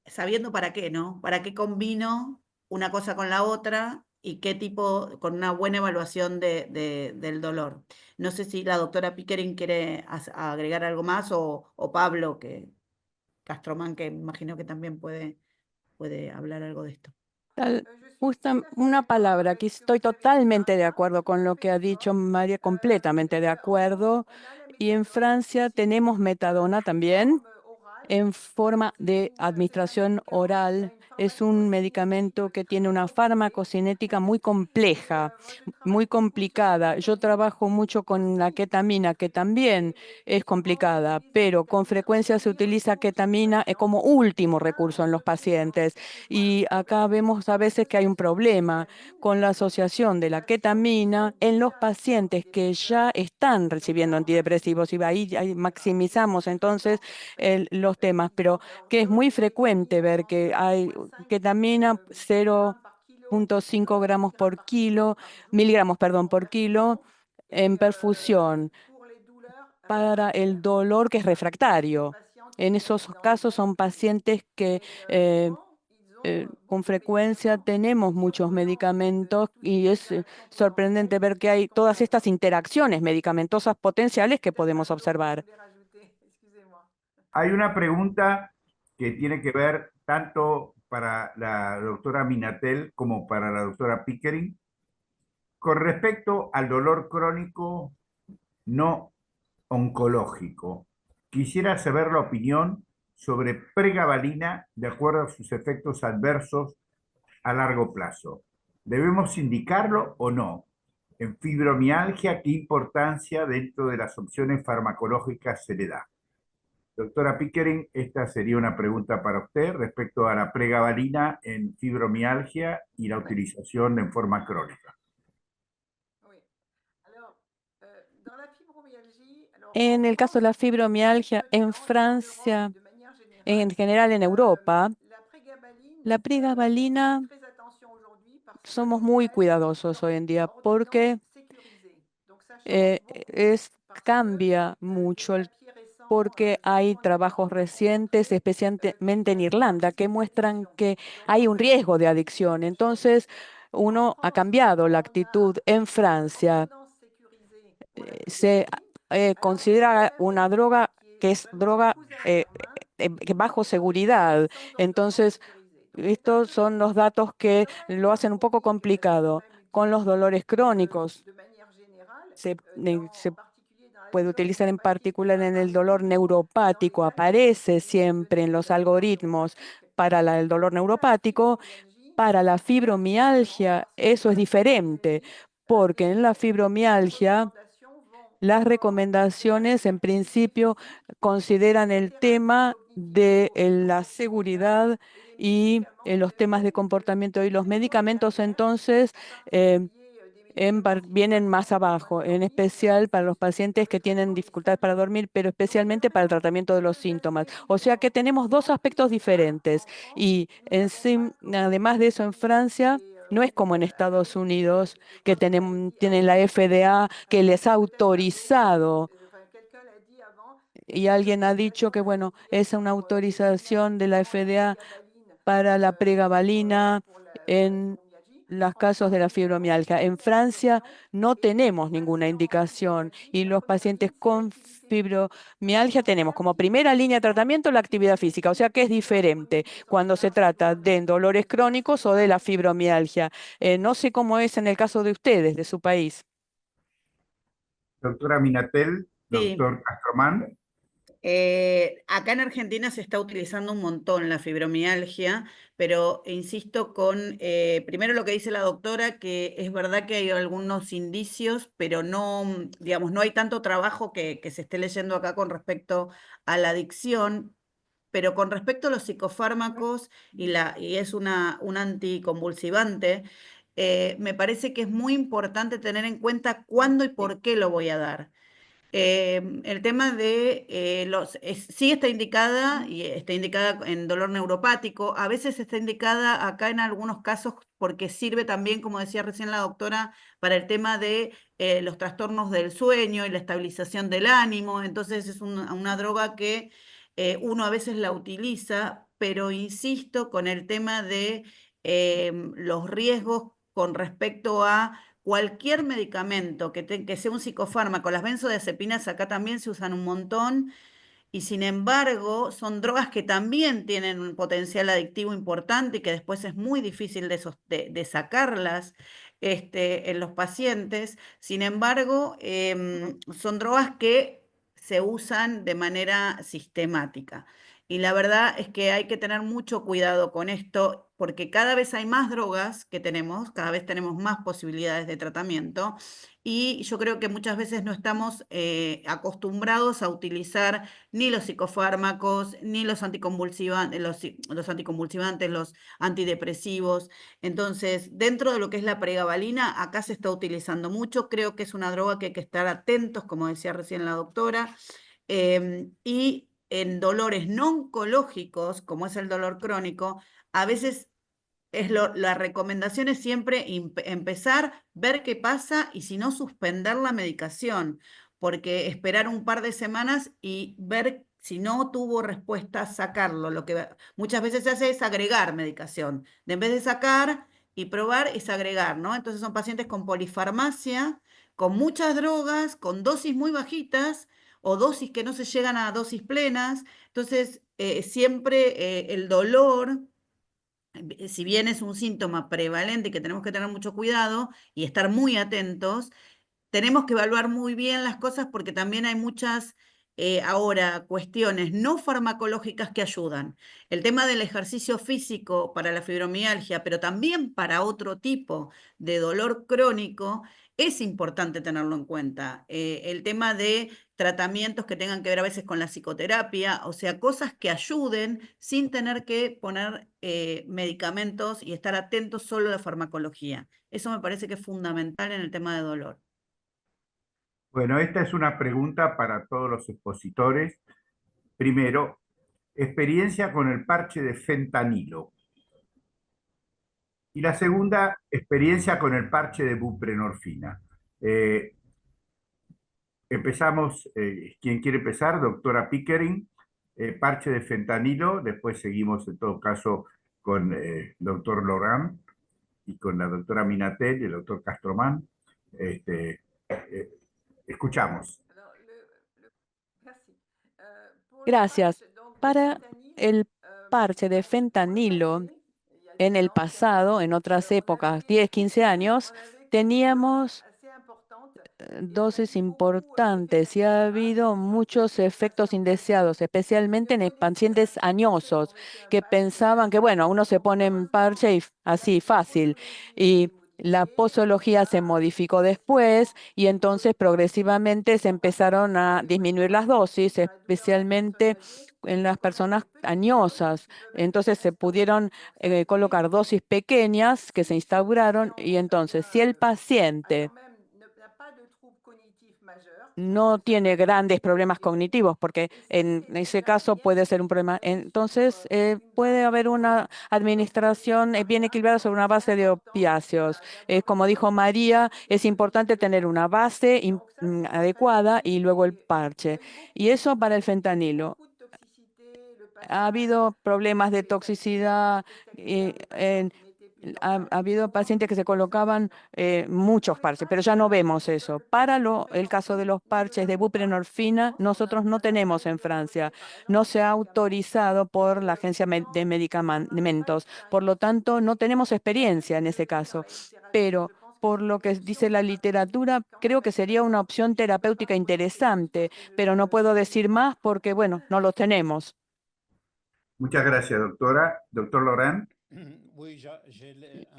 sabiendo para qué, ¿no? ¿Para qué combino una cosa con la otra y qué tipo, con una buena evaluación del dolor? No sé si la doctora Pickering quiere agregar algo más o Pablo, Castromán, que imagino que también puede hablar algo de esto. Justa una palabra, aquí estoy totalmente de acuerdo con lo que ha dicho María, completamente de acuerdo. Y en Francia tenemos metadona también en forma de administración oral. Es un medicamento que tiene una farmacocinética muy compleja, muy complicada. Yo trabajo mucho con la ketamina, que también es complicada, pero con frecuencia se utiliza ketamina como último recurso en los pacientes. Y acá vemos a veces que hay un problema con la asociación de la ketamina en los pacientes que ya están recibiendo antidepresivos. Y ahí maximizamos entonces los temas, pero que es muy frecuente ver que hay ketamina 0,5 gramos por kilo, miligramos, perdón, por kilo en perfusión para el dolor que es refractario. En esos casos son pacientes que con frecuencia tenemos muchos medicamentos y es sorprendente ver que hay todas estas interacciones medicamentosas potenciales que podemos observar. Hay una pregunta que tiene que ver tanto para la doctora Minatel como para la doctora Pickering con respecto al dolor crónico no oncológico. Quisiera saber la opinión sobre pregabalina de acuerdo a sus efectos adversos a largo plazo. ¿Debemos indicarlo o no? En fibromialgia, ¿qué importancia dentro de las opciones farmacológicas se le da? Doctora Pickering, esta sería una pregunta para usted respecto a la pregabalina en fibromialgia y la utilización en forma crónica. En el caso de la fibromialgia en Francia, en general en Europa, la pregabalina somos muy cuidadosos hoy en día porque cambia mucho porque hay trabajos recientes, especialmente en Irlanda, que muestran que hay un riesgo de adicción. Entonces, uno ha cambiado la actitud en Francia. Se considera una droga que es droga bajo seguridad. Entonces, estos son los datos que lo hacen un poco complicado. Con los dolores crónicos, se puede utilizar en particular en el dolor neuropático, aparece siempre en los algoritmos para el dolor neuropático. Para la fibromialgia, eso es diferente, porque en la fibromialgia las recomendaciones en principio consideran el tema de la seguridad y los temas de comportamiento y los medicamentos entonces vienen más abajo, en especial para los pacientes que tienen dificultades para dormir, pero especialmente para el tratamiento de los síntomas. O sea que tenemos dos aspectos diferentes y además de eso en Francia no es como en Estados Unidos que tienen la FDA que les ha autorizado. Y alguien ha dicho que, bueno, es una autorización de la FDA para la pregabalina en los casos de la fibromialgia. En Francia no tenemos ninguna indicación y los pacientes con fibromialgia tenemos como primera línea de tratamiento la actividad física, o sea que es diferente cuando se trata de dolores crónicos o de la fibromialgia. No sé cómo es en el caso de ustedes, de su país. Doctora Minatel, Sí. doctor Castromán. Acá en Argentina se está utilizando un montón la fibromialgia, pero insisto con, primero lo que dice la doctora, que es verdad que hay algunos indicios, pero no, digamos, no hay tanto trabajo que se esté leyendo acá con respecto a la adicción. Pero con respecto a los psicofármacos y es un anticonvulsivante, me parece que es muy importante tener en cuenta cuándo y por qué lo voy a dar. El tema de sí está indicada y está indicada en dolor neuropático. A veces está indicada acá en algunos casos porque sirve también, como decía recién la doctora, para el tema de los trastornos del sueño y la estabilización del ánimo. Entonces es una droga que uno a veces la utiliza, pero insisto con el tema de los riesgos con respecto a cualquier medicamento que sea un psicofármaco. Las benzodiazepinas acá también se usan un montón y sin embargo son drogas que también tienen un potencial adictivo importante y que después es muy difícil de sacarlas en los pacientes. Sin embargo, son drogas que se usan de manera sistemática. Y la verdad es que hay que tener mucho cuidado con esto porque cada vez hay más drogas que tenemos, cada vez tenemos más posibilidades de tratamiento y yo creo que muchas veces no estamos acostumbrados a utilizar ni los psicofármacos, ni los anticonvulsivantes, los antidepresivos. Entonces, dentro de lo que es la pregabalina, acá se está utilizando mucho. Creo que es una droga que hay que estar atentos, como decía recién la doctora. Y en dolores no oncológicos, como es el dolor crónico, a veces la recomendación es siempre empezar, ver qué pasa y si no, suspender la medicación, porque esperar un par de semanas y ver si no tuvo respuesta, sacarlo. Lo que muchas veces se hace es agregar medicación. En vez de sacar y probar, es agregar, ¿no? Entonces son pacientes con polifarmacia, con muchas drogas, con dosis muy bajitas o dosis que no se llegan a dosis plenas. Entonces, siempre el dolor si bien es un síntoma prevalente que tenemos que tener mucho cuidado y estar muy atentos, tenemos que evaluar muy bien las cosas porque también hay muchas ahora cuestiones no farmacológicas que ayudan. El tema del ejercicio físico para la fibromialgia, pero también para otro tipo de dolor crónico, es importante tenerlo en cuenta. El tema de tratamientos que tengan que ver a veces con la psicoterapia, o sea, cosas que ayuden sin tener que poner medicamentos y estar atentos solo a la farmacología. Eso me parece que es fundamental en el tema de dolor. Bueno, esta es una pregunta para todos los expositores. Primero, experiencia con el parche de fentanilo. Y la segunda, experiencia con el parche de buprenorfina. Eh, Empezamos, ¿quién quiere empezar? Doctora Pickering, parche de fentanilo, después seguimos en todo caso con doctor Loran y con la doctora Minatel y el doctor Castromán. Eh, Escuchamos. Gracias. Para el parche de fentanilo, en el pasado, en otras épocas, 10, 15 años, teníamos dosis importantes y ha habido muchos efectos indeseados, especialmente en pacientes añosos que pensaban que, bueno, uno se pone en parche y así fácil. Y la posología se modificó después y entonces progresivamente se empezaron a disminuir las dosis, especialmente en las personas añosas. Entonces se pudieron colocar dosis pequeñas que se instauraron y entonces si el paciente no tiene grandes problemas cognitivos, porque en ese caso puede ser un problema. Entonces, puede haber una administración bien equilibrada sobre una base de opiáceos. Como dijo María, es importante tener una base adecuada y luego el parche. Y eso para el fentanilo. Ha habido problemas de toxicidad Ha habido pacientes que se colocaban muchos parches, pero ya no vemos eso. Para el caso de los parches de buprenorfina, nosotros no tenemos en Francia. No se ha autorizado por la Agencia de Medicamentos. Por lo tanto, no tenemos experiencia en ese caso. Pero por lo que dice la literatura, creo que sería una opción terapéutica interesante, pero no puedo decir más porque, bueno, no lo tenemos. Muchas gracias, doctora. Doctor Laurent.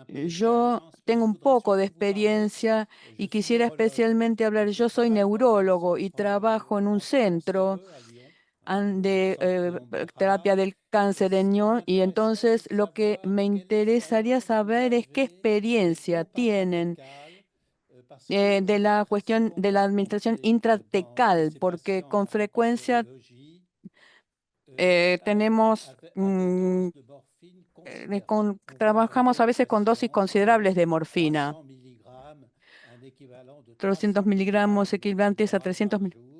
Yo tengo un poco de experiencia y quisiera especialmente hablar. Yo soy neurólogo y trabajo en un centro de terapia del cáncer en Lyon, y entonces lo que me interesaría saber es qué experiencia tienen de la cuestión de la administración intratecal, porque con frecuencia tenemos trabajamos a veces con dosis considerables de morfina, 300 miligramos equivalentes a 300 miligramos.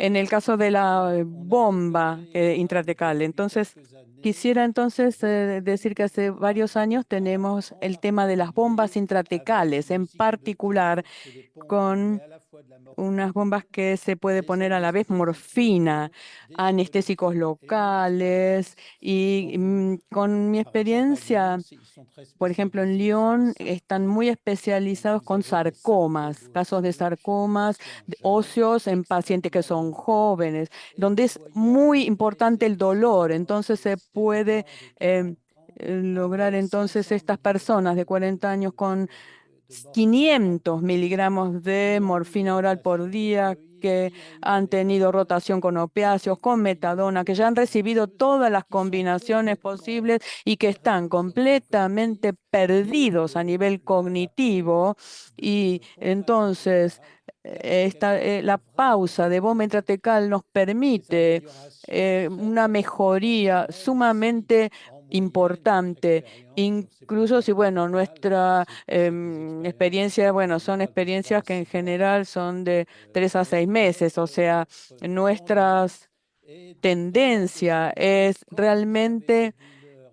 En el caso de la bomba intratecal. Entonces, quisiera decir que hace varios años tenemos el tema de las bombas intratecales, en particular con unas bombas que se puede poner a la vez morfina, anestésicos locales y con mi experiencia, por ejemplo, en Lyon están muy especializados con sarcomas, casos de sarcomas óseos en pacientes que son jóvenes, donde es muy importante el dolor. Entonces se puede lograr entonces estas personas de 40 años con 500 miligramos de morfina oral por día, que han tenido rotación con opiáceos, con metadona, que ya han recibido todas las combinaciones posibles y que están completamente perdidos a nivel cognitivo. Y entonces la pausa de bomba intratecal nos permite una mejoría sumamente importante, incluso si, bueno, nuestra experiencia, bueno, son experiencias que en general son de 3 a 6 meses, o sea, nuestra tendencia es realmente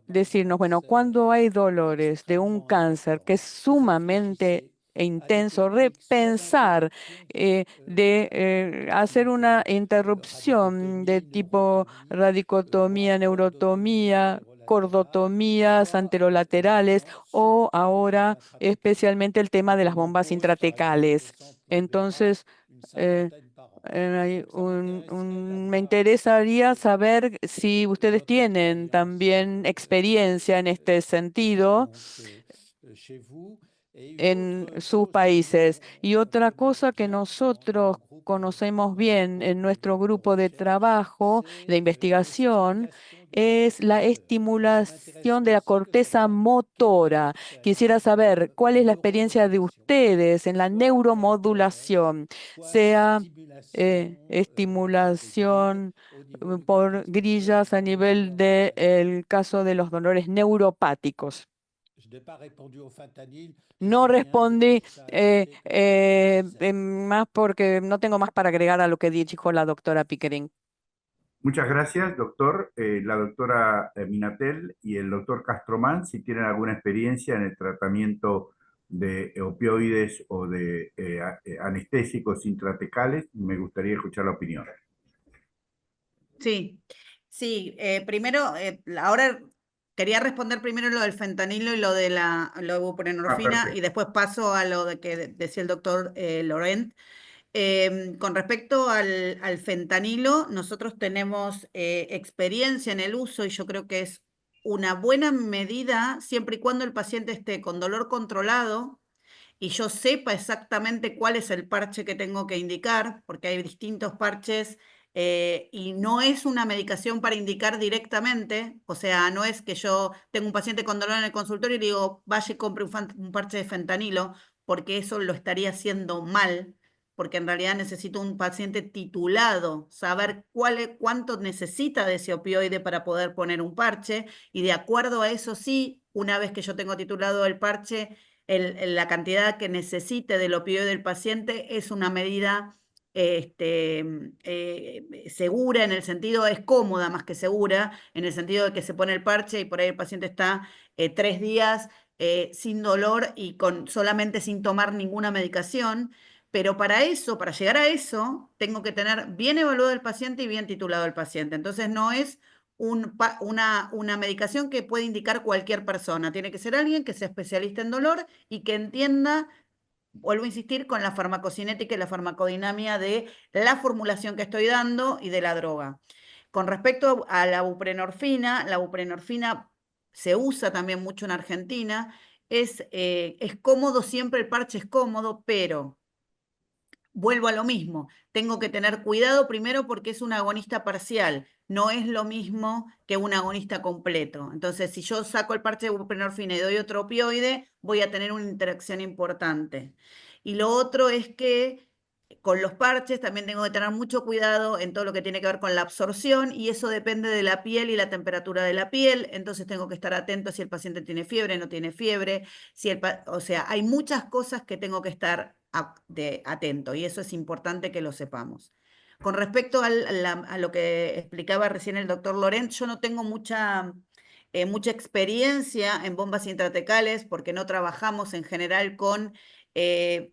decirnos, bueno, cuando hay dolores de un cáncer que es sumamente intenso, repensar de hacer una interrupción de tipo radicotomía, neurotomía, cordotomías anterolaterales o ahora especialmente el tema de las bombas intratecales. Entonces, eh, me interesaría saber si ustedes tienen también experiencia en este sentido en sus países. Y otra cosa que nosotros conocemos bien en nuestro grupo de trabajo, de investigación, es la estimulación de la corteza motora. Quisiera saber cuál es la experiencia de ustedes en la neuromodulación, sea estimulación por grillas a nivel del caso de los dolores neuropáticos. No respondí más porque no tengo más para agregar a lo que dijo la doctora Pickering. Muchas gracias, doctor. La doctora Minatel y el doctor Castromán, si tienen alguna experiencia en el tratamiento de opioides o de anestésicos intratecales, me gustaría escuchar la opinión. Sí, primero, ahora quería responder primero lo del fentanilo y lo de la buprenorfina y después paso a lo de que decía el doctor Laurent. Con respecto al fentanilo, nosotros tenemos experiencia en el uso y yo creo que es una buena medida siempre y cuando el paciente esté con dolor controlado y yo sepa exactamente cuál es el parche que tengo que indicar, porque hay distintos parches y no es una medicación para indicar directamente, o sea, no es que yo tengo un paciente con dolor en el consultorio y le digo, vaya y compre un parche de fentanilo, porque eso lo estaría haciendo mal, porque en realidad necesito un paciente titulado, saber cuánto necesita de ese opioide para poder poner un parche, y de acuerdo a eso sí, una vez que yo tengo titulado el parche, la cantidad que necesite del opioide del paciente es una medida segura en el sentido, es cómoda más que segura, en el sentido de que se pone el parche y por ahí el paciente está 3 días sin dolor y solamente sin tomar ninguna medicación. Pero para eso, para llegar a eso, tengo que tener bien evaluado el paciente y bien titulado el paciente. Entonces no es una medicación que puede indicar cualquier persona. Tiene que ser alguien que sea especialista en dolor y que entienda, vuelvo a insistir, con la farmacocinética y la farmacodinamia de la formulación que estoy dando y de la droga. Con respecto a la buprenorfina se usa también mucho en Argentina. Es cómodo, siempre el parche es cómodo, pero vuelvo a lo mismo, tengo que tener cuidado primero porque es un agonista parcial, no es lo mismo que un agonista completo. Entonces, si yo saco el parche de buprenorfina y doy otro opioide, voy a tener una interacción importante. Y lo otro es que con los parches también tengo que tener mucho cuidado en todo lo que tiene que ver con la absorción y eso depende de la piel y la temperatura de la piel, entonces tengo que estar atento si el paciente tiene fiebre, no tiene fiebre, o sea, hay muchas cosas que tengo que estar atento y eso es importante que lo sepamos. Con respecto a lo que explicaba recién el doctor Laurent, yo no tengo mucha experiencia en bombas intratecales porque no trabajamos en general con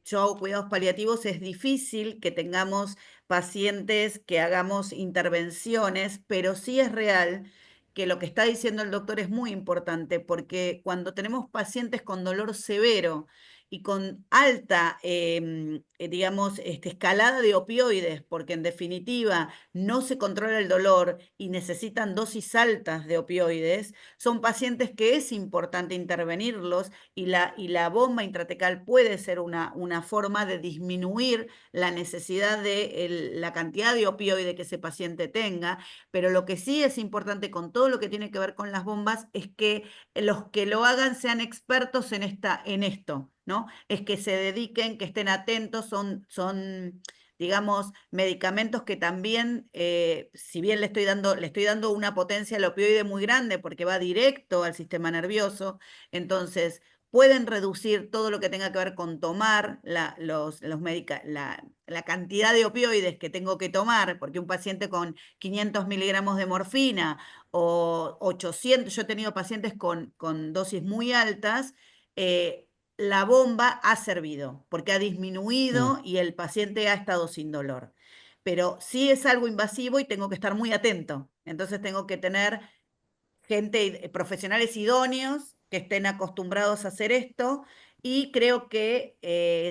yo hago cuidados paliativos, es difícil que tengamos pacientes que hagamos intervenciones, pero sí es real que lo que está diciendo el doctor es muy importante, porque cuando tenemos pacientes con dolor severo y con alta, digamos, escalada de opioides, porque en definitiva no se controla el dolor y necesitan dosis altas de opioides, son pacientes que es importante intervenirlos y la bomba intratecal puede ser una forma de disminuir la necesidad de la cantidad de opioide que ese paciente tenga, pero lo que sí es importante con todo lo que tiene que ver con las bombas es que los que lo hagan sean expertos en esto, ¿no? Es que se dediquen, que estén atentos, digamos, medicamentos que también, si bien le estoy dando una potencia al opioide muy grande porque va directo al sistema nervioso, entonces pueden reducir todo lo que tenga que ver con tomar la cantidad de opioides que tengo que tomar, porque un paciente con 500 miligramos de morfina o 800, yo he tenido pacientes con dosis muy altas, la bomba ha servido, porque ha disminuido y el paciente ha estado sin dolor. Pero sí es algo invasivo y tengo que estar muy atento. Entonces tengo que tener profesionales idóneos que estén acostumbrados a hacer esto y creo que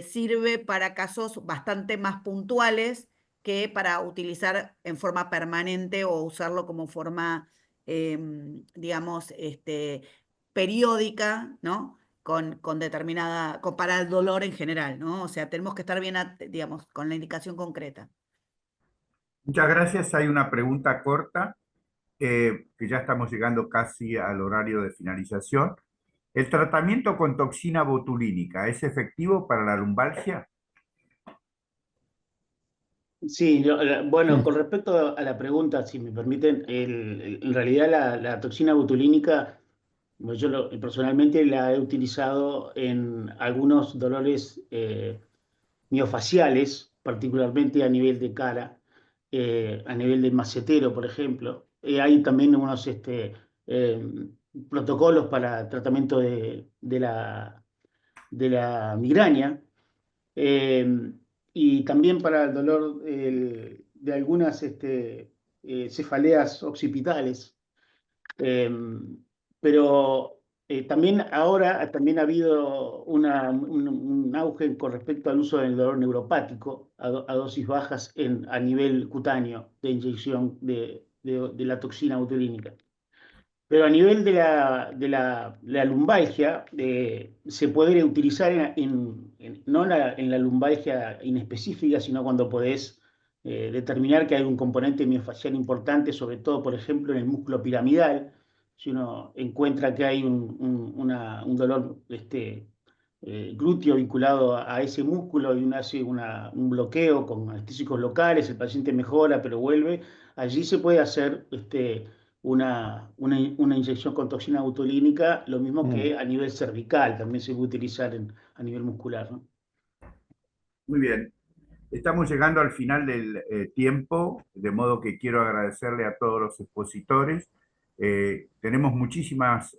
sirve para casos bastante más puntuales que para utilizar en forma permanente o usarlo como forma, digamos, periódica, ¿no? Para el dolor en general, ¿no? O sea, tenemos que estar bien, digamos, con la indicación concreta. Muchas gracias. Hay una pregunta corta, que ya estamos llegando casi al horario de finalización. ¿El tratamiento con toxina botulínica es efectivo para la lumbalgia? Sí, bueno, con respecto a la pregunta, si me permiten, en realidad la toxina botulínica, yo personalmente la he utilizado en algunos dolores miofaciales, particularmente a nivel de cara, a nivel de macetero, por ejemplo. Hay también unos eh, protocolos para tratamiento de la migraña. Eh, y también para el dolor de algunas cefaleas occipitales. Eh, pero también ahora también ha habido un auge con respecto al uso del dolor neuropático a dosis bajas a nivel cutáneo de inyección de la toxina botulínica. Pero a nivel de la lumbalgia, se puede utilizar no en la lumbalgia inespecífica, sino cuando podés determinar que hay un componente miofacial importante, sobre todo, por ejemplo, en el músculo piramidal. Si uno encuentra que hay un dolor glúteo vinculado a ese músculo y uno hace un bloqueo con anestésicos locales, el paciente mejora, pero vuelve, allí se puede hacer una inyección con toxina botulínica, lo mismo que a nivel cervical, también se puede utilizar a nivel muscular, ¿no? Muy bien. Estamos llegando al final del tiempo, de modo que quiero agradecerle a todos los expositores. Tenemos muchísimas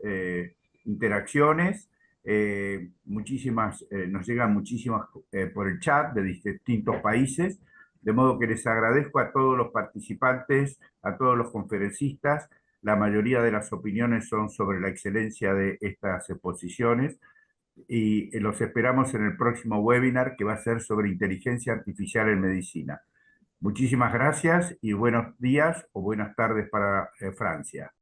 interacciones, nos llegan muchísimas por el chat de distintos países, de modo que les agradezco a todos los participantes, a todos los conferencistas. La mayoría de las opiniones son sobre la excelencia de estas exposiciones y los esperamos en el próximo webinar que va a ser sobre inteligencia artificial en medicina. Muchísimas gracias y buenos días o buenas tardes para Francia.